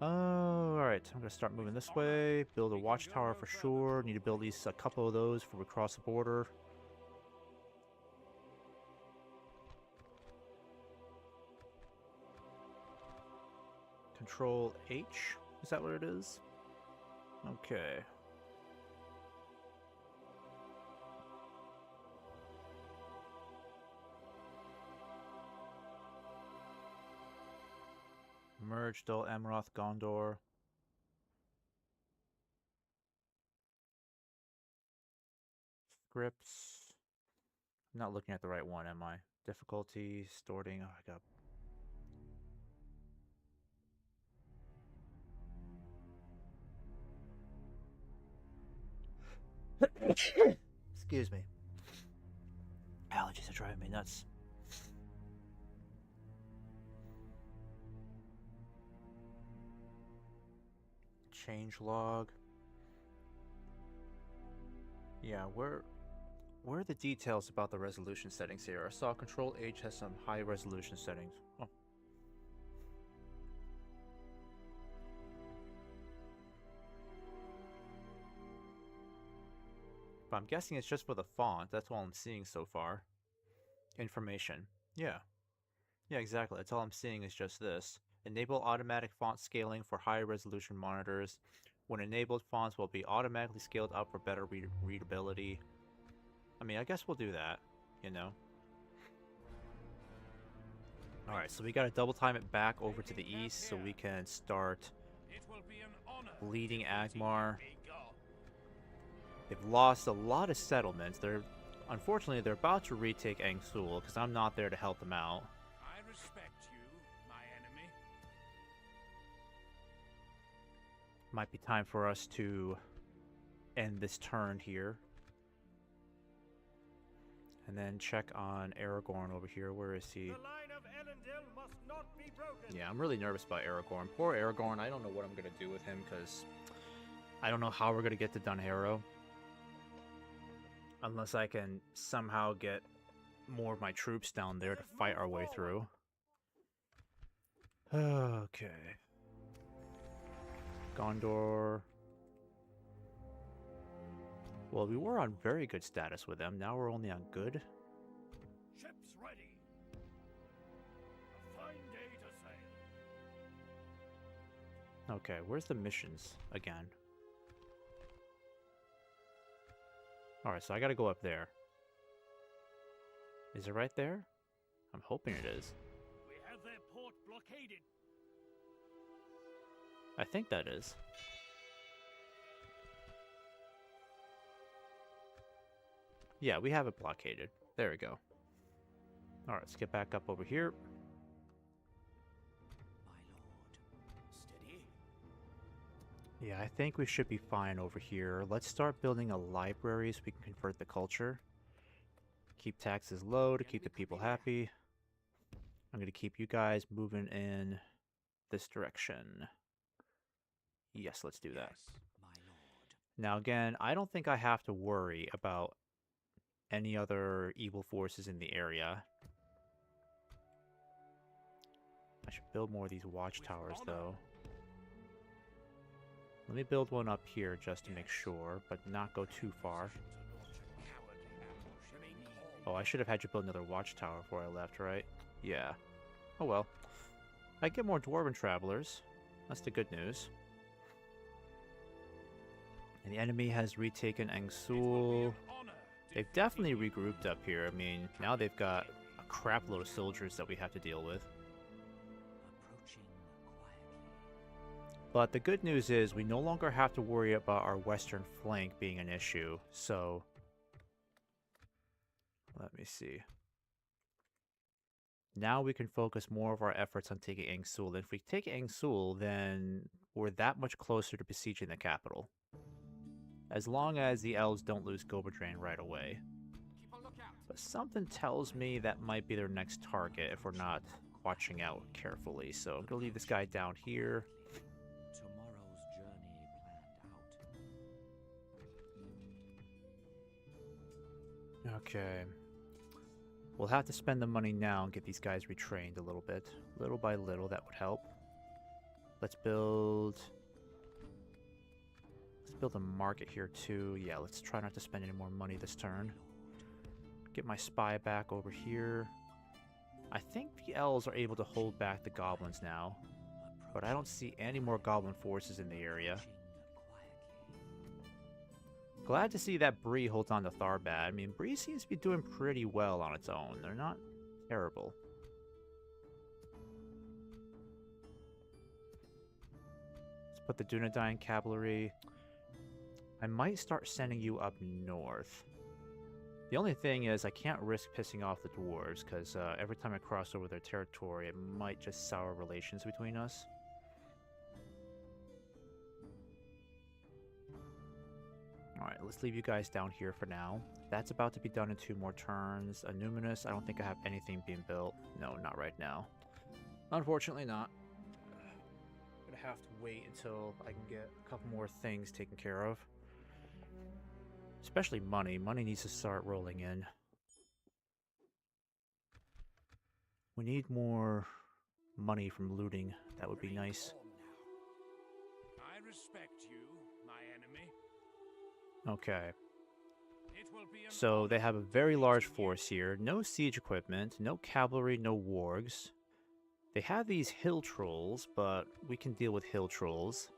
Alright, I'm gonna start moving this way. Build a watchtower for sure. Need to build at least a couple of those before we cross the border. Control H? Is that what it is? Okay. Merge Dol Amroth Gondor. Scripts. I'm not looking at the right one, am I? Difficulty, sorting. Oh, I got. Excuse me. Allergies are driving me nuts. Change log. Yeah, where are the details about the resolution settings here? I saw Control H has some high resolution settings. Oh. But I'm guessing it's just for the font. That's all I'm seeing so far. Information. Yeah. Yeah, exactly. That's all I'm seeing is just this. Enable automatic font scaling for high resolution monitors. When enabled, fonts will be automatically scaled up for better readability. I mean, I guess we'll do that, you know. Alright, so we gotta double time it back over to the east so we can start bleeding Agmar. They've lost a lot of settlements. Unfortunately, they're about to retake Angsul because I'm not there to help them out. I respect you, my enemy. Might be time for us to end this turn here. And then check on Aragorn over here. Where is he? The line of Elendil must not be broken. Yeah, I'm really nervous about Aragorn. Poor Aragorn. I don't know what I'm gonna do with him because I don't know how we're gonna get to Dunharrow. Unless I can somehow get more of my troops down there to fight our way through. Okay. Gondor. Well, we were on very good status with them. Now we're only on good. Ships ready. A fine day to sail. Okay, where's the missions again? Alright, so I gotta go up there. Is it right there? I'm hoping it is. We have their port blockaded. I think that is. Yeah, we have it blockaded. There we go. Alright, let's get back up over here. My lord. Steady. Yeah, I think we should be fine over here. Let's start building a library so we can convert the culture. Keep taxes low to keep the people happy. I'm going to keep you guys moving in this direction. Yes, let's do that. Yes, my lord. Now again, I don't think I have to worry about any other evil forces in the area. I should build more of these watchtowers though. Let me build one up here just to make sure, but not go too far. Oh, I should have had you build another watchtower before I left, right? Yeah. Oh well. I get more dwarven travelers. That's the good news. And the enemy has retaken Angsul. They've definitely regrouped up here. I mean, now they've got a crap load of soldiers that we have to deal with. Approaching quietly. But the good news is we no longer have to worry about our western flank being an issue. So, let me see. Now we can focus more of our efforts on taking Angsul. If we take Angsul, then we're that much closer to besieging the capital. As long as the elves don't lose Goberdrain right away. But something tells me that might be their next target if we're not watching out carefully. So I'm going to leave this guy down here. Tomorrow's journey planned out. Okay. We'll have to spend the money now and get these guys retrained a little bit. Little by little, that would help. Let's build a market here too. Yeah, let's try not to spend any more money this turn. Get my spy back over here. I think the elves are able to hold back the goblins now, but I don't see any more goblin forces in the area. Glad to see that Bree holds on to Tharbad. I mean, Bree seems to be doing pretty well on its own. They're not terrible. Let's put the Dunedain cavalry. I might start sending you up north. The only thing is I can't risk pissing off the dwarves, because every time I cross over their territory, it might just sour relations between us. Alright, let's leave you guys down here for now. That's about to be done in 2 more turns. Numinous, I don't think I have anything being built. No, not right now. Unfortunately not. I'm gonna have to wait until I can get a couple more things taken care of. Especially money. Money needs to start rolling in. We need more money from looting. That would be nice. I respect you, my enemy. Okay. It will be an So they honor have a very large defeating you. force here. No siege equipment, no cavalry, no wargs. They have these hill trolls, but we can deal with hill trolls.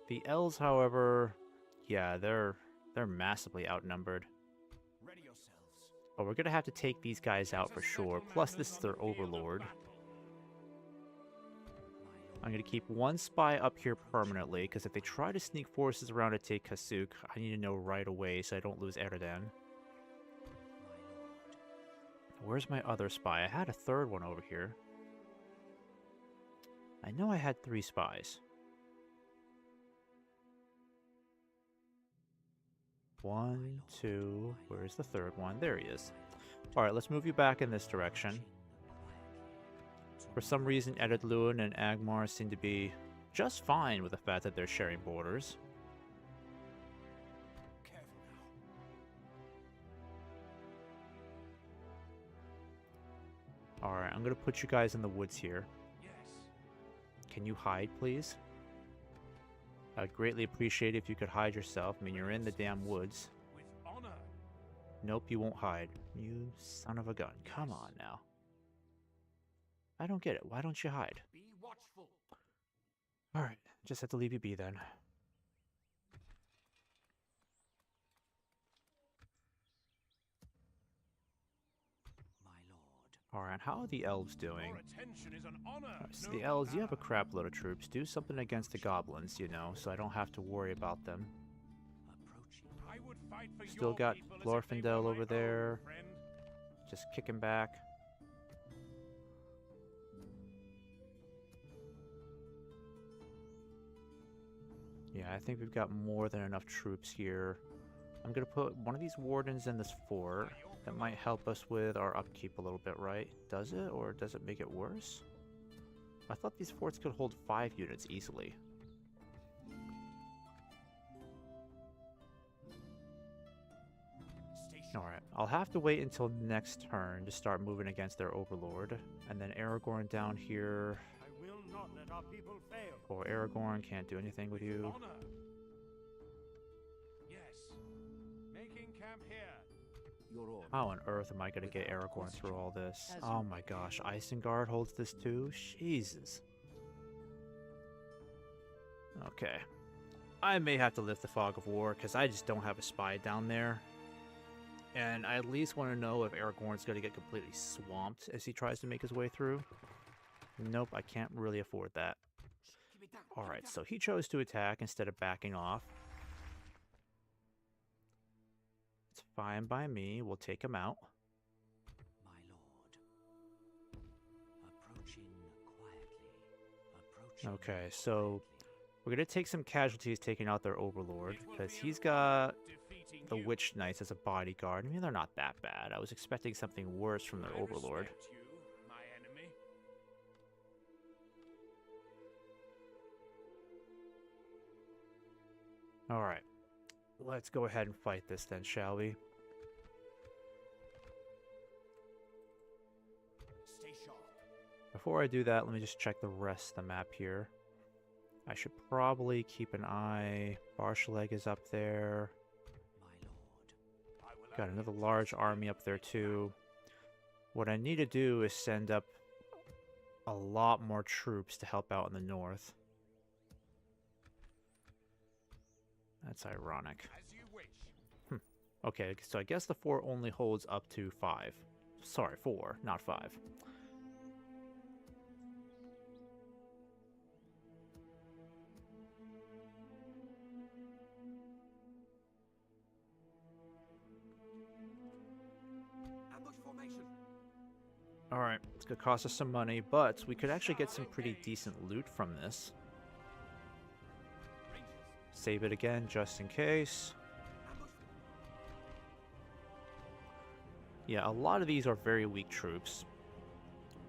The elves, however, yeah, they're massively outnumbered. Ready yourselves. But we're gonna have to take these guys out for sure. Plus, this is their overlord. I'm gonna keep one spy up here permanently, because if they try to sneak forces around to take Kasuk, I need to know right away so I don't lose Erdogan. Where's my other spy? I had a third one over here. I know I had 3 spies. 1, 2, where's the third one? There he is. Alright, let's move you back in this direction. For some reason, Edidluin and Agmar seem to be just fine with the fact that they're sharing borders. Careful now. Alright, I'm gonna put you guys in the woods here. Yes. Can you hide, please? I'd greatly appreciate it if you could hide yourself. I mean, you're in the damn woods. With honor. Nope, you won't hide. You son of a gun. Come on now. I don't get it. Why don't you hide? Be watchful. Alright, just have to leave you be then. My lord. Alright, how are the elves doing? Your attention is an honor. So the elves, you have a crap load of troops. Do something against the goblins, you know, so I don't have to worry about them. Approaching. I would fight for Still your got people as if they Glorfindel were my over own, there. friend. Just kicking back. Yeah, I think we've got more than enough troops here. I'm gonna put one of these wardens in this fort. That might help us with our upkeep a little bit, right? Does it, or does it make it worse? I thought these forts could hold 5 units easily. Alright, I'll have to wait until next turn to start moving against their overlord. And then Aragorn down here. I will not let our people fail. Or Aragorn, can't do anything with you. Honor. Yes. Making camp here. Your order. How on earth am I going to get Aragorn through all this? Oh my gosh, Isengard holds this too? Jesus. Okay. I may have to lift the Fog of War, because I just don't have a spy down there. And I at least want to know if Aragorn's going to get completely swamped as he tries to make his way through. Nope, I can't really afford that. Alright, so he chose to attack instead of backing off. It's fine by me. We'll take him out. My lord. Approaching quietly. Approaching Okay, so we're going to take some casualties taking out their overlord, because he's got the Witch Knights as a bodyguard. I mean, they're not that bad. I was expecting something worse from their overlord. You, my enemy. Alright, let's go ahead and fight this then, shall we? Stay sharp. Before I do that, let me just check the rest of the map here. I should probably keep an eye. Barshaleg is up there. My lord. I will Got act another in large justice. army up there too. What I need to do is send up a lot more troops to help out in the north. That's ironic. As you wish. Okay, so I guess the fort only holds up to 5. Sorry, 4, not 5. Ambush formation. Alright, it's gonna cost us some money, but we could actually get some pretty decent loot from this. Rangers. Save it again, just in case. Ambush. Yeah, a lot of these are very weak troops.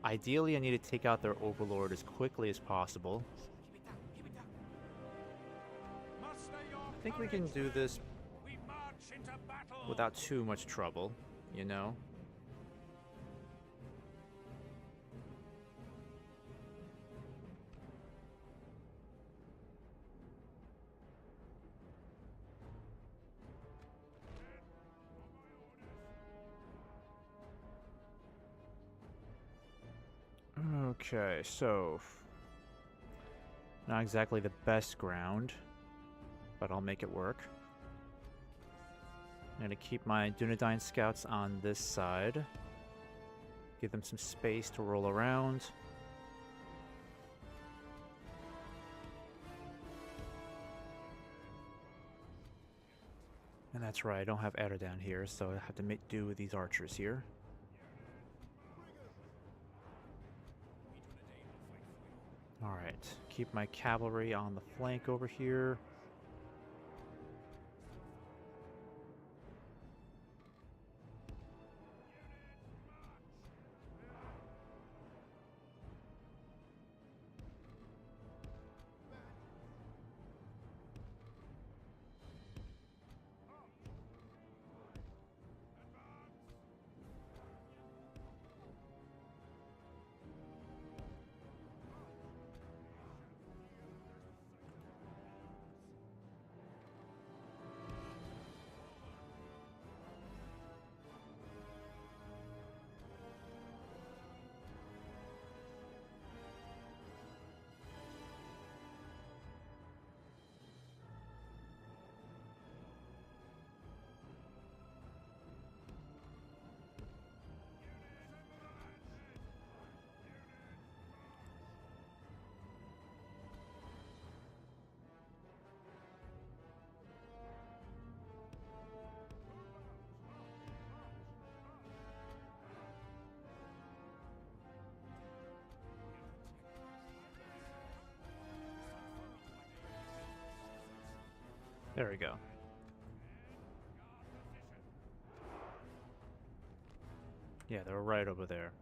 Ideally, I need to take out their overlord as quickly as possible. Keep it down. Keep it down. Muster your I think we courage, can do men. this We march into battle. without too much trouble, you know? Okay, so not exactly the best ground, but I'll make it work. I'm gonna keep my Dunedain scouts on this side. Give them some space to roll around. And that's right, I don't have Eredan here, so I have to make do with these archers here. Alright, keep my cavalry on the flank over here. There we go. Yeah, they're right over there.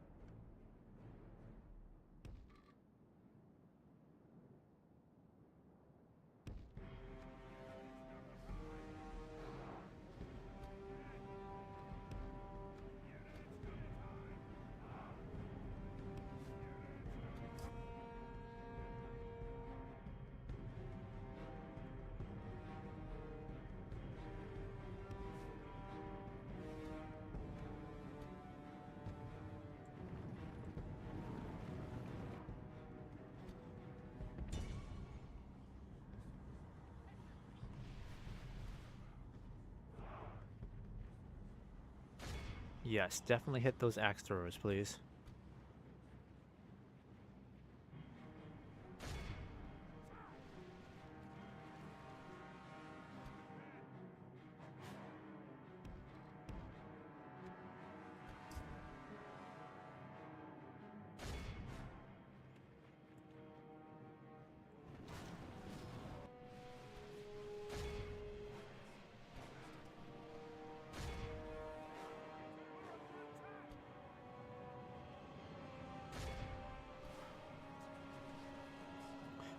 Yes, definitely hit those axe throwers, please.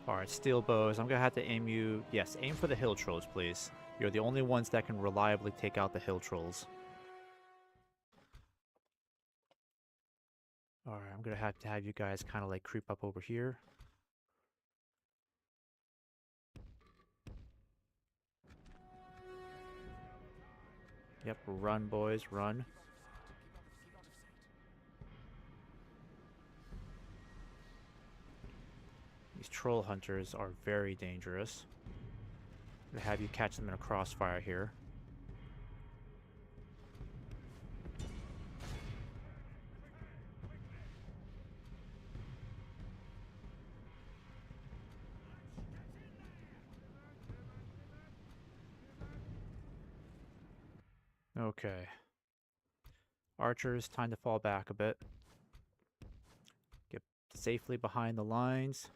Alright, steel bows. I'm gonna have to aim you... Yes, aim for the hill trolls, please. You're the only ones that can reliably take out the hill trolls. Alright, I'm gonna have to have you guys kind of like creep up over here. Yep, run boys, run. These troll hunters are very dangerous. I'm gonna have you catch them in a crossfire here. Okay. Archers, time to fall back a bit. Get safely behind the lines.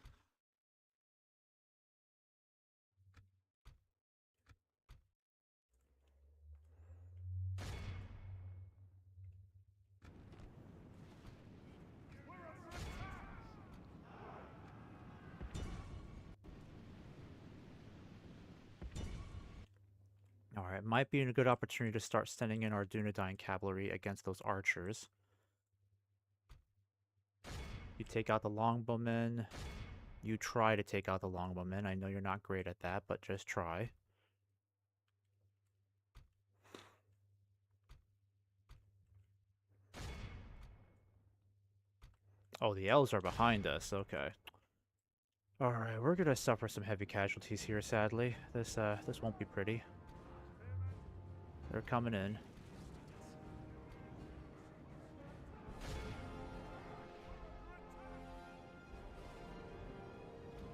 Alright, might be a good opportunity to start sending in our Dunedain cavalry against those archers. You take out the longbowmen. You try to take out the longbowmen. I know you're not great at that, but just try. Oh, the elves are behind us. Okay. Alright, we're gonna suffer some heavy casualties here, sadly. This won't be pretty. They're coming in.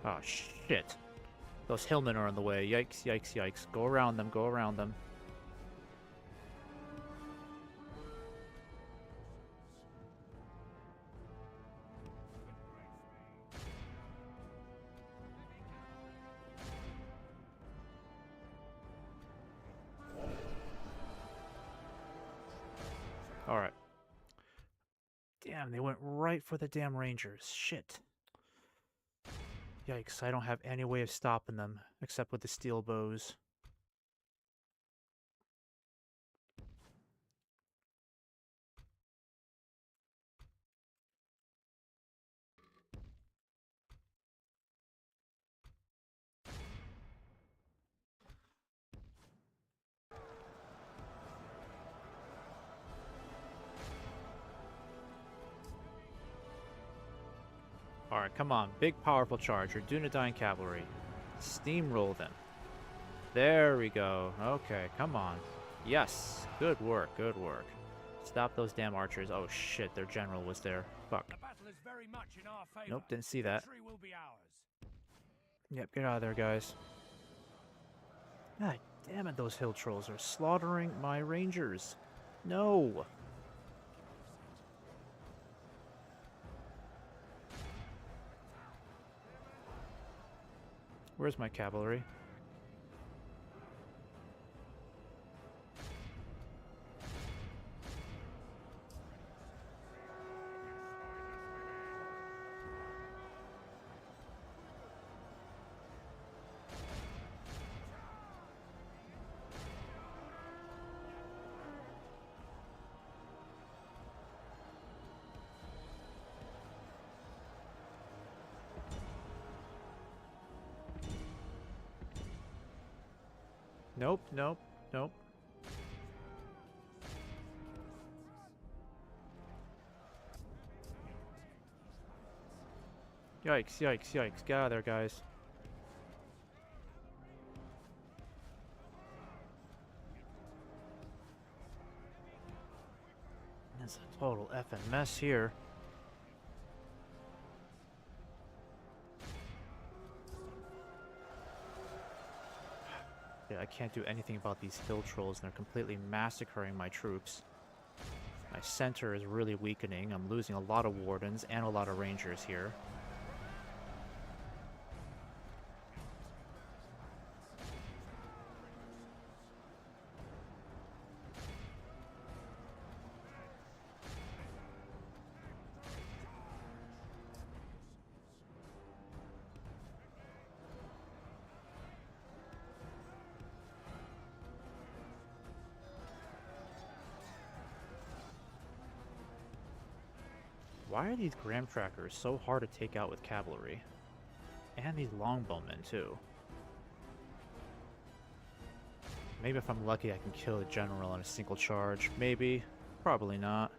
Oh, shit. Those hillmen are in the way. Yikes, yikes, yikes. Go around them, go around them. Alright. Damn, they went right for the damn rangers. Shit. Yikes, I don't have any way of stopping them, except with the steel bows. Alright, come on. Big, powerful charger. Dunedain cavalry. Steamroll them. There we go. Okay, come on. Yes. Good work, good work. Stop those damn archers. Oh shit, their general was there. Fuck. The battle is very much in our favor. Nope, didn't see that. Victory will be ours. Yep, get out of there, guys. God damn it, those hill trolls are slaughtering my rangers. No. Where's my cavalry? Nope, nope, nope. Yikes, yikes, yikes. Get out of there, guys. It's a total effing mess here. Yeah, I can't do anything about these hill trolls, and they're completely massacring my troops. My center is really weakening. I'm losing a lot of wardens and a lot of rangers here. Why are these Graham trackers so hard to take out with cavalry? And these longbowmen, too. Maybe if I'm lucky I can kill the general in a single charge. Maybe. Probably not.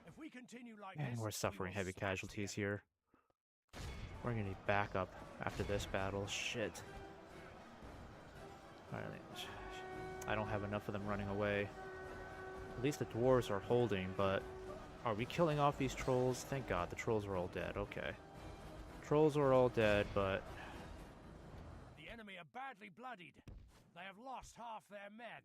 If we continue like And this, we're we suffering will heavy smash casualties the here. We're gonna need backup after this battle. Shit. Alright. I don't have enough of them running away. At least the dwarves are holding, but are we killing off these trolls? Thank God, the trolls are all dead. Okay. Trolls are all dead, but The enemy are badly bloodied. They have lost half their men.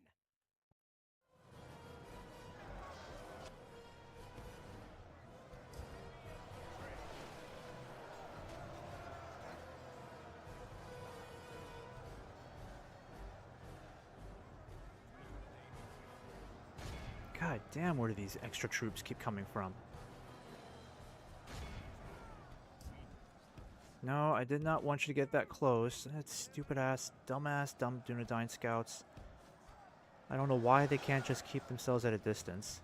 god damn, where do these extra troops keep coming from? No, I did not want you to get that close. That's stupid ass, dumbass, dumb Dunedain scouts. I don't know why they can't just keep themselves at a distance.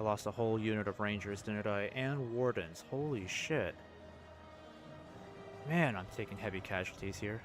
I lost a whole unit of rangers, didn't I? And wardens. Holy shit. Man, I'm taking heavy casualties here.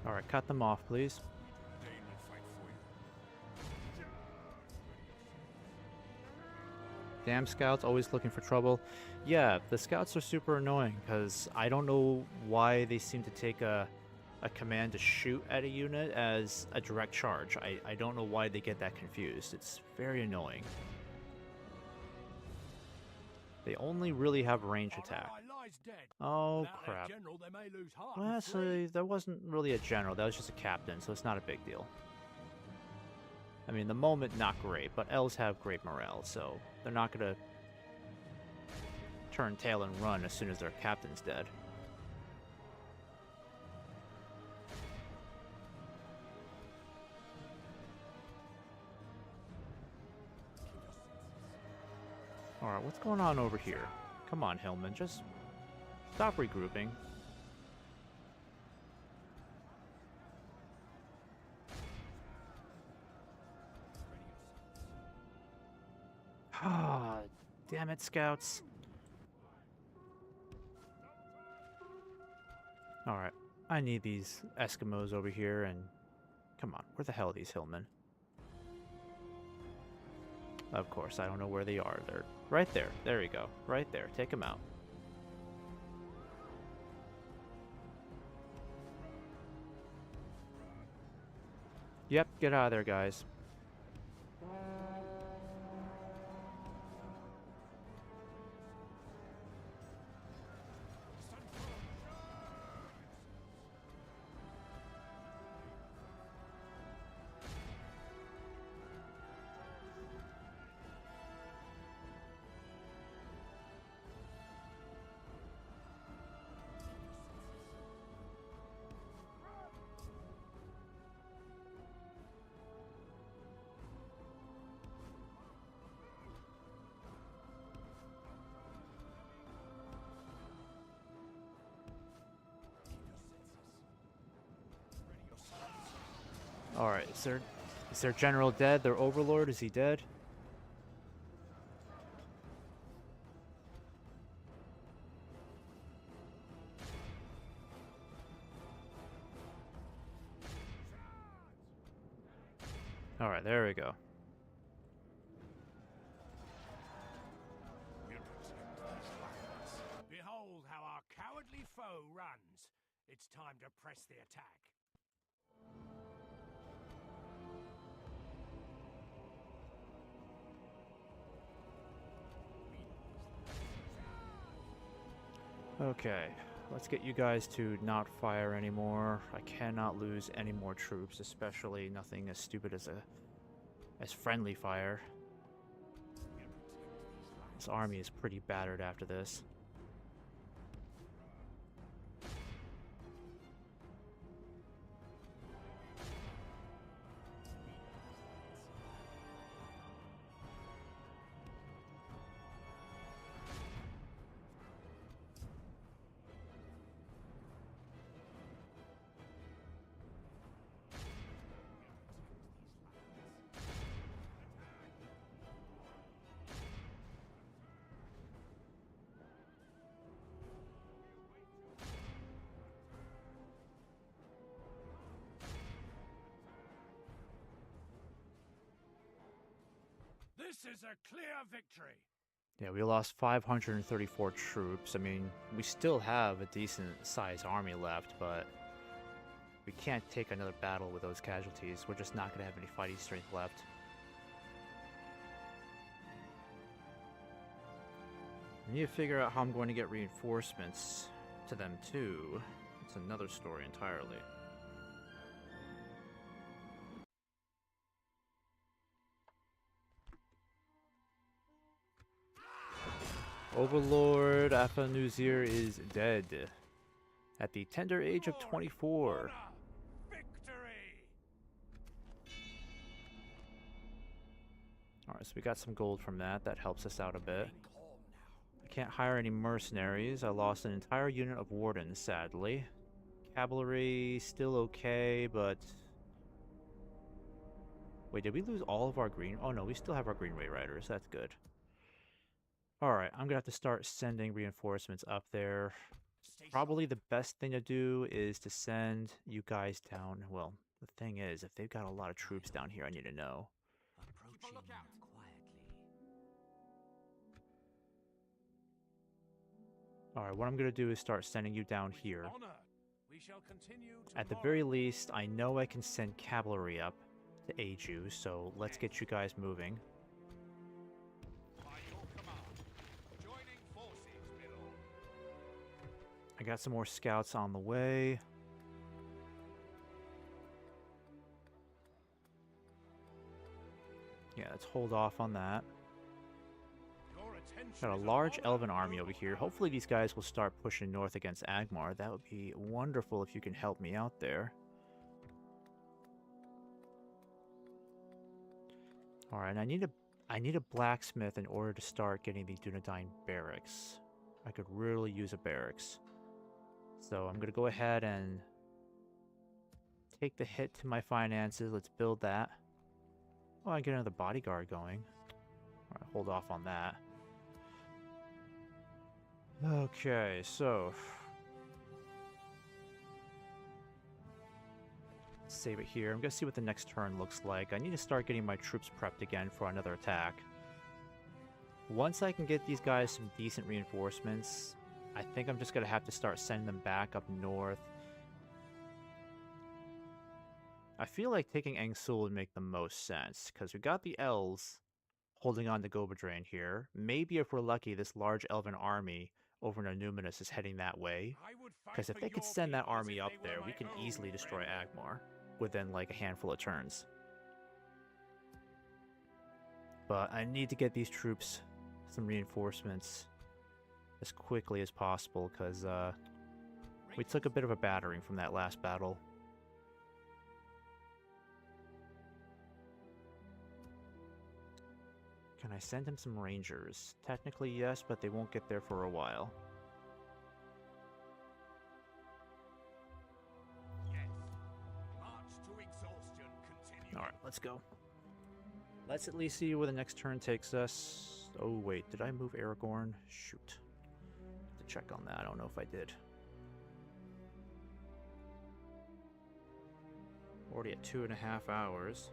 Alright, cut them off, please. Dane will fight for you. Damn scouts, always looking for trouble. Yeah, the scouts are super annoying because I don't know why they seem to take a command to shoot at a unit as a direct charge. I don't know why they get that confused. It's very annoying. They only really have range attack. Oh, crap. Well, actually, there wasn't really a general. That was just a captain, so it's not a big deal. I mean, the moment, not great, but elves have great morale, so they're not going to turn tail and run as soon as their captain's dead. Alright, what's going on over here? Come on, Hillman, just stop regrouping. Ah, damn it, scouts. Alright, I need these Eskimos over here, and come on, where the hell are these Hillmen? Of course, I don't know where they are. They're right there. There you go. Right there. Take them out. Yep, get out of there, guys. Alright, is their general dead? Their overlord, is he dead? Alright, there we go. Behold how our cowardly foe runs. It's time to press the attack. Okay, let's get you guys to not fire anymore. I cannot lose any more troops, especially nothing as stupid as friendly fire. This army is pretty battered after this. This is a clear victory. Yeah, we lost 534 troops. I mean, we still have a decent-sized army left, but we can't take another battle with those casualties. We're just not going to have any fighting strength left. I need to figure out how I'm going to get reinforcements to them, too. It's another story entirely. Overlord Afanuzir is dead at the tender age of 24. Victory! Alright, so we got some gold from that. That helps us out a bit. I can't hire any mercenaries. I lost an entire unit of wardens, sadly. Cavalry, still okay, but... Wait, did we lose all of our green? Oh no, we still have our Greenway Riders. That's good. Alright, I'm gonna have to start sending reinforcements up there. Probably the best thing to do is to send you guys down. Well, the thing is, if they've got a lot of troops down here, I need to know. Approaching quietly. Alright, what I'm gonna do is start sending you down here. Honor, we shall continue At the tomorrow. very least, I know I can send cavalry up to aid you, so let's get you guys moving. By your command. Joining forces, my lord. I got some more scouts on the way. Yeah, let's hold off on that. Your attention Got a is large honor, elven army over noble here. Arnor. Hopefully these guys will start pushing north against Agmar. That would be wonderful if you can help me out there. Alright, I need a blacksmith in order to start getting the Dunedain barracks. I could really use a barracks. So I'm gonna go ahead and take the hit to my finances. Let's build that. Oh, I get another bodyguard going. Alright, hold off on that. Okay, so save it here. I'm gonna see what the next turn looks like. I need to start getting my troops prepped again for another attack. Once I can get these guys some decent reinforcements, I think I'm just gonna have to start sending them back up north. I feel like taking Angsul would make the most sense, because we got the elves holding on to Gobadrain here. Maybe if we're lucky, this large elven army over in Numinous is heading that way. I would fight Because if for they could your send that people as army if up they were there, we my can own, easily destroy friend. Agmar within like a handful of turns. But I need to get these troops some reinforcements as quickly as possible, because we took a bit of a battering from that last battle. Can I send him some rangers? Technically yes, but they won't get there for a while. Yes. March to exhaustion continue. Alright, let's go. Let's at least see where the next turn takes us. Oh wait, did I move Aragorn? Shoot. To check on that, I don't know if I did. Already at 2.5 hours.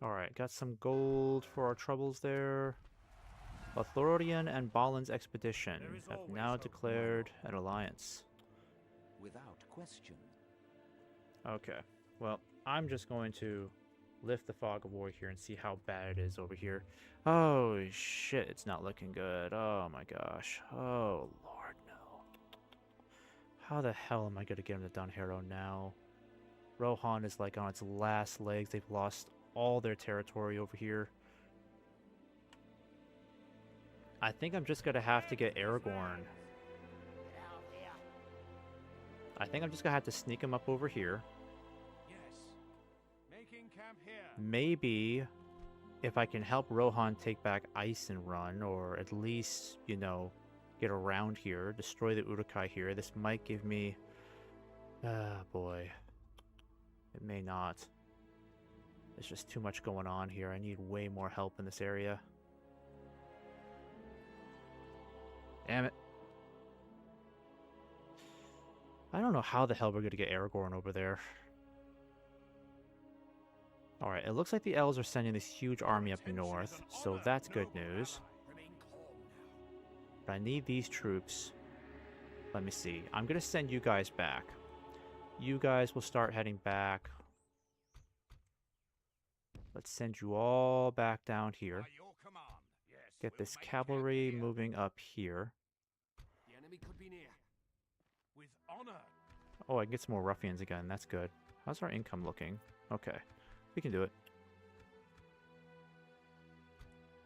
Alright, got some gold for our troubles there. Authorian and Balin's expedition There is have always now hope, declared an alliance. Without question. Okay, well, I'm just going to lift the fog of war here and see how bad it is over here. Oh shit, it's not looking good. Oh my gosh. Oh lord, no. How the hell am I going to get him to Dunharrow now? Rohan is like on its last legs. They've lost all their territory over here. I think I'm just going to have to get Aragorn. I think I'm just going to have to sneak him up over here. Yes. Making camp here. Maybe if I can help Rohan take back Eisenrun, or at least, you know, get around here, destroy the Uruk-hai here, this might give me... Ah, boy. It may not. There's just too much going on here. I need way more help in this area. Damn it. I don't know how the hell we're going to get Aragorn over there. Alright, it looks like the elves are sending this huge army up north, so that's good news. Remain calm now. But I need these troops. Let me see. I'm going to send you guys back. You guys will start heading back. Let's send you all back down here. By your command. Yes. Get we'll this make cavalry camp here. moving up here. The enemy could be near. With honor. Oh, I can get some more ruffians again. That's good. How's our income looking? Okay. We can do it.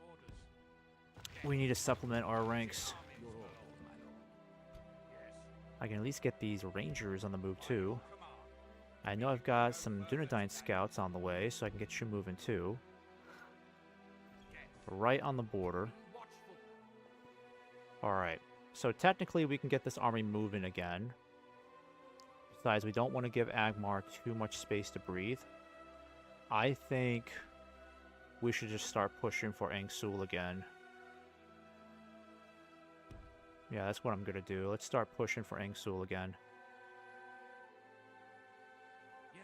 Orders. We need to supplement our ranks. Your orders, my lord. Yes. I can at least get these rangers on the move too. Command. I know I've got some Dunedain scouts on the way, so I can get you moving too. Right on the border. Watchful. Alright, so technically we can get this army moving again. Besides, we don't want to give Agmar too much space to breathe. I think we should just start pushing for Angsul again. Yeah, that's what I'm going to do. Let's start pushing for Angsul again. Yes.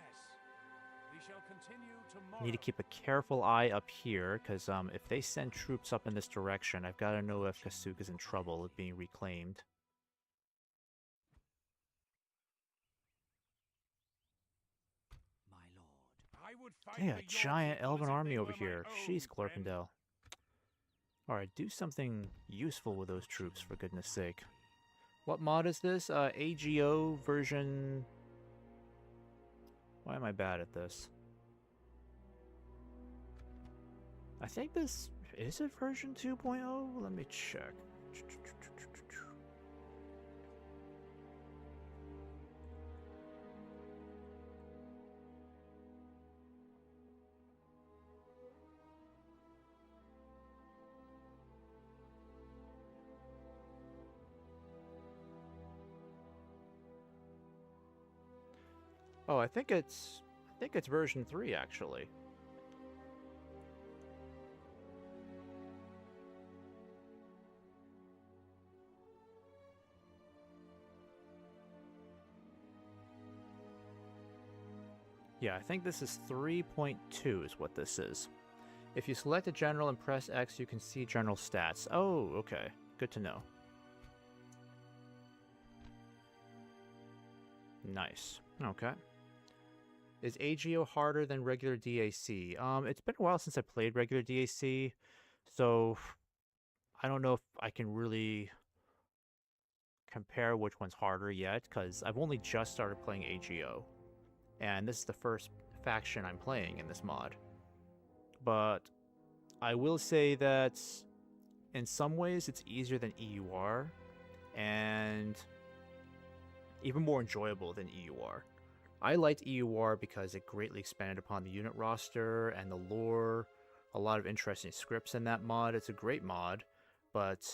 We shall continue Need to keep a careful eye up here, because if they send troops up in this direction, I've got to know if Kasuk is in trouble with being reclaimed. My lord. I would fight Yeah, for a your giant people elven as if army they over were my here. own, Jeez, friend. Glorfindel. Alright, do something useful with those troops, for goodness sake. What mod is this? AGO version... Why am I bad at this? I think this... Is it version 2.0? Let me check. Oh, I think it's version 3 actually. Yeah, I think this is 3.2 is what this is. If you select a general and press X, you can see general stats. Oh, okay. Good to know. Nice. Okay. Is AGO harder than regular DAC? It's been a while since I played regular DAC, so I don't know if I can really compare which one's harder yet, because I've only just started playing AGO, and this is the first faction I'm playing in this mod. But I will say that in some ways it's easier than EUR, and even more enjoyable than EUR. I liked EUR because it greatly expanded upon the unit roster and the lore. A lot of interesting scripts in that mod. It's a great mod, but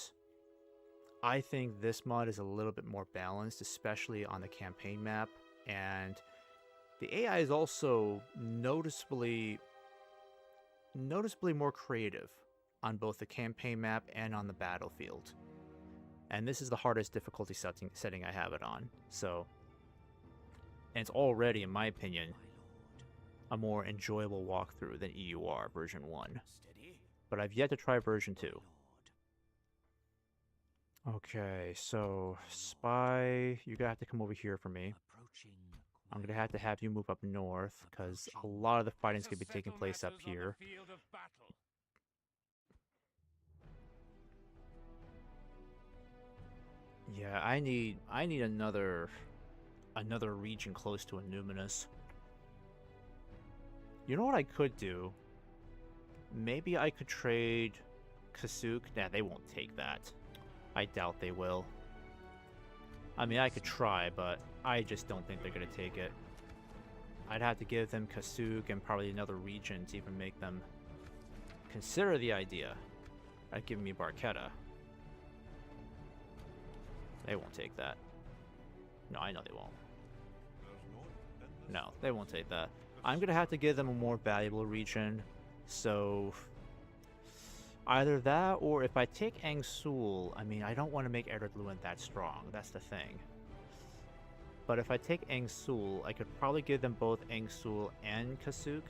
I think this mod is a little bit more balanced, especially on the campaign map. And the AI is also noticeably more creative on both the campaign map and on the battlefield. And this is the hardest difficulty setting I have it on. So, and it's already, in my opinion, a more enjoyable walkthrough than EUR version 1. Steady. But I've yet to try version 2. Okay, so Spy, you're gonna have to come over here for me. I'm gonna have to have you move up north, because a lot of the fighting's gonna be taking place up here. Yeah, I need another region close to Illuminus. You know what I could do? Maybe I could trade Kasuk. Nah, they won't take that. I doubt they will. I mean, I could try, but I just don't think they're gonna take it. I'd have to give them Kasuk and probably another region to even make them consider the idea. I'd give me Barchetta. They won't take that. No, I know they won't. No, they won't take that. I'm gonna have to give them a more valuable region, so either that, or if I take Angsul, I mean, I don't want to make Erdluin that strong, that's the thing. But if I take Angsul, I could probably give them both Angsul and Kasuk,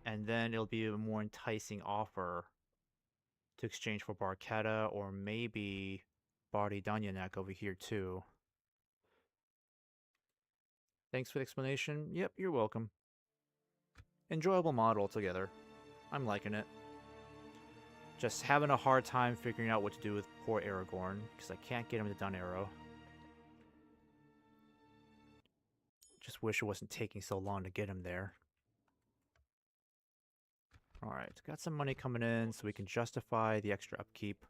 and then it'll be a more enticing offer to exchange for Barchetta, or maybe Bardi Danyanak over here too. Thanks for the explanation. Yep, you're welcome. Enjoyable mod altogether. I'm liking it. Just having a hard time figuring out what to do with poor Aragorn, because I can't get him to Dun Arrow. Just wish it wasn't taking so long to get him there. Alright, got some money coming in so we can justify the extra upkeep.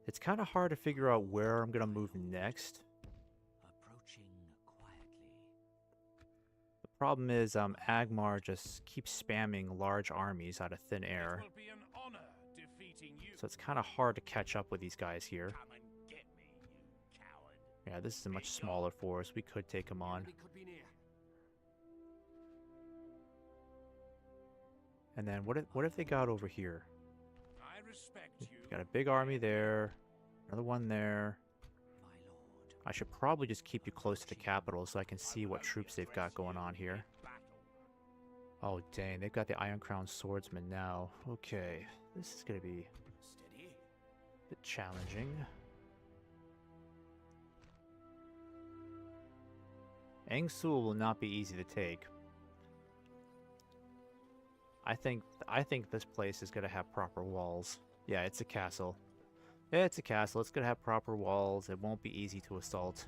It's kind of hard to figure out where I'm going to move next. Approaching quietly. The problem is Agmar just keeps spamming large armies out of thin air. It will be an honor defeating you. So it's kind of hard to catch up with these guys here. Come and get me, you coward. Yeah, this is a much smaller force. We could take him on. Could be near. And then what if they got over here? I respect you. Got a big army there. Another one there. My lord. I should probably just keep you close to the capital so I can see what troops they've got going on here. Oh, dang. They've got the Iron Crown Swordsman now. Okay. This is going to be Steady. a bit challenging. Angsul will not be easy to take. I think this place is going to have proper walls. Yeah, it's a castle. Yeah, it's a castle. It's going to have proper walls. It won't be easy to assault.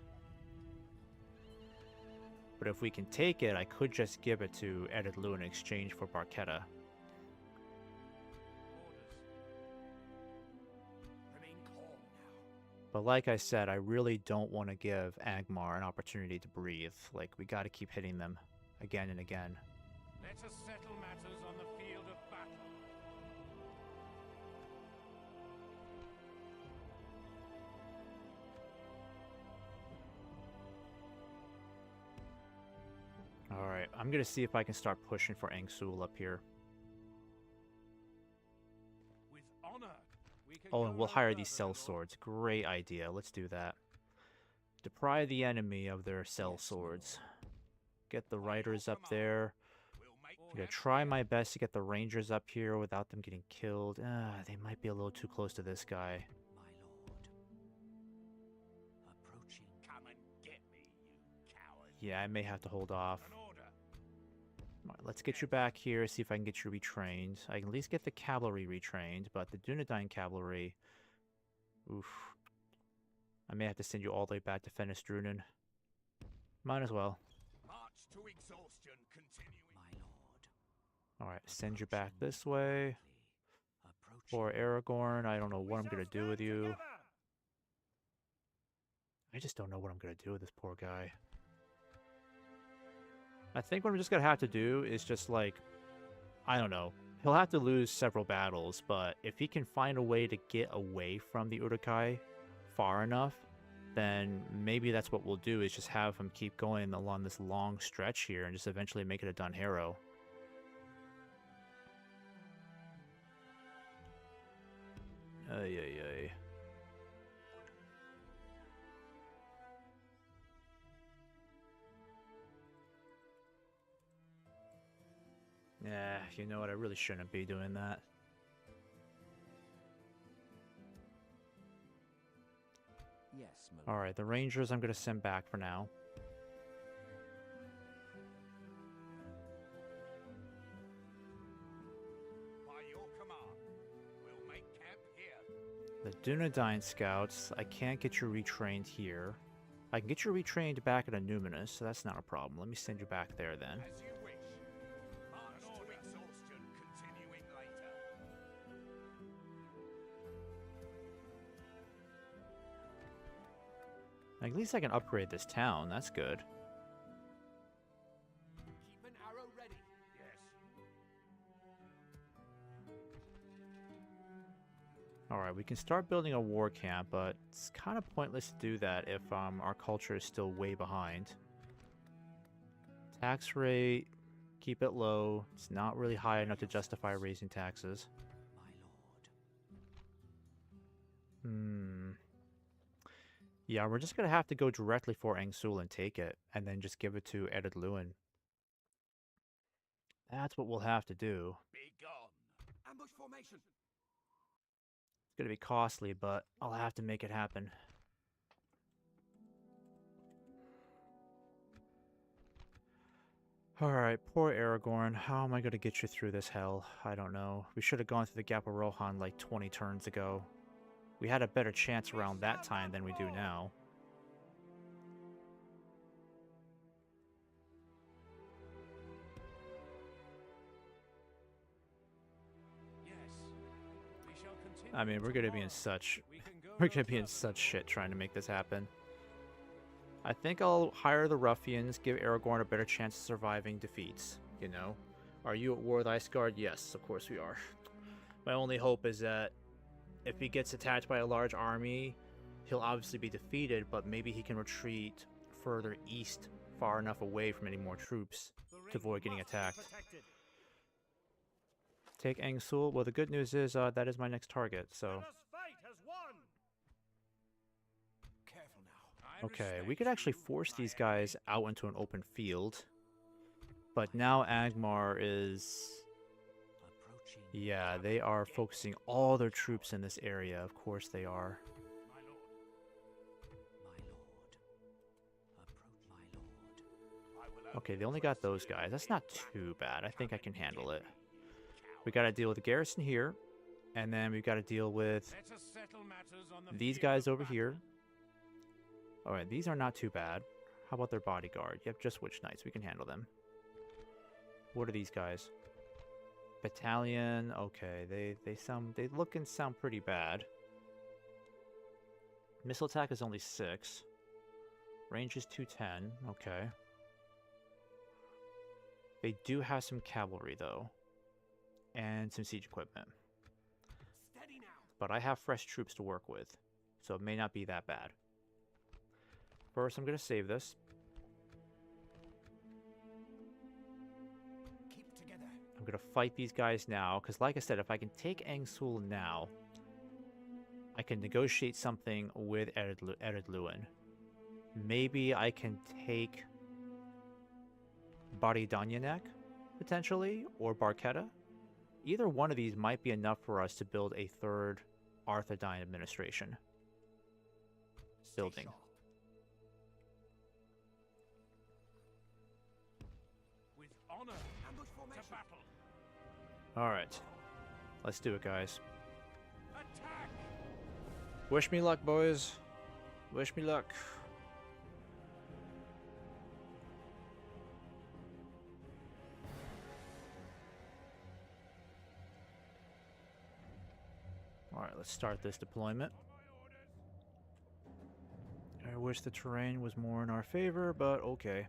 But if we can take it, I could just give it to Editlu in exchange for Barchetta. Remain calm now. But like I said, I really don't want to give Angmar an opportunity to breathe. Like, we got to keep hitting them again and again. Let us settle matters on the field of battle. Alright, I'm going to see if I can start pushing for Angsul up here. With honor, we can Oh, go and we'll no hire these further, cell Lord. swords. Great idea. Let's do that. Deprive the enemy of their cell swords. Get the riders up there. We'll make I'm going to camp try here. my best to get the rangers up here without them getting killed. They might be a little too close to this guy. My lord. Approaching. Come and get me, you coward. Yeah, I may have to hold off. An order. Alright, let's get you back here, see if I can get you retrained. I can at least get the cavalry retrained, but the Dunedain cavalry... Oof. I may have to send you all the way back to Fenestrunen. Might as well. March to exhaustion, continuing. My lord. Alright, send you back this way. Approaching. For Aragorn, I don't know what I'm We gonna shall do with stand you. together. I just don't know what I'm gonna do with this poor guy. I think what I'm just gonna have to do is just like, I don't know. He'll have to lose several battles, but if he can find a way to get away from the Uruk-hai far enough, then maybe that's what we'll do, is just have him keep going along this long stretch here and just eventually make it a done harrow. Ay, ay, ay. Yeah, you know what? I really shouldn't be doing that. Yes, my lord. Alright, the Rangers I'm going to send back for now. By your command, we'll make camp here. The Dunedain Scouts, I can't get you retrained here. I can get you retrained back at Numinous, so that's not a problem. Let me send you back there then. As you wish. March to exhaustion, continuing later. At least I can upgrade this town, that's good. Keep an arrow ready. Yes. Alright, we can start building a war camp, but it's kind of pointless to do that if our culture is still way behind. Tax rate, keep it low. It's not really high enough to justify raising taxes. My lord. Yeah, we're just gonna have to go directly for Angsul and take it, and then just give it to Edith Lewin. That's what we'll have to do. Be gone. Ambush formation. It's gonna be costly, but I'll have to make it happen. Alright, poor Aragorn. How am I gonna get you through this hell? I don't know. We should have gone through the Gap of Rohan like 20 turns ago. We had a better chance around that time than we do now. Yes. We shall continue. I mean, we're gonna be in tomorrow. such... We can go We're no gonna be in further, such Lord. shit trying to make this happen. I think I'll hire the ruffians, give Aragorn a better chance of surviving defeats, you know? Are you at war with Iceguard? Yes, of course we are. My only hope is that if he gets attacked by a large army, he'll obviously be defeated, but maybe he can retreat further east, far enough away from any more troops The ring to avoid getting must be attacked. protected. Take Angsul. Well, the good news is that is my next target, so... Let us fight as one. Careful now. I Okay, we respect could actually you, force my these enemy. guys out into an open field. But now Angmar is... Yeah, they are focusing all their troops in this area. Of course they are. My lord. Okay, they only got those guys. That's not too bad. I think I can handle it. We gotta deal with the garrison here. And then we've got to deal with Let us settle matters on the these field guys of over battle. here. Alright, these are not too bad. How about their bodyguard? Yep, just witch knights. We can handle them. What are these guys? Battalion. Okay, they look and sound pretty bad. Missile attack is only 6. Range is 210. Okay. They do have some cavalry though. And some siege equipment. Steady now. But I have fresh troops to work with, so it may not be that bad. First, I'm going to save this. Keep together. I'm going to fight these guys now, because like I said, if I can take Angsul now, I can negotiate something with Ered Luin. Maybe I can take Baridanyanek, potentially, or Barketa. Either one of these might be enough for us to build a third Arthedain administration building. With honor. Ambush formation. To battle. Alright. Let's do it, guys. Attack. Wish me luck, boys. Wish me luck. Alright, let's start this deployment. I wish the terrain was more in our favor, but okay.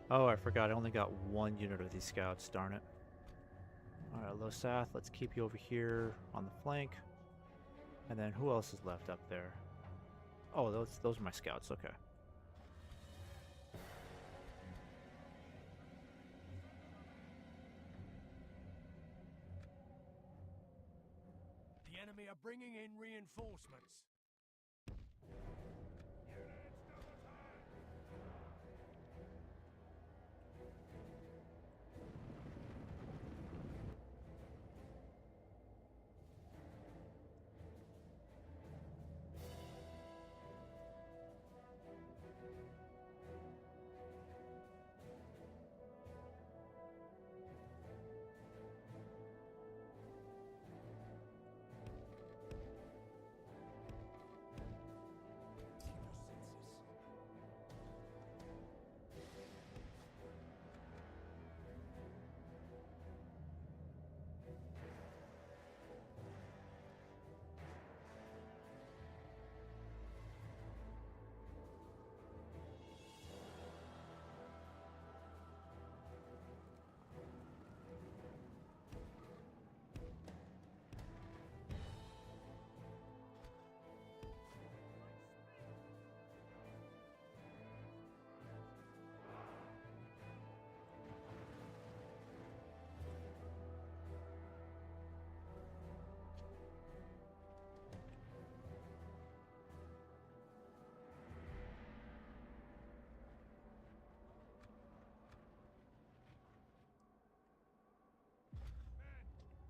Oh, I forgot. I only got 1 unit of these scouts. Darn it. Alright, Losath, let's keep you over here on the flank. And then who else is left up there? Oh, those are my scouts. Okay. The enemy are bringing in reinforcements.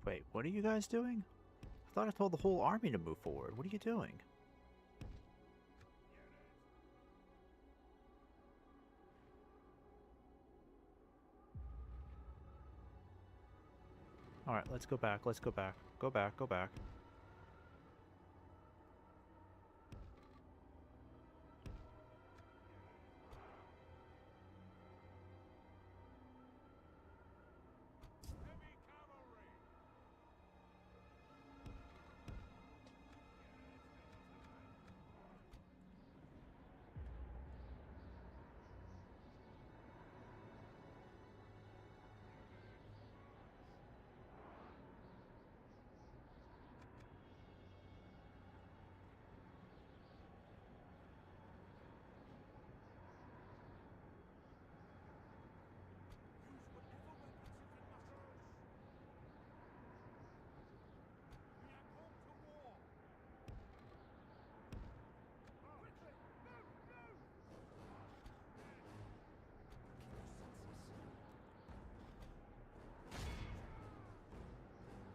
Wait, what are you guys doing? I thought I told the whole army to move forward. What are you doing? Alright, let's go back. Let's go back. Go back. Go back.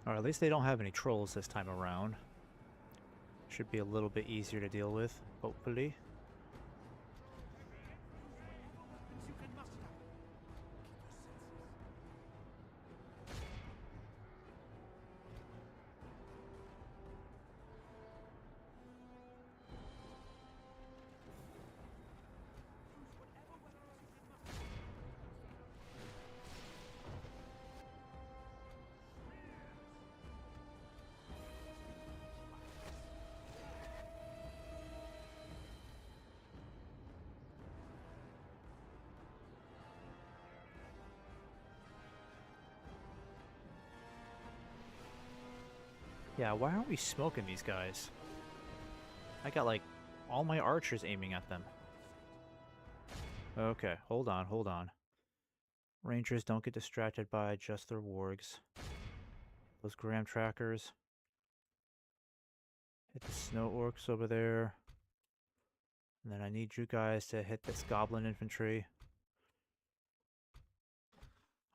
Or at least they don't have any trolls this time around. Should be a little bit easier to deal with, hopefully. Yeah, why aren't we smoking these guys? I got like all my archers aiming at them. Okay, hold on, hold on. Rangers don't get distracted by just their wargs. Those gram trackers. Hit the snow orcs over there. And then I need you guys to hit this goblin infantry.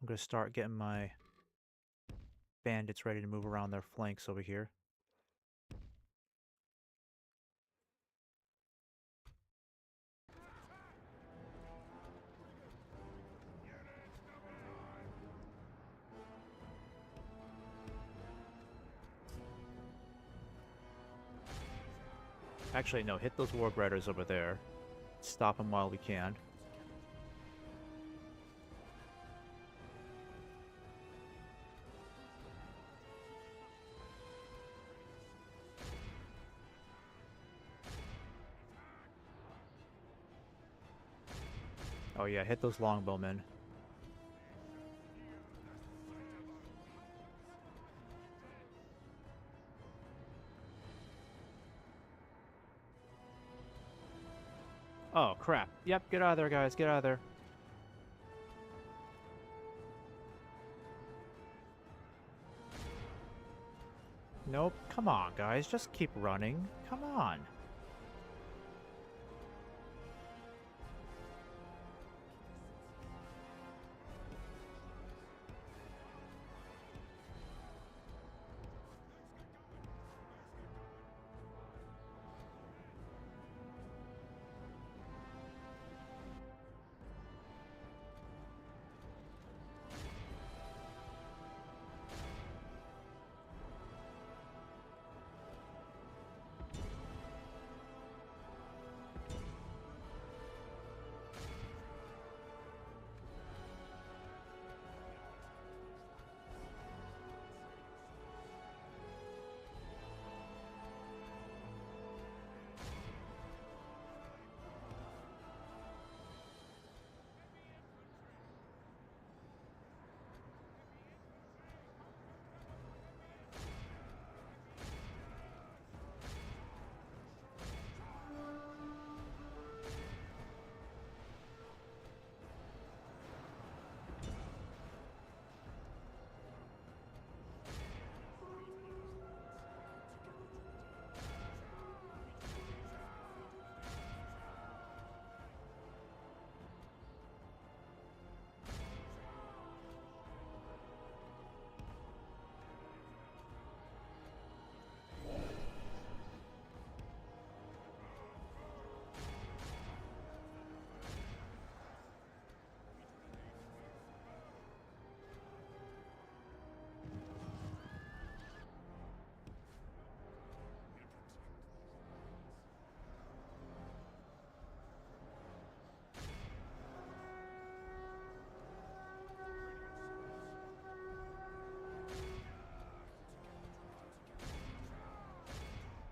I'm gonna start getting my bandits ready to move around their flanks over here. Actually, no, hit those warg riders over there. Stop them while we can. Oh yeah, hit those longbowmen. Oh crap. Yep, get out of there, guys. Get out of there. Nope. Come on, guys. Just keep running. Come on.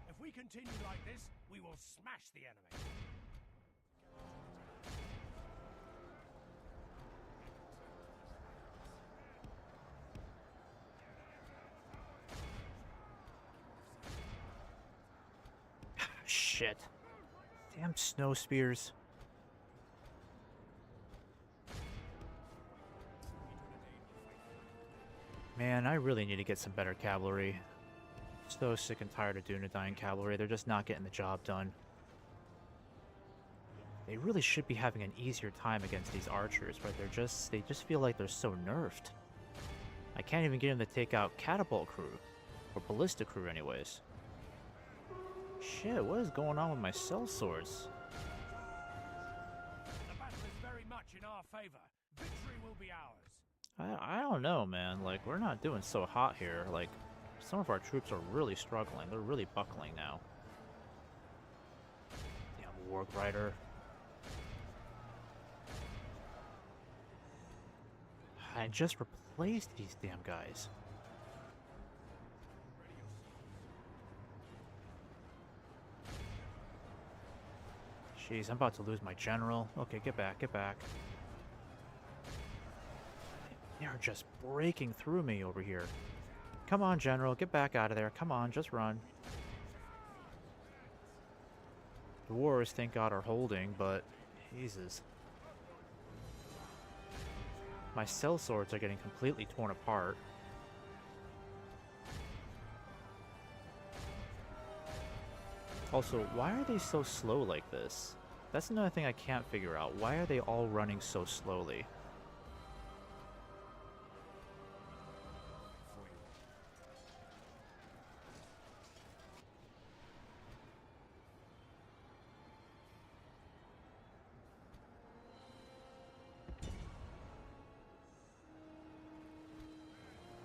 If we continue like this, we will smash the enemy. Shit. Damn snow spears. Man, I really need to get some better cavalry. So sick and tired of Dunedain cavalry. They're just not getting the job done. They really should be having an easier time against these archers, but they just feel like they're so nerfed. I can't even get him to take out catapult crew. Or ballista crew anyways. Shit, what is going on with my cell swords? The battle is very much in our favor. Victory will be ours. I don't know, man. Like, we're not doing so hot here. Like, some of our troops are really struggling. They're really buckling now. Damn Warg Rider. I just replaced these damn guys. Jeez, I'm about to lose my general. Okay, get back, get back. They are just breaking through me over here. Come on, general, get back out of there. Come on, just run. The wars, thank God, are holding, but Jesus. My cell swords are getting completely torn apart. Also, why are they so slow like this? That's another thing I can't figure out. Why are they all running so slowly?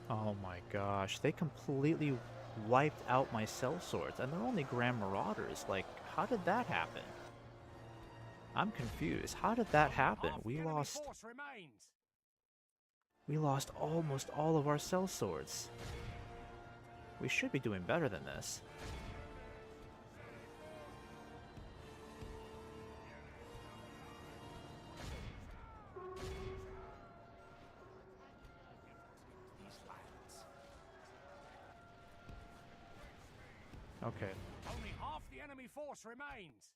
Oh my gosh, they completely wiped out my cell swords, and they're only Grand Marauders. Like, how did that happen? I'm confused. How did that happen? We lost almost all of our cell swords. We should be doing better than this. Okay. Only half the enemy force remains.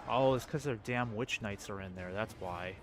Oh, it's because their damn witch knights are in there. That's why.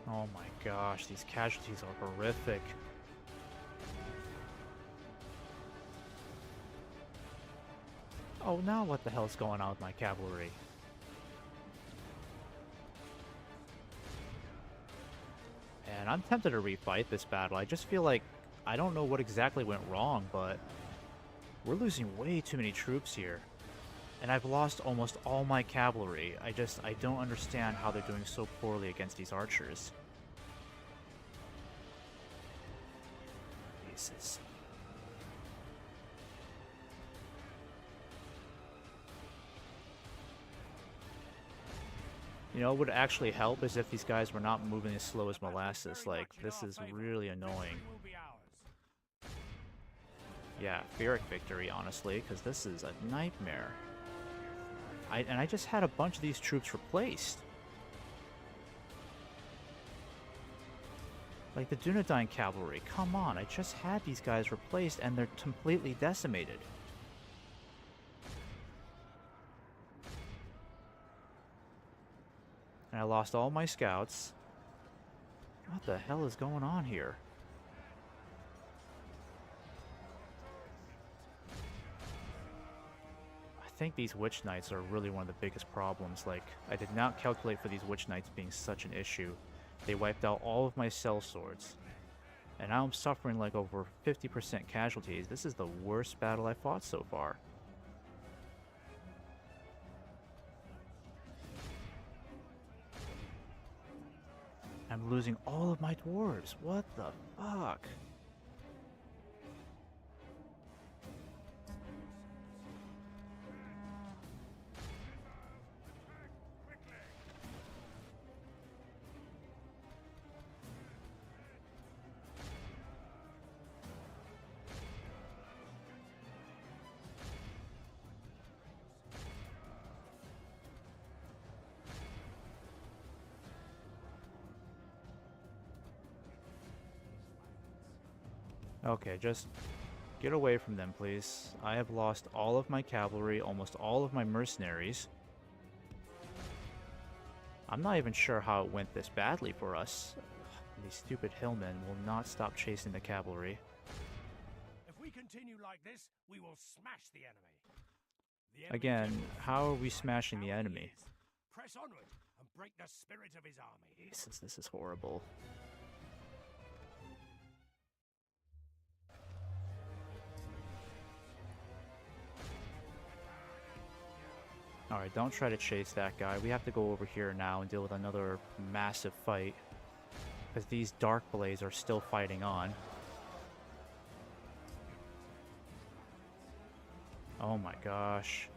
Oh my gosh, these casualties are horrific. Oh, now what the hell's going on with my cavalry? And I'm tempted to refight this battle. I just feel like I don't know what exactly went wrong, but we're losing way too many troops here. And I've lost almost all my cavalry. I don't understand how they're doing so poorly against these archers. Jesus. You know, what would actually help is if these guys were not moving as slow as molasses. Like, this is really annoying. Yeah, Pyrrhic victory, honestly, because this is a nightmare. And I just had a bunch of these troops replaced. Like the Dunedain cavalry, come on, I just had these guys replaced and they're completely decimated. And I lost all my scouts. What the hell is going on here? I think these witch knights are really one of the biggest problems. Like, I did not calculate for these witch knights being such an issue. They wiped out all of my cell swords. And now I'm suffering like over 50% casualties. This is the worst battle I fought so far. I'm losing all of my dwarves. What the fuck? Okay, just get away from them, please. I have lost all of my cavalry, almost all of my mercenaries. I'm not even sure how it went this badly for us. These stupid hillmen will not stop chasing the cavalry. If we continue like this, we will smash the enemy. Again, how are we smashing the enemy? Press onward and break the spirit of his army. Jesus, this is horrible. Alright, don't try to chase that guy. We have to go over here now and deal with another massive fight. Because these Dark Blades are still fighting on. Oh my gosh.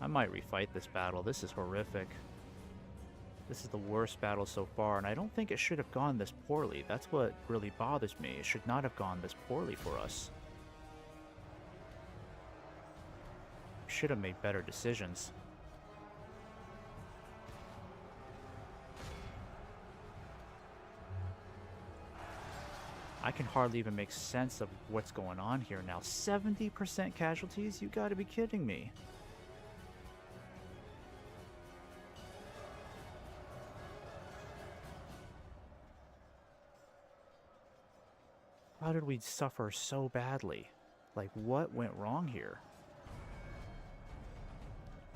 I might refight this battle. This is horrific. This is the worst battle so far, and I don't think it should have gone this poorly. That's what really bothers me. It should not have gone this poorly for us. Should have made better decisions. I can hardly even make sense of what's going on here now. 70% casualties? You gotta be kidding me. How did we suffer so badly? Like, what went wrong here?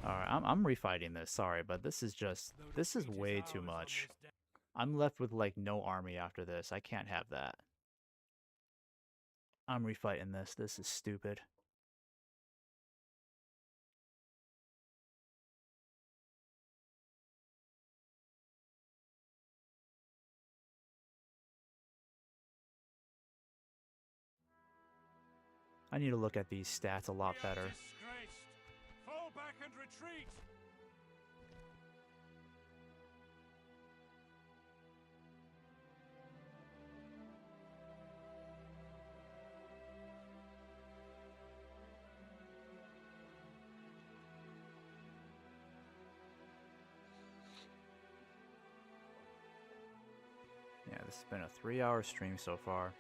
Alright, I'm refighting this, sorry, but this is way too much. I'm left with, like, no army after this. I can't have that. I'm refighting this. This is stupid. I need to look at these stats a lot better. Disgraced. Fall back and retreat. Yeah, this has been a 3-hour stream so far.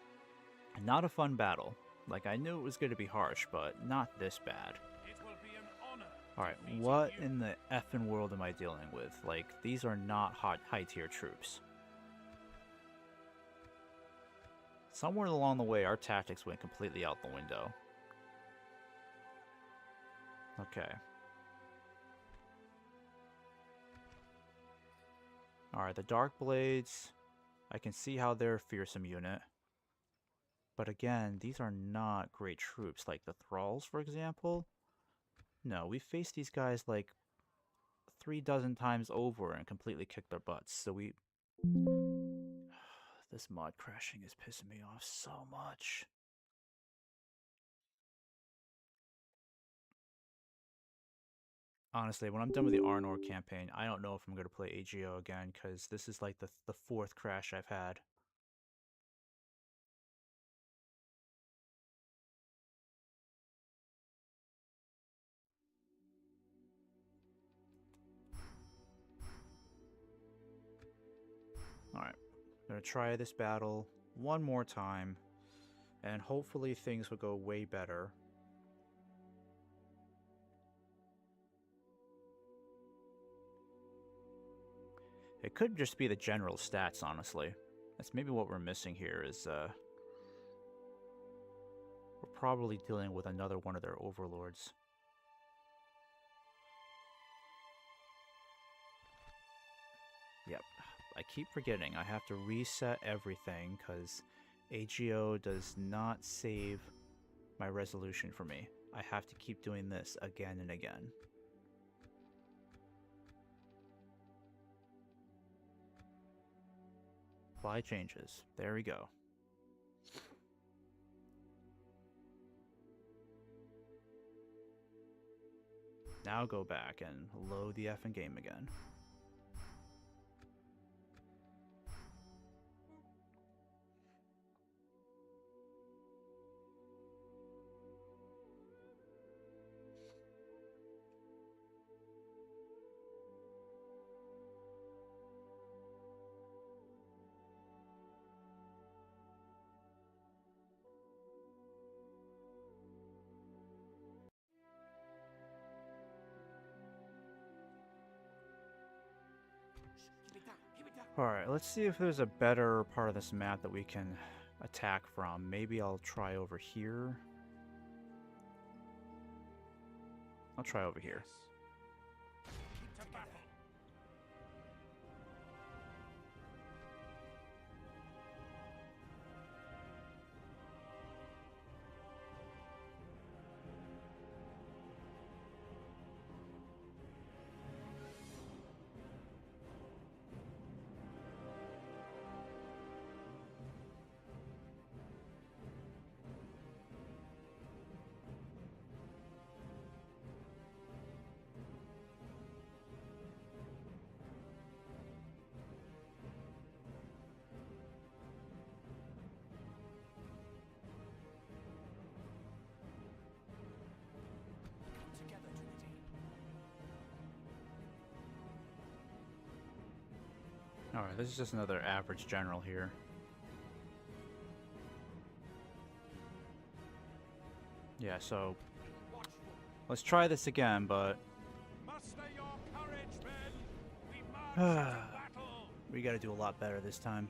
Not a fun battle. Like, I knew it was going to be harsh, but not this bad. It will be an honor. Alright, to meet what you. in the effing world am I dealing with? Like, these are not high-tier troops. Somewhere along the way, our tactics went completely out the window. Okay. Alright, the Dark Blades, I can see how they're a fearsome unit. But again, these are not great troops. Like the Thralls, for example. No, we faced these guys like 3 dozen times over and completely kicked their butts. So we... This mod crashing is pissing me off so much. Honestly, when I'm done with the Arnor campaign, I don't know if I'm going to play AGO again, because this is like the 4th crash I've had. Alright, I'm going to try this battle one more time, and hopefully things will go way better. It could just be the general stats, honestly. That's maybe what we're missing here is, we're probably dealing with another one of their overlords. Yep. I keep forgetting. I have to reset everything because AGO does not save my resolution for me. I have to keep doing this again and again. Apply changes. There we go. Now go back and load the effing game again. Alright, let's see if there's a better part of this map that we can attack from. Maybe I'll try over here. I'll try over here. To battle. Alright, this is just another average general here. Yeah, so let's try this again, but Muster your courage, men. We march into battle. we gotta do a lot better this time.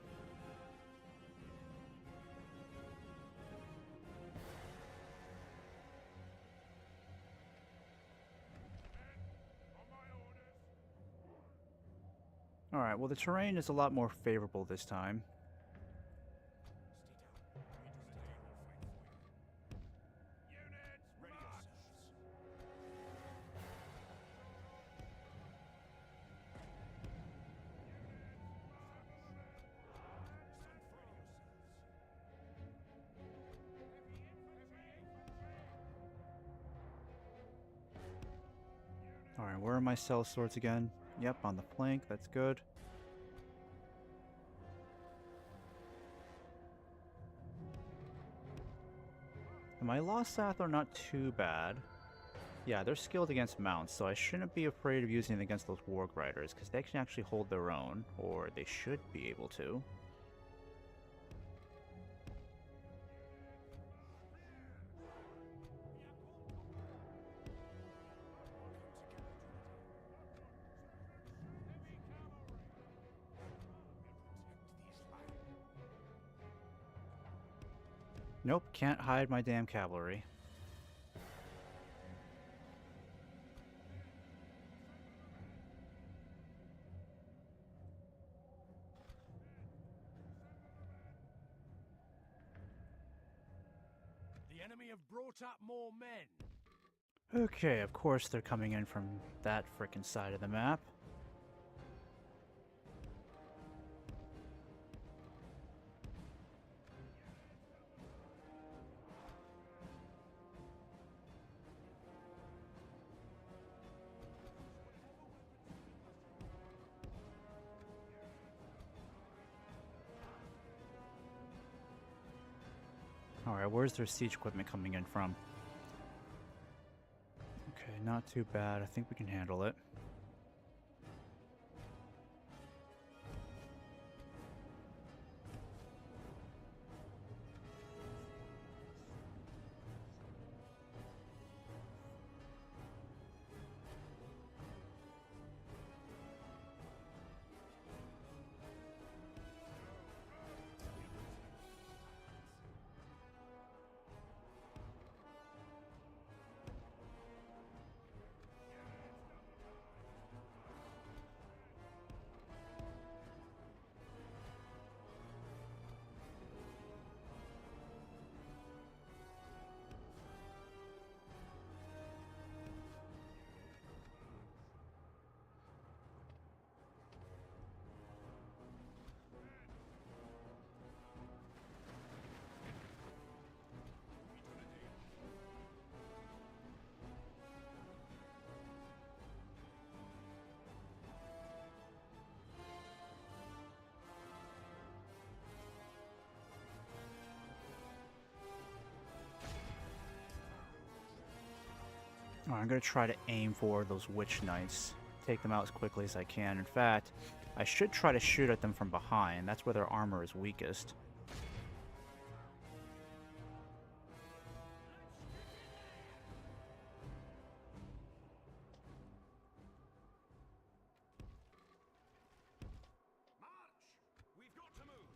Alright, well the terrain is a lot more favorable this time. Alright, where are my cell swords again? Yep, on the flank, that's good. And my Losath are not too bad. Yeah, they're skilled against mounts, so I shouldn't be afraid of using it against those Warg Riders, because they can actually hold their own, or they should be able to. Nope, can't hide my damn cavalry. The enemy have brought up more men. Okay, of course they're coming in from that frickin' side of the map. Alright, where's their siege equipment coming in from? Okay, not too bad. I think we can handle it. Alright, I'm going to try to aim for those witch knights. Take them out as quickly as I can. In fact, I should try to shoot at them from behind. That's where their armor is weakest. We've got to move.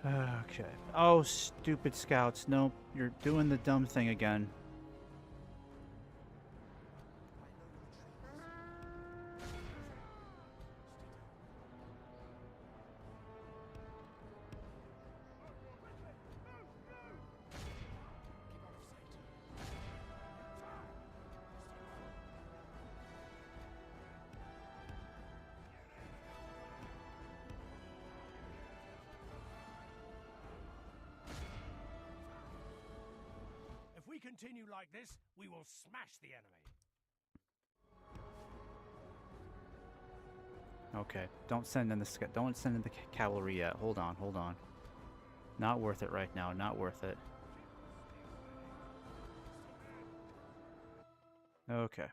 Okay. Oh, stupid scouts. Nope, you're doing the dumb thing again. If we continue like this, we will smash the enemy. Okay, don't send in the cavalry yet. Hold on, hold on. Not worth it right now. Not worth it. Okay.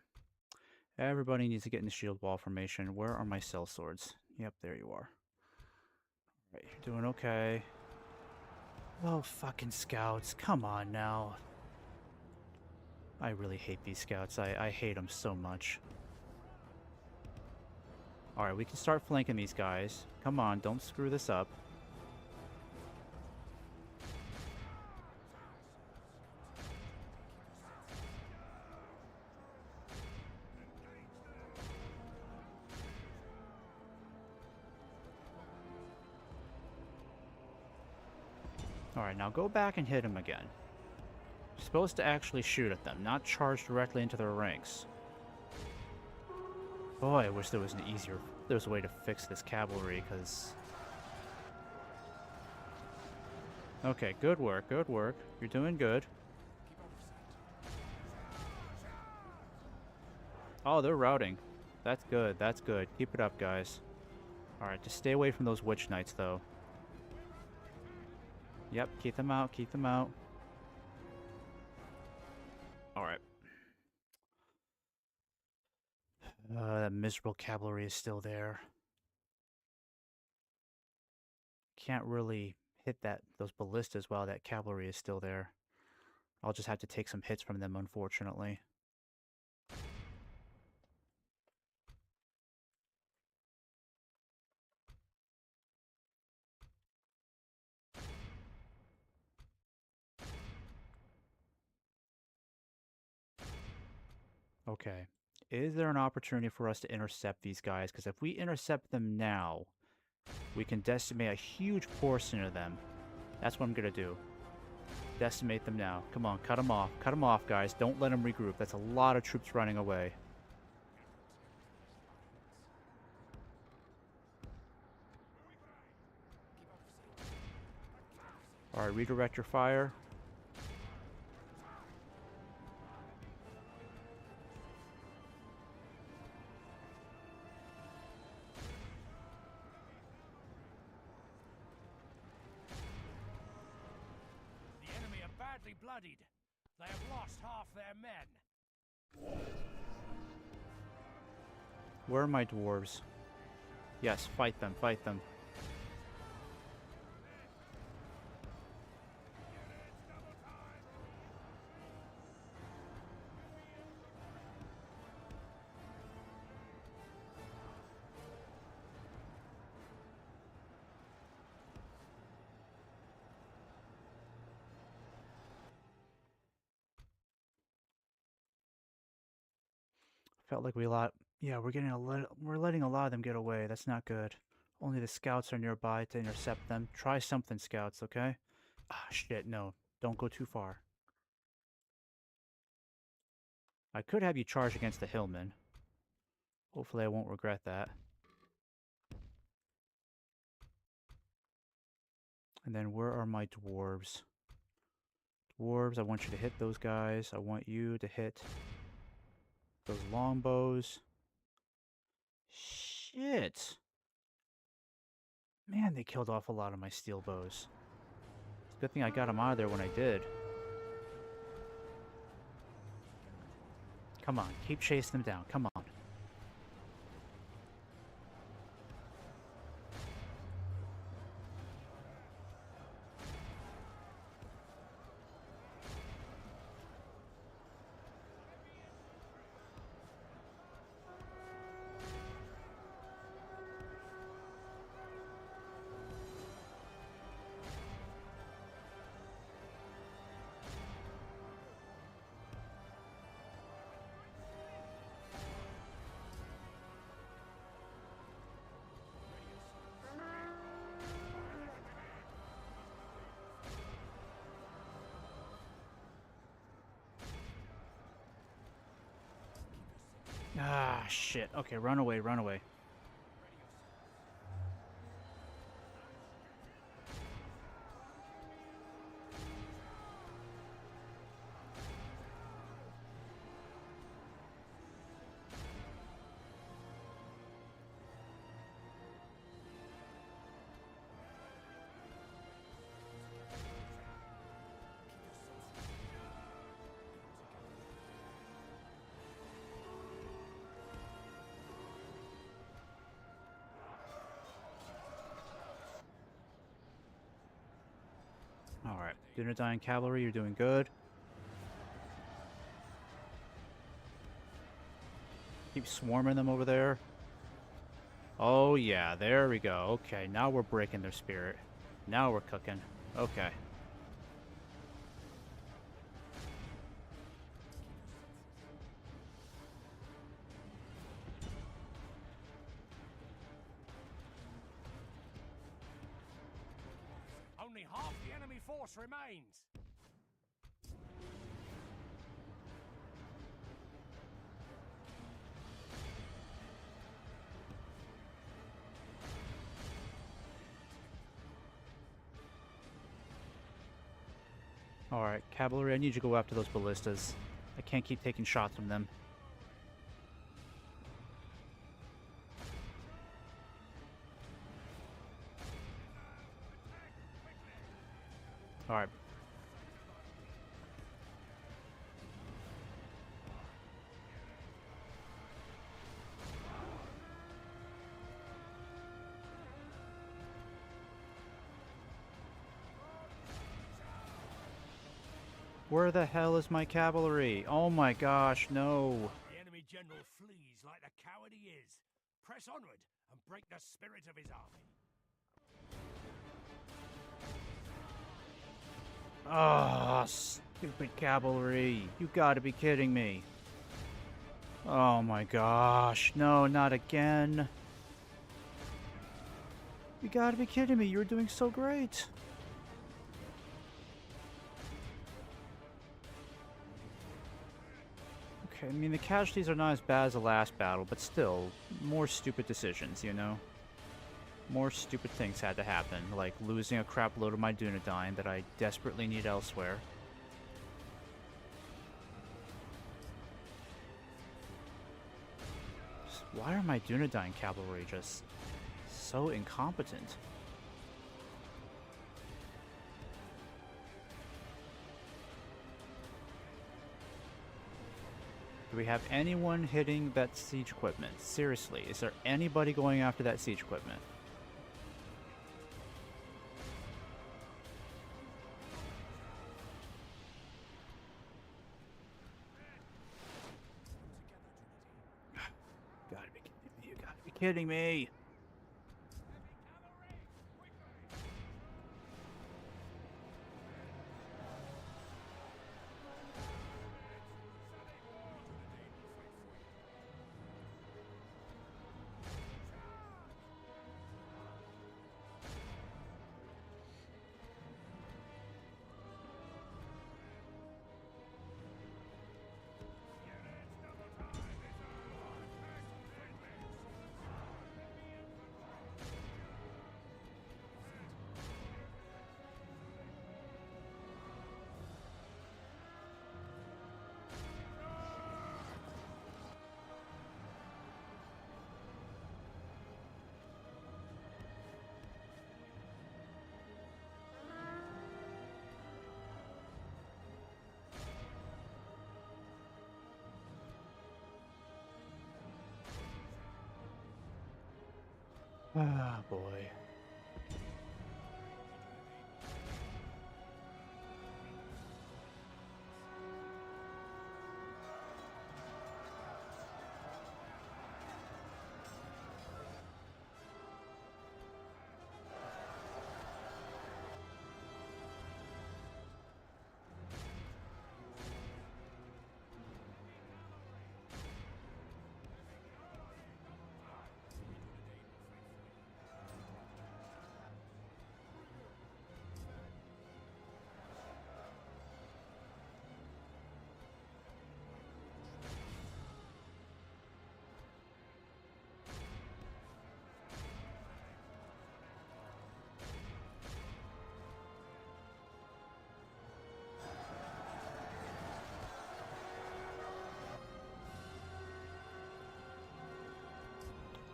Everybody needs to get in the shield wall formation. Where are my cell swords? Yep, there you are. Right, you're doing okay. Oh, fucking scouts. Come on now. I really hate these scouts. I hate them so much. Alright, we can start flanking these guys. Come on, don't screw this up. Alright, now go back and hit them again. You're supposed to actually shoot at them, not charge directly into their ranks. Boy, I wish there was a way to fix this cavalry, because... Okay, good work, good work. You're doing good. Oh, they're routing. That's good, that's good. Keep it up, guys. Alright, just stay away from those witch knights, though. Yep, keep them out, keep them out. Alright. That miserable cavalry is still there. Can't really hit those ballistas while that cavalry is still there. I'll just have to take some hits from them, unfortunately. Okay. Is there an opportunity for us to intercept these guys? Because if we intercept them now, we can decimate a huge portion of them. That's what I'm going to do. Decimate them now. Come on, cut them off. Cut them off, guys. Don't let them regroup. That's a lot of troops running away. Alright, redirect your fire. Bloodied. They have lost half their men. Where are my dwarves? Yes, fight them, fight them. Felt like yeah, we're letting a lot of them get away. That's not good. Only the scouts are nearby to intercept them. Try something, scouts, okay? Ah, shit, no. Don't go too far. I could have you charge against the hillman. Hopefully I won't regret that. And then where are my dwarves? Dwarves, I want you to hit those guys. I want you to hit those longbows. Shit! Man, they killed off a lot of my steel bows. It's a good thing I got them out of there when I did. Come on, keep chasing them down. Come on. Ah, shit. Okay, run away, run away. Alright, Dunedain Cavalry, you're doing good. Keep swarming them over there. Oh yeah, there we go. Okay, now we're breaking their spirit. Now we're cooking. Okay. Only half the enemy force remains. Alright, cavalry, I need you to go after those ballistas. I can't keep taking shots from them. Alright. Where the hell is my cavalry? Oh my gosh, no. The enemy general flees like the coward he is. Press onward and break the spirit of his army. Ah, stupid cavalry. You gotta be kidding me. Oh my gosh. No, not again. You gotta be kidding me. You're doing so great. Okay, I mean, the casualties are not as bad as the last battle, but still, more stupid decisions, you know? More stupid things had to happen, like losing a crap load of my Dunedain that I desperately need elsewhere. Why are my Dunedain cavalry just so incompetent? Do we have anyone hitting that siege equipment? Seriously, is there anybody going after that siege equipment? You gotta be kidding me! Ah, boy.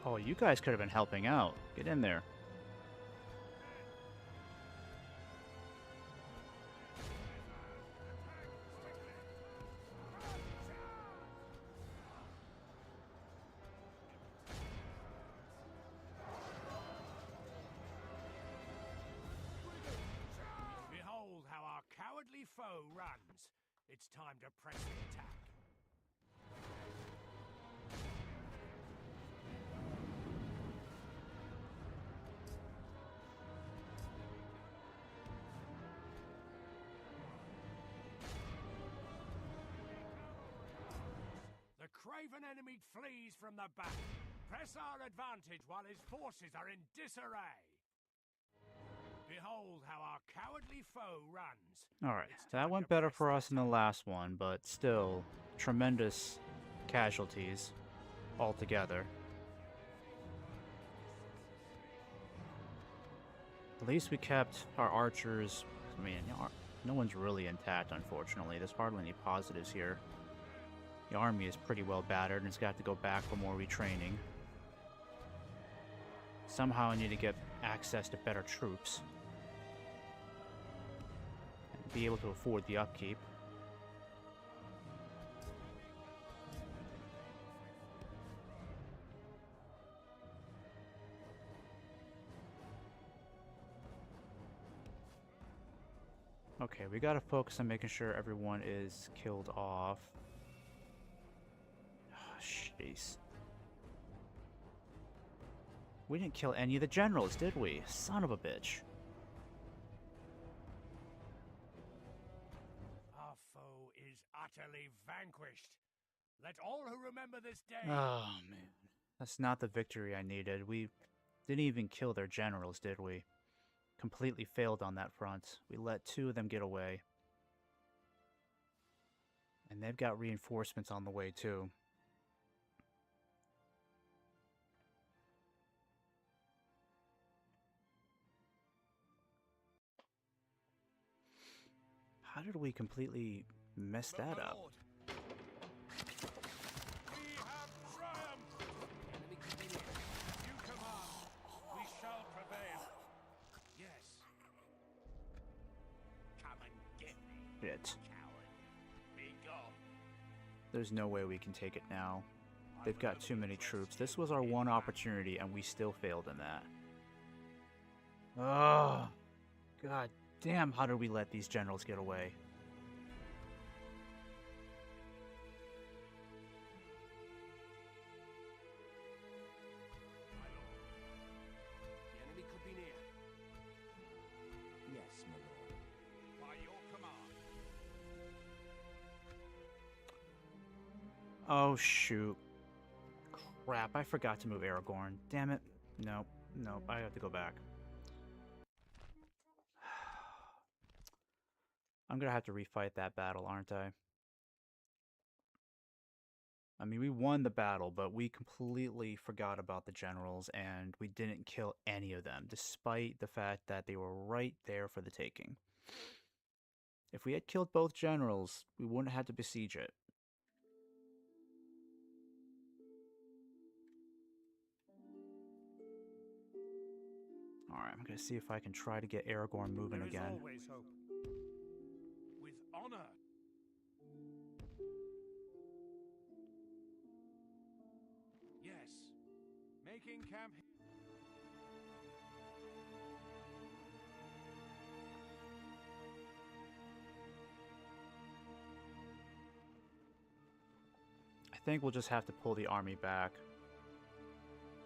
Oh, you guys could have been helping out. Get in there. Behold how our cowardly foe runs. It's time to press the attack. The craven enemy flees from the back. Press our advantage while his forces are in disarray. Behold how our cowardly foe runs. Alright, It's that time went to better press for the us than the attack. last one, but still, tremendous casualties altogether. At least we kept our archers. I mean, no one's really intact, unfortunately. There's hardly any positives here. The army is pretty well battered and it's got to go back for more retraining. Somehow I need to get access to better troops. And be able to afford the upkeep. Okay, we gotta focus on making sure everyone is killed off. Jeez. We didn't kill any of the generals, did we? Son of a bitch. Our foe is utterly vanquished. Let all who remember this day. Oh, man. That's not the victory I needed. We didn't even kill their generals, did we? Completely failed on that front. We let 2 of them get away. And they've got reinforcements on the way, too. How did we completely mess that up? We have triumphed. You command. We shall prevail. Yes. Come and get me, Shit. coward. Be gone. There's no way we can take it now. They've got too many troops. This was our one opportunity, and we still failed in that. Oh, god damn, how did we let these generals get away? The enemy could be near. Yes, my lord. By your command. Oh, shoot. Crap, I forgot to move Aragorn. Damn it. Nope, nope, I have to go back. I'm gonna have to refight that battle, aren't I? I mean, we won the battle, but we completely forgot about the generals, and we didn't kill any of them, despite the fact that they were right there for the taking. If we had killed both generals, we wouldn't have to besiege it. Alright, I'm gonna see if I can try to get Aragorn moving There is again. always hope. With honor. Yes. Making camp. think we'll just have to pull the army back.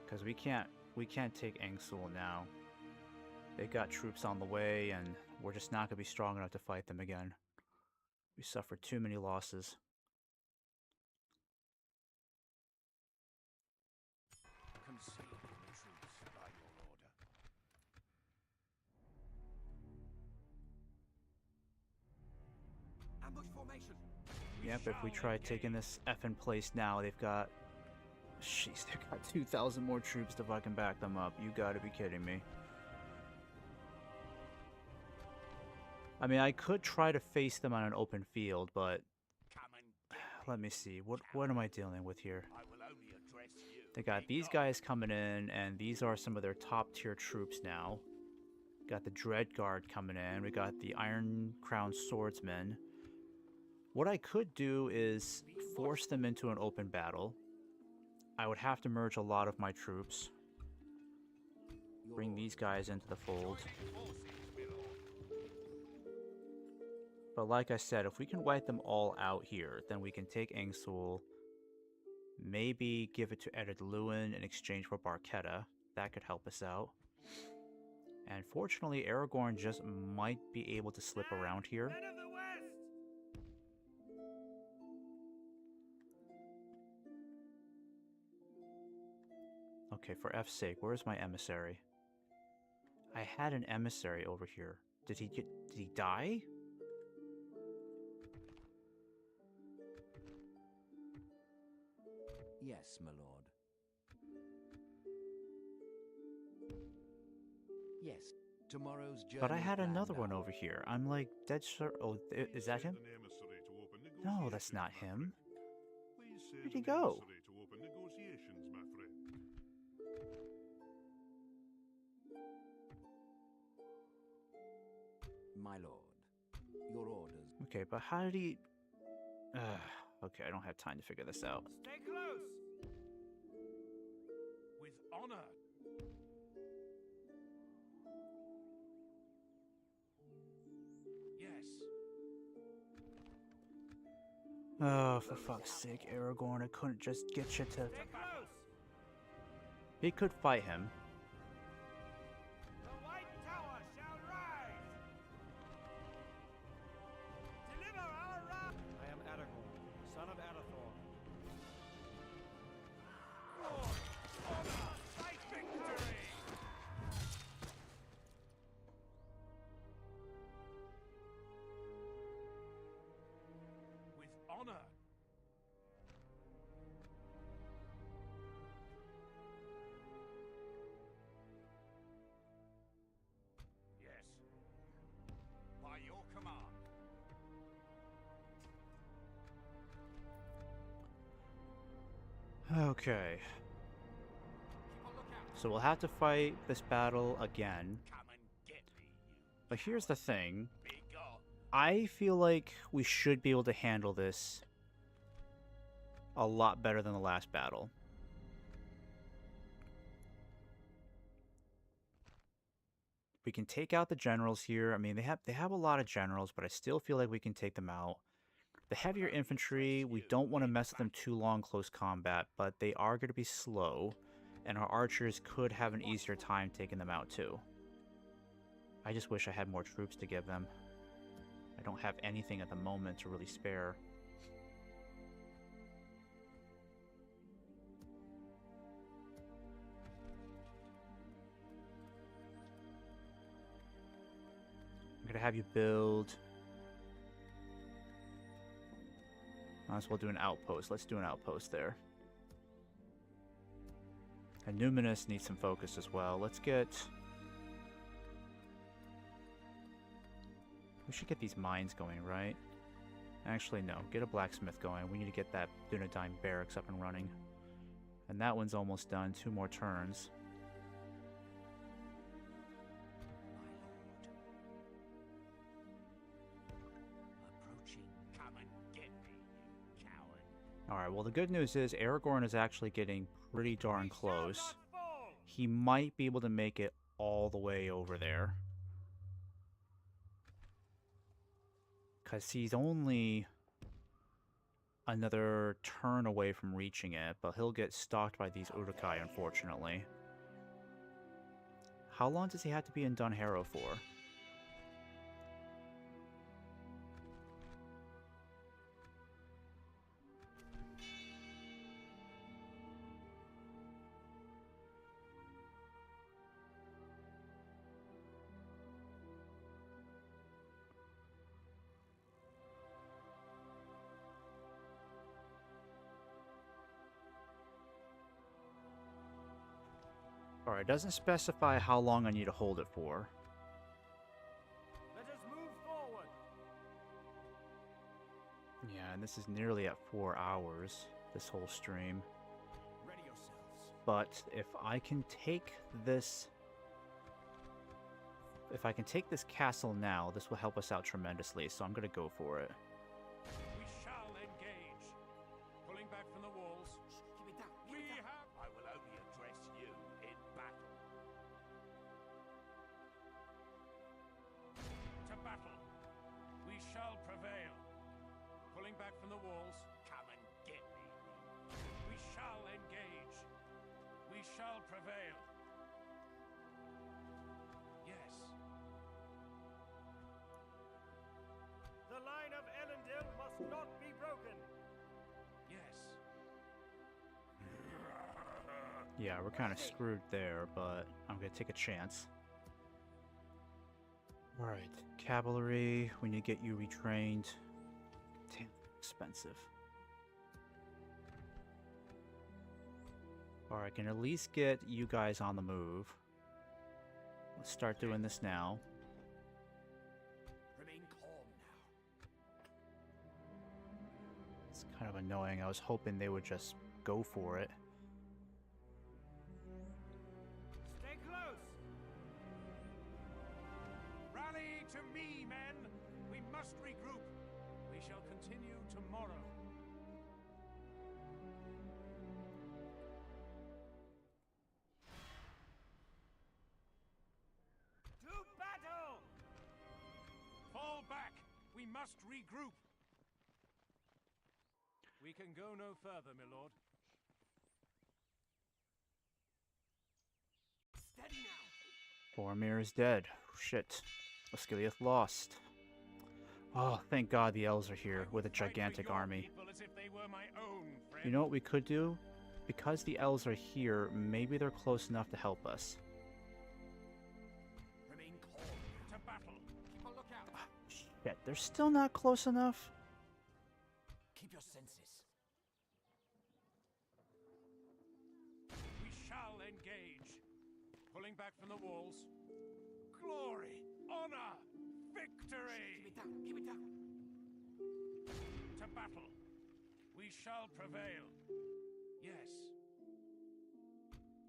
Because we can't take Angsul now. They've got troops on the way, and we're just not going to be strong enough to fight them again. We suffered too many losses. Concede the troops by your order. Ambush formation. Yep, if we try taking this effing place now, they've got... Jeez, they've got 2,000 more troops to fucking back them up. You gotta be kidding me. I mean, I could try to face them on an open field, but... Let me see. What am I dealing with here? I will only address you. They got these guys coming in, and these are some of their top-tier troops now. Got the Dread Guard coming in. We got the Iron Crown Swordsmen. What I could do is force them into an open battle. I would have to merge a lot of my troops. Bring these guys into the fold. But like I said, if we can wipe them all out here, then we can take Angsul. Maybe give it to Ered Luin in exchange for Barketta. That could help us out. And fortunately, Aragorn just might be able to slip around here. Okay, for F's sake, where's my emissary? I had an emissary over here. Did he die? Yes, my lord. Yes, tomorrow's journey. But I had planned another one out. over here. I'm like dead sure. Oh, is that him? An emissary to open No, that's negotiations, not my him. friend. Please send Where'd he an go? emissary to open negotiations, my friend. My lord, your orders. Okay, but how did he... okay, I don't have time to figure this out. Stay close. With honor. Yes. Oh, for fuck's sake, Aragorn, I couldn't just get you to... Stay close. He could fight him. The White Tower shall rise. Deliver our wrath. I am Aragorn, son of Arathorn. Honor, fight victory. With honor. Yes. By your command. Okay, Keep a lookout. so we'll have to fight this battle again. Come and get me, But here's the thing. you big god. I feel like we should be able to handle this a lot better than the last battle. We can take out the generals here. I mean, they have a lot of generals, but I still feel like we can take them out. The heavier infantry, we don't want to mess with them too long close combat, but they are going to be slow, and our archers could have an easier time taking them out too. I just wish I had more troops to give them. I don't have anything at the moment to really spare. I'm gonna have you build... Might as well do an outpost. Let's do an outpost there. And Numinous needs some focus as well. Let's get... We should get these mines going, right? Actually, no. Get a blacksmith going. We need to get that Dunedain barracks up and running. And that one's almost done. 2 more turns. Approaching. Come and get me, you coward. Alright, well the good news is Aragorn is actually getting pretty darn close. He might be able to make it all the way over there. Because he's only another turn away from reaching it, but he'll get stalked by these Urukai, unfortunately. How long does he have to be in Dunharrow for? Alright, it doesn't specify how long I need to hold it for. Let us move forward. Yeah, and this is nearly at 4 hours, this whole stream. Ready yourselves. But if I can take this... If I can take this castle now, this will help us out tremendously, so I'm gonna go for it. We shall engage. Pulling back from the walls. Give it down. We have... I will only address you in battle. To battle. We shall prevail. Pulling back from the walls. Come and get me. We shall engage. We shall prevail. Yes. The line of Elendil must not be broken. Yes. Yeah, we're kind of screwed there, but I'm gonna take a chance. Alright, cavalry, we need to get you retrained. Damn, expensive. Alright, I can at least get you guys on the move. Let's start doing this now. Remain calm now. It's kind of annoying. I was hoping they would just go for it. Stay close. Rally to me, men! We must regroup. We shall continue tomorrow. To battle. Fall back! We must regroup. We can go no further, my lord. Steady now. Boromir is dead. Shit. Osgiliath lost. Oh, thank God the elves are here with a Fight for gigantic your army. people as if they were my own, friend. You know what we could do? Because the elves are here, maybe they're close enough to help us. Remain calm. To battle. Keep a lookout. Shit, they're still not close enough? Keep your senses. We shall engage. Pulling back from the walls. Glory, honor, victory. Keep it down. Keep it down. To battle. We shall prevail. Yes.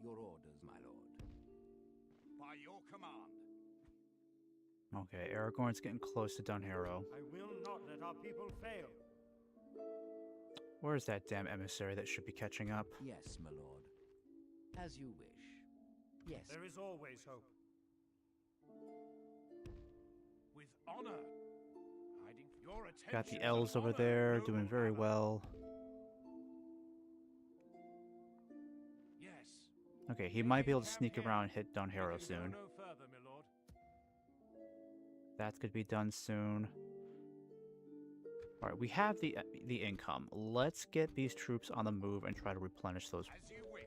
Your orders, my lord. By your command. Okay, Aragorn's getting close to Dunharrow. I will not let our people fail. Where's that damn emissary that should be catching up? Yes, my lord. As you wish. Yes. There is always hope. With honor. Hiding your attention. Got the is elves an over honor, there, noble doing very valor. well. Yes. Okay, he might be able to sneak around and hit Dunharrow We can go soon. no further, my lord. That's gonna be done soon. Alright, we have the income. Let's get these troops on the move and try to replenish those. As you wish.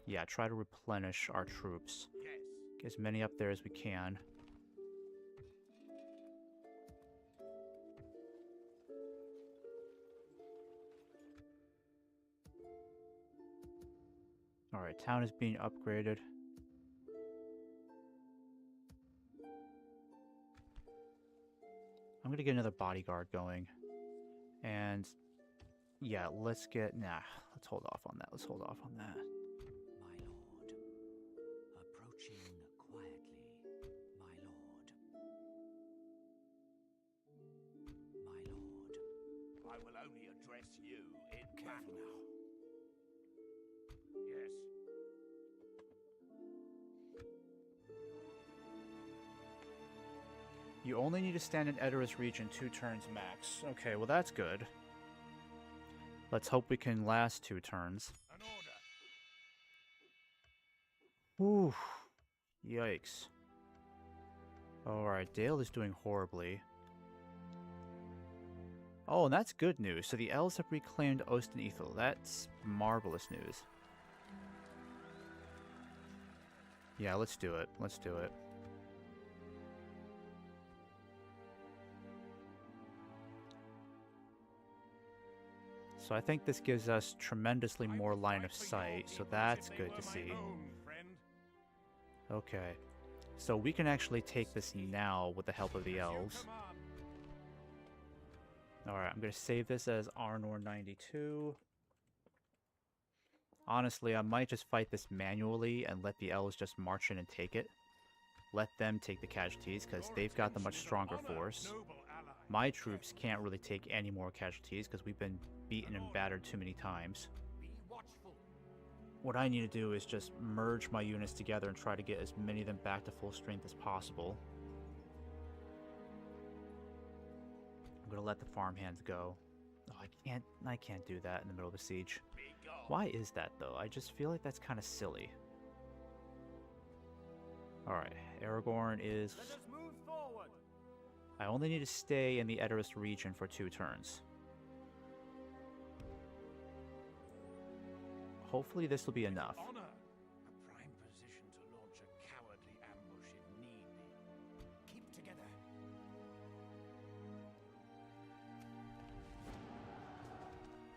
Yeah, try to replenish our troops. Yes. Get as many up there as we can. Alright, town is being upgraded. I'm gonna get another bodyguard going. And yeah, let's hold off on that. Let's hold off on that. My lord. Approaching quietly. My lord. My lord. I will only address you in Careful battle. now. Yes. You only need to stand in Edoras region 2 turns max. Okay, well that's good. Let's hope we can last 2 turns. An order. Whew. Yikes. Alright, Dale is doing horribly. Oh, and that's good news. So the elves have reclaimed Ost and Ethel. That's marvelous news. Yeah, let's do it. Let's do it. So I think this gives us tremendously more line of sight, so that's good to see. Okay. So we can actually take this now with the help of the elves. Alright, I'm going to save this as Arnor 92. Honestly, I might just fight this manually and let the elves just march in and take it. Let them take the casualties, because they've got the much stronger force. My troops can't really take any more casualties, because we've been beaten and battered too many times. What I need to do is just merge my units together and try to get as many of them back to full strength as possible. I'm gonna let the farmhands go. Oh, I can't do that in the middle of a siege. Why is that though? I just feel like that's kind of silly. Alright, Aragorn is... Let us move forward. I only need to stay in the Edoras region for 2 turns. Hopefully this will be enough. Honor. A prime position to launch a cowardly ambush if need be. Keep together.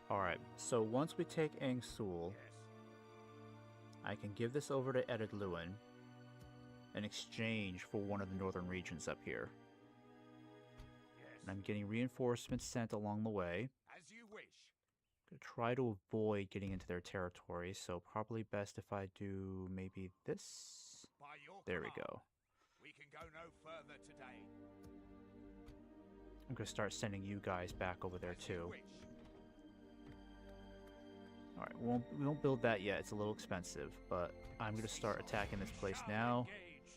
Alright, so once we take Angsul, I can give this over to Edith Lewin in exchange for one of the northern regions up here. And I'm getting reinforcements sent along the way. As you wish. Gonna try to avoid getting into their territory, so probably best if I do maybe this. By your There we command. go. We can go no further today. I'm gonna start sending you guys back over there As you too. wish. Alright, we won't build that yet, it's a little expensive, but I'm gonna start attacking this place Shall now. engage.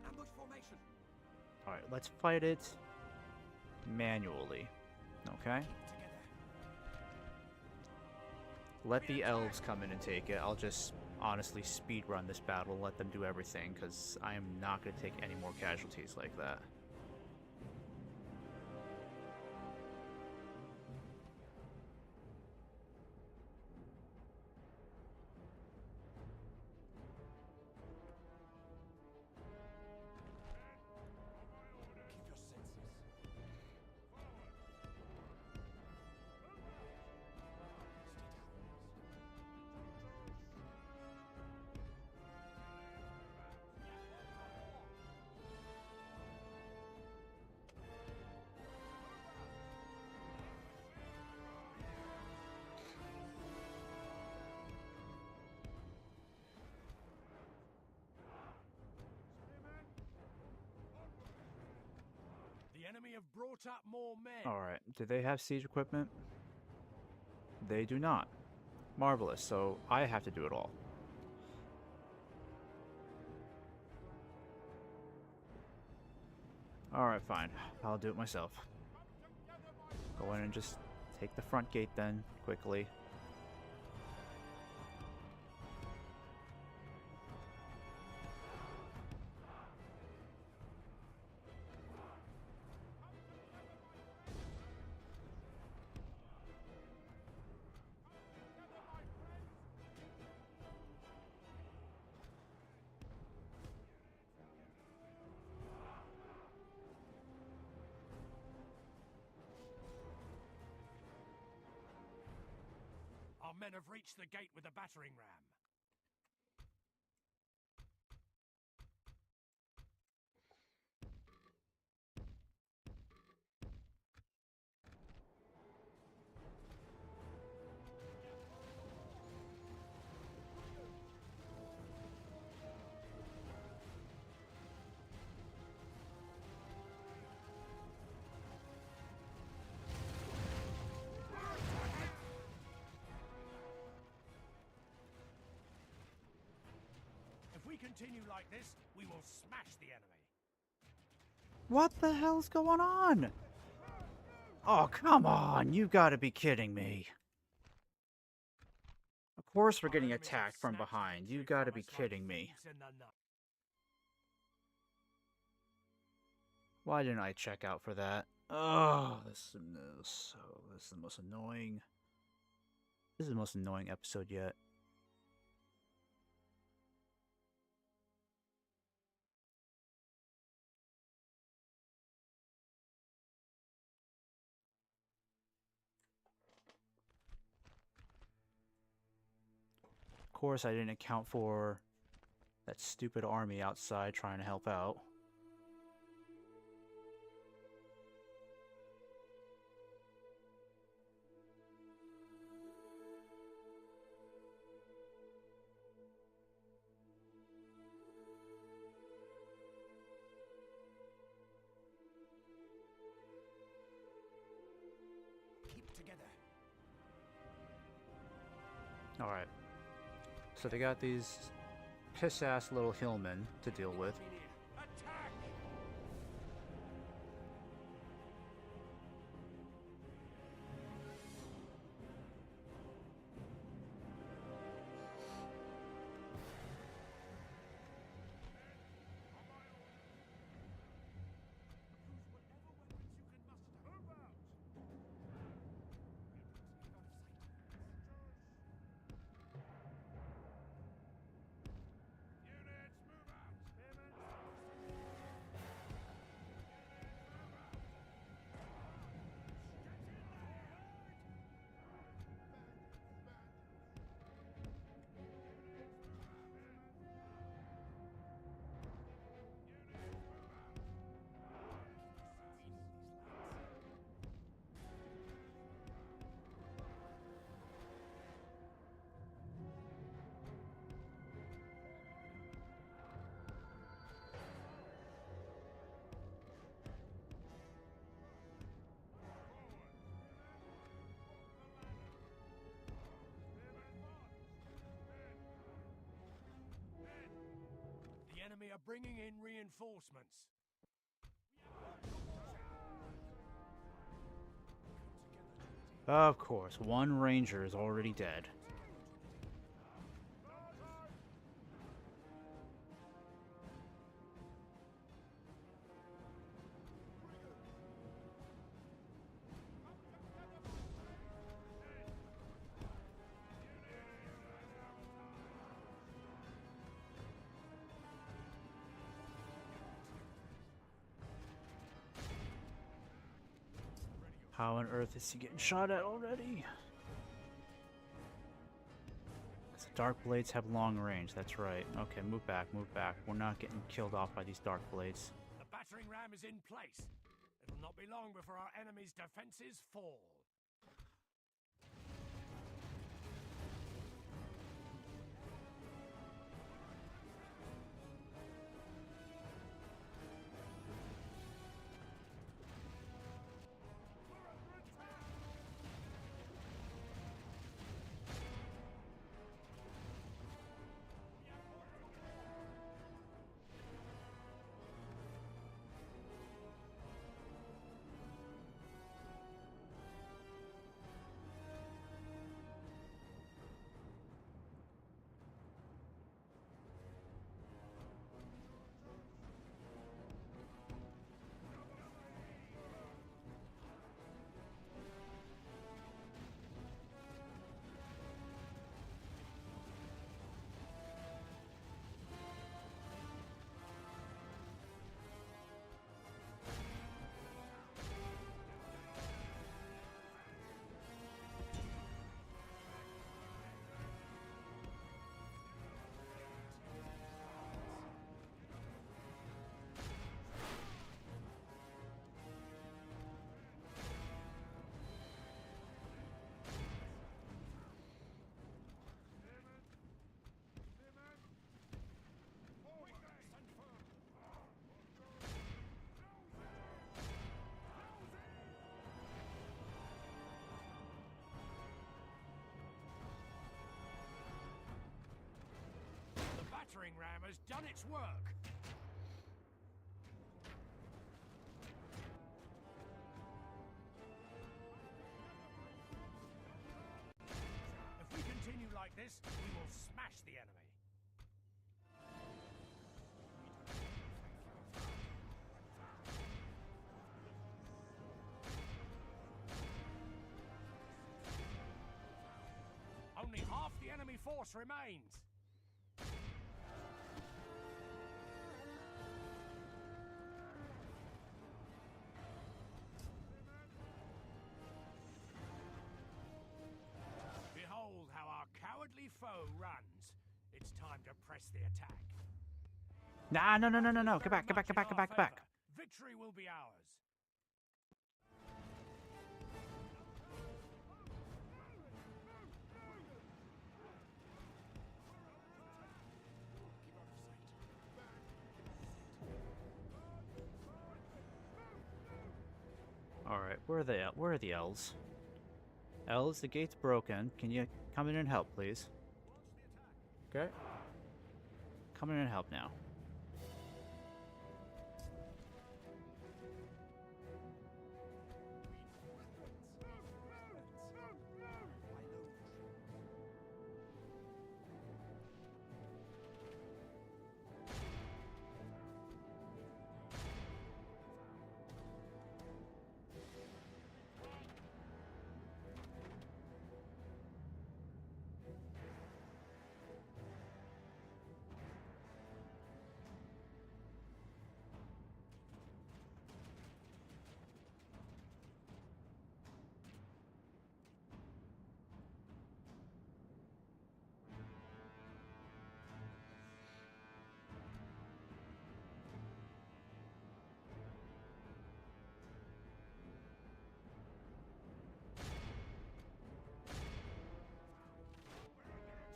Ambush formation. Alright, let's fight it manually. Okay? Let the elves come in and take it. I'll just honestly speed run this battle and let them do everything, because I am not going to take any more casualties like that. Keep your senses. The enemy have brought up more men. Alright, do they have siege equipment? They do not. Marvelous, so I have to do it all. Alright, fine. I'll do it myself. Go in and just take the front gate then, quickly. Our men have reached the gate with a battering ram. If we continue like this, we will smash the enemy. What the hell's going on? Oh, come on! You gotta be kidding me. Of course we're getting attacked from behind. You gotta be kidding me. Why didn't I check out for that? Oh, this is the most annoying. This is the most annoying episode yet. Of course, I didn't account for that stupid army outside trying to help out. Keep together. Alright. So they got these piss-ass little hillmen to deal with. Attack! The enemy are bringing in reinforcements. Of course, one ranger is already dead. How on earth is he getting shot at already? The Dark Blades have long range, that's right. Okay, move back, move back. We're not getting killed off by these Dark Blades. The battering ram is in place. It'll not be long before our enemy's defenses fall. Battering ram has done its work. this, we will smash the enemy. Only half the enemy force remains. Behold how our cowardly foe runs. It's time to press the attack. Nah, no, no, no, no, no. Get back, get back, get back, get back, get back. Victory will be ours. Alright, where are they at? Where are the elves? Elves, the gate's broken. Can you come in and help, please? Okay. Come in and help now.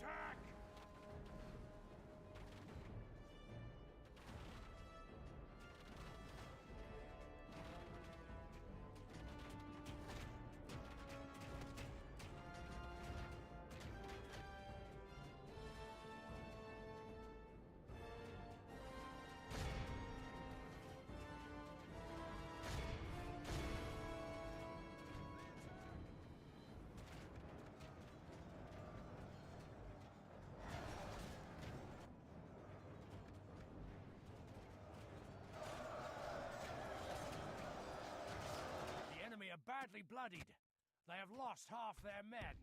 Attack! The enemy are badly bloodied. They have lost half their men.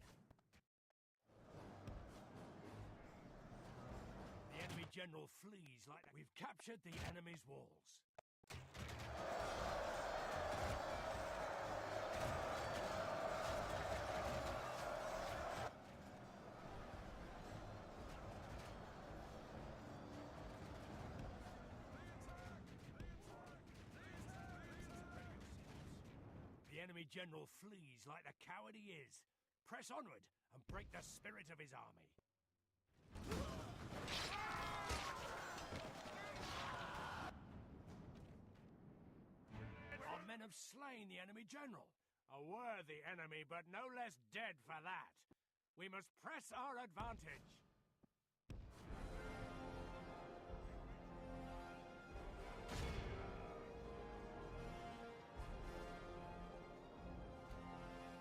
The enemy general flees like we've captured the enemy's walls. The enemy general flees like the coward he is. Press onward and break the spirit of his army. Our men have slain the enemy general. A worthy enemy, but no less dead for that. We must press our advantage.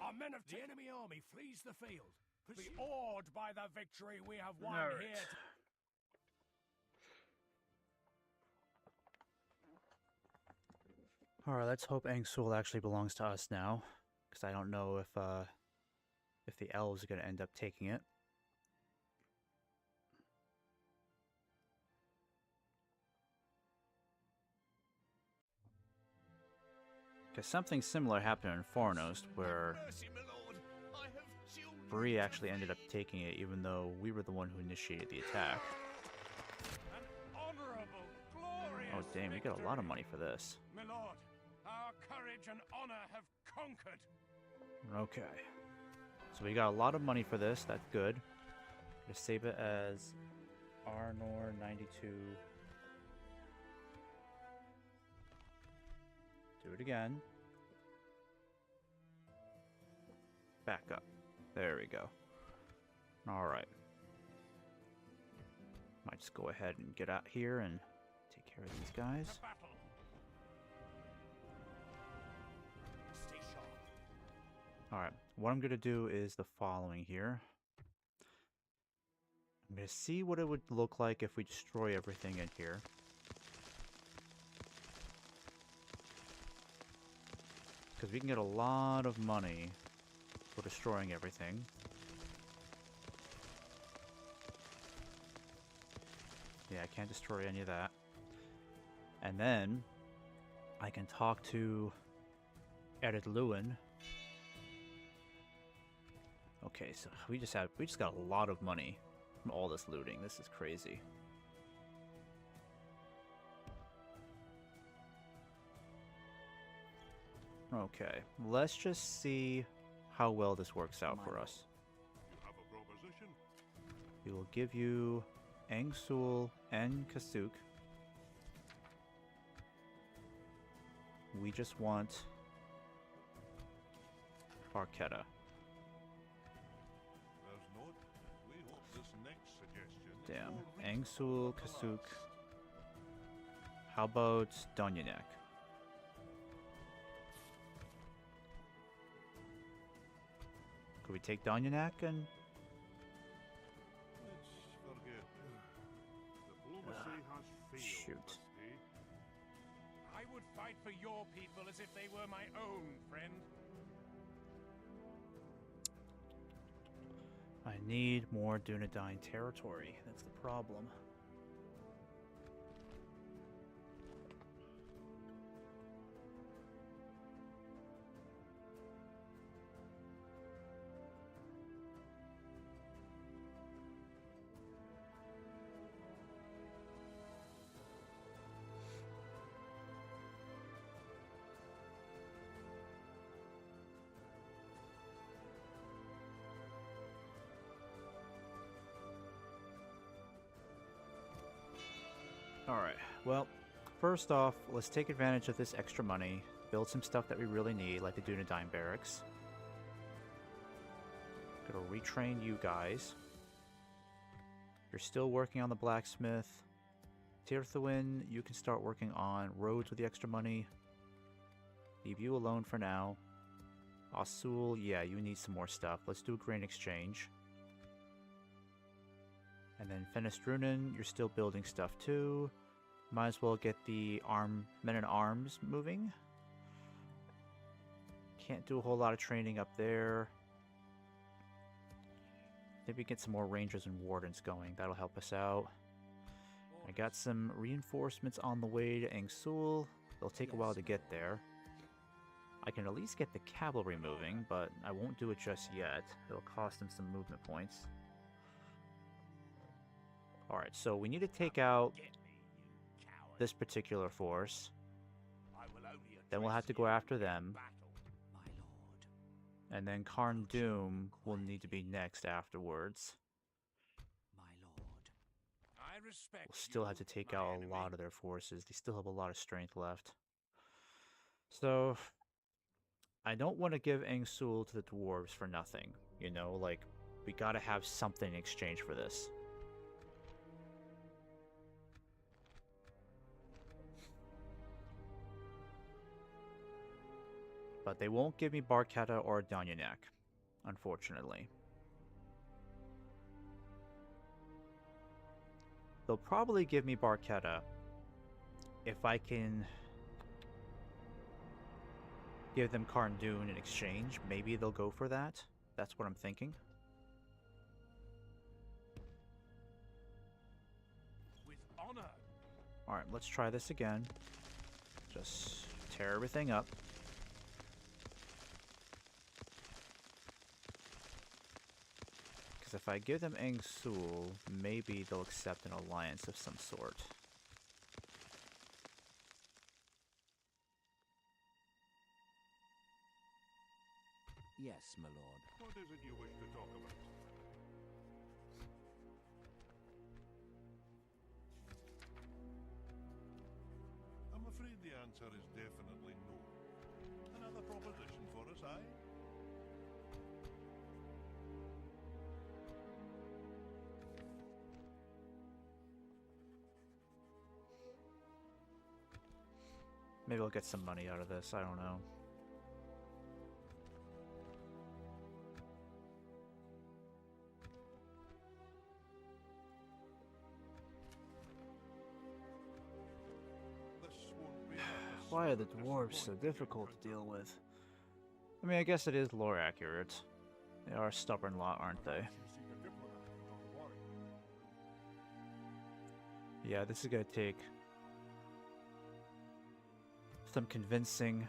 Our men of the enemy army flees the field. Be awed by the victory we have won Alright. here. Alright, let's hope Angsul actually belongs to us now. Because I don't know if the elves are going to end up taking it. Because something similar happened in Fornost, where Bree actually ended up taking it, even though we were the one who initiated the attack. An honorable, glorious Oh damn, we got a lot of money for this. My lord, our courage and honor have conquered. Okay. So we got a lot of money for this, that's good. Just save it as Arnor 92. Do it again. Back up. There we go. Alright. Might just go ahead and get out here and take care of these guys. To battle. Stay sharp. Alright, what I'm going to do is the following here. I'm gonna see what it would look like if we destroy everything in here. Because we can get a lot of money for destroying everything. Yeah, I can't destroy any of that. And then I can talk to Erid Lewin. Okay, so we just got a lot of money from all this looting. This is crazy. Okay, let's just see how well this works out for us. You have a proposition? We will give you Angsul and Kasuk. We just want Barketta. There's not. We hope this next suggestion. Damn. will reach Angsul, the Kasuk. last. How about Donyanek? Could we take Donyanek and... Let's forget. Diplomacy has failed. shoot. this day. I would fight for your people as if they were my own, friend. I need more Dunedain territory. That's the problem. Alright, well, first off, let's take advantage of this extra money, build some stuff that we really need, like the Dunedain barracks. Gonna retrain you guys. You're still working on the blacksmith. Tirthuin, you can start working on roads with the extra money. Leave you alone for now. Asul, yeah, you need some more stuff. Let's do a grain exchange. And then Fenestrunen, you're still building stuff too. Might as well get the men at arms moving. Can't do a whole lot of training up there. Maybe get some more rangers and wardens going. That'll help us out. I got some reinforcements on the way to Angsul. They'll take a while to get there. I can at least get the cavalry moving, but I won't do it just yet. It'll cost them some movement points. Alright, so we need to take out this particular force. Then we'll have to go after them. My lord, And then Karn Doom will need to be next afterwards. my lord. I respect We'll still have to you, take my out a enemy. lot of their forces. They still have a lot of strength left. So, I don't want to give Angsul to the dwarves for nothing. You know, like, we gotta have something in exchange for this. But they won't give me Barketta or Donyanek, unfortunately. They'll probably give me Barketta if I can give them Karndun in exchange. Maybe they'll go for that. That's what I'm thinking. With honor. Alright, let's try this again. Just tear everything up. Because if I give them Angsul, maybe they'll accept an alliance of some sort. Yes, my lord. What is it you wish to talk about? I'm afraid the answer is definitely no. Another proposition for us, aye? Maybe I'll get some money out of this, I don't know. why are the dwarves so difficult to deal with? I mean, I guess it is lore accurate. They are a stubborn lot, aren't they? Yeah, this is gonna take some convincing.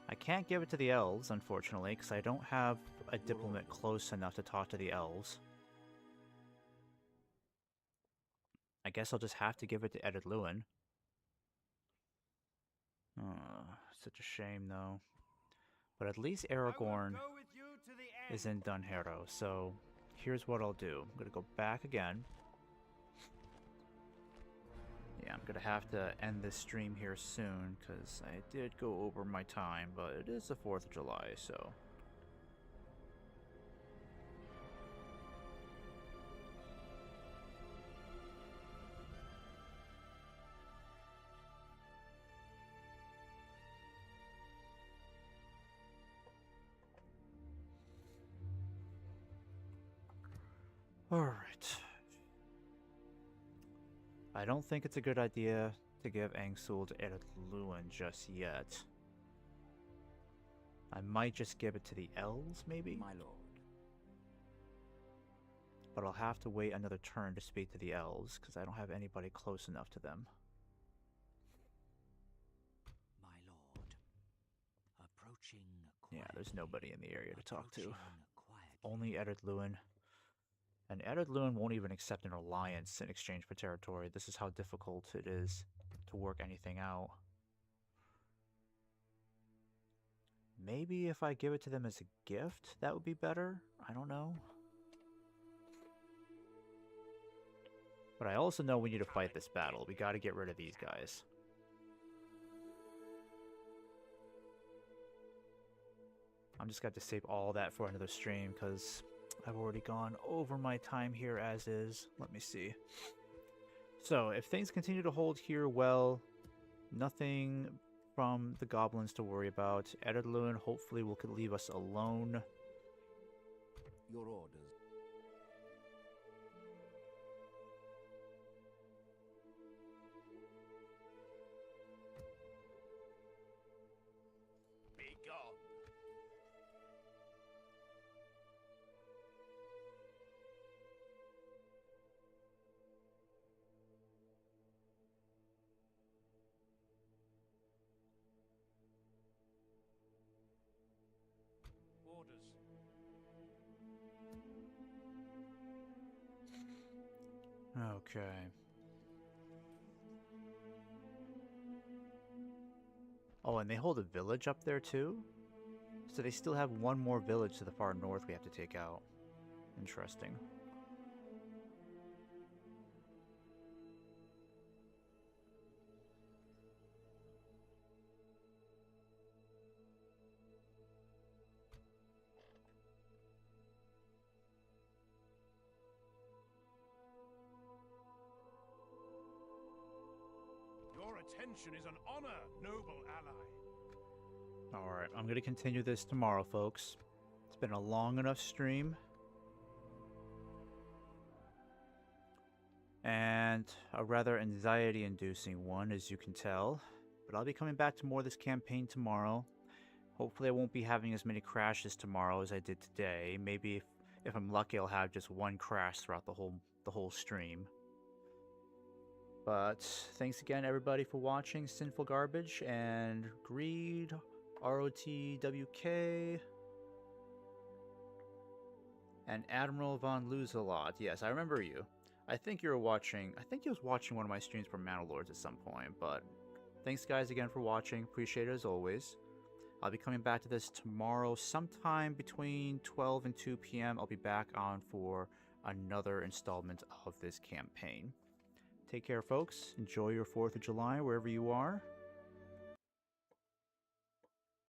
I can't give it to the elves, unfortunately, because I don't have a diplomat close enough to talk to the elves. I guess I'll just have to give it to Edith Lewin. Such a shame, though. But at least Aragorn is in Dunharrow, so here's what I'll do. I'm gonna go back again. Yeah, I'm gonna have to end this stream here soon, because I did go over my time, but it is the 4th of July, so... Alright. I don't think it's a good idea to give Angsul to Edith Lewin just yet. I might just give it to the elves, maybe? My lord. But I'll have to wait another turn to speak to the elves, because I don't have anybody close enough to them. My lord. Approaching Yeah, there's nobody in the area to talk to. quietly. Only Edith Lewin. And Edith Lewin won't even accept an alliance in exchange for territory. This is how difficult it is to work anything out. Maybe if I give it to them as a gift, that would be better? I don't know. But I also know we need to fight this battle. We gotta get rid of these guys. I'm just going to save all that for another stream, because I've already gone over my time here as is. Let me see. So, if things continue to hold here well, nothing from the goblins to worry about. Edith Lewin hopefully will leave us alone. Your orders. Be gone. Orders. Okay. Oh, and they hold a village up there too? So they still have one more village to the far north we have to take out. Interesting. Your attention is an honor, noble ally. Alright, I'm going to continue this tomorrow, folks. It's been a long enough stream. And a rather anxiety-inducing one, as you can tell. But I'll be coming back to more of this campaign tomorrow. Hopefully I won't be having as many crashes tomorrow as I did today. Maybe if I'm lucky, I'll have just one crash throughout the whole stream. But thanks again, everybody, for watching Sinful Garbage and Greed, ROTWK, and Admiral Von Lose-A-Lot. Yes, I remember you. I think you were watching. I think you was watching one of my streams from Manor Lords at some point. But thanks, guys, again for watching. Appreciate it as always. I'll be coming back to this tomorrow, sometime between 12 and 2 p.m. I'll be back on for another installment of this campaign. Take care, folks. Enjoy your 4th of July wherever you are.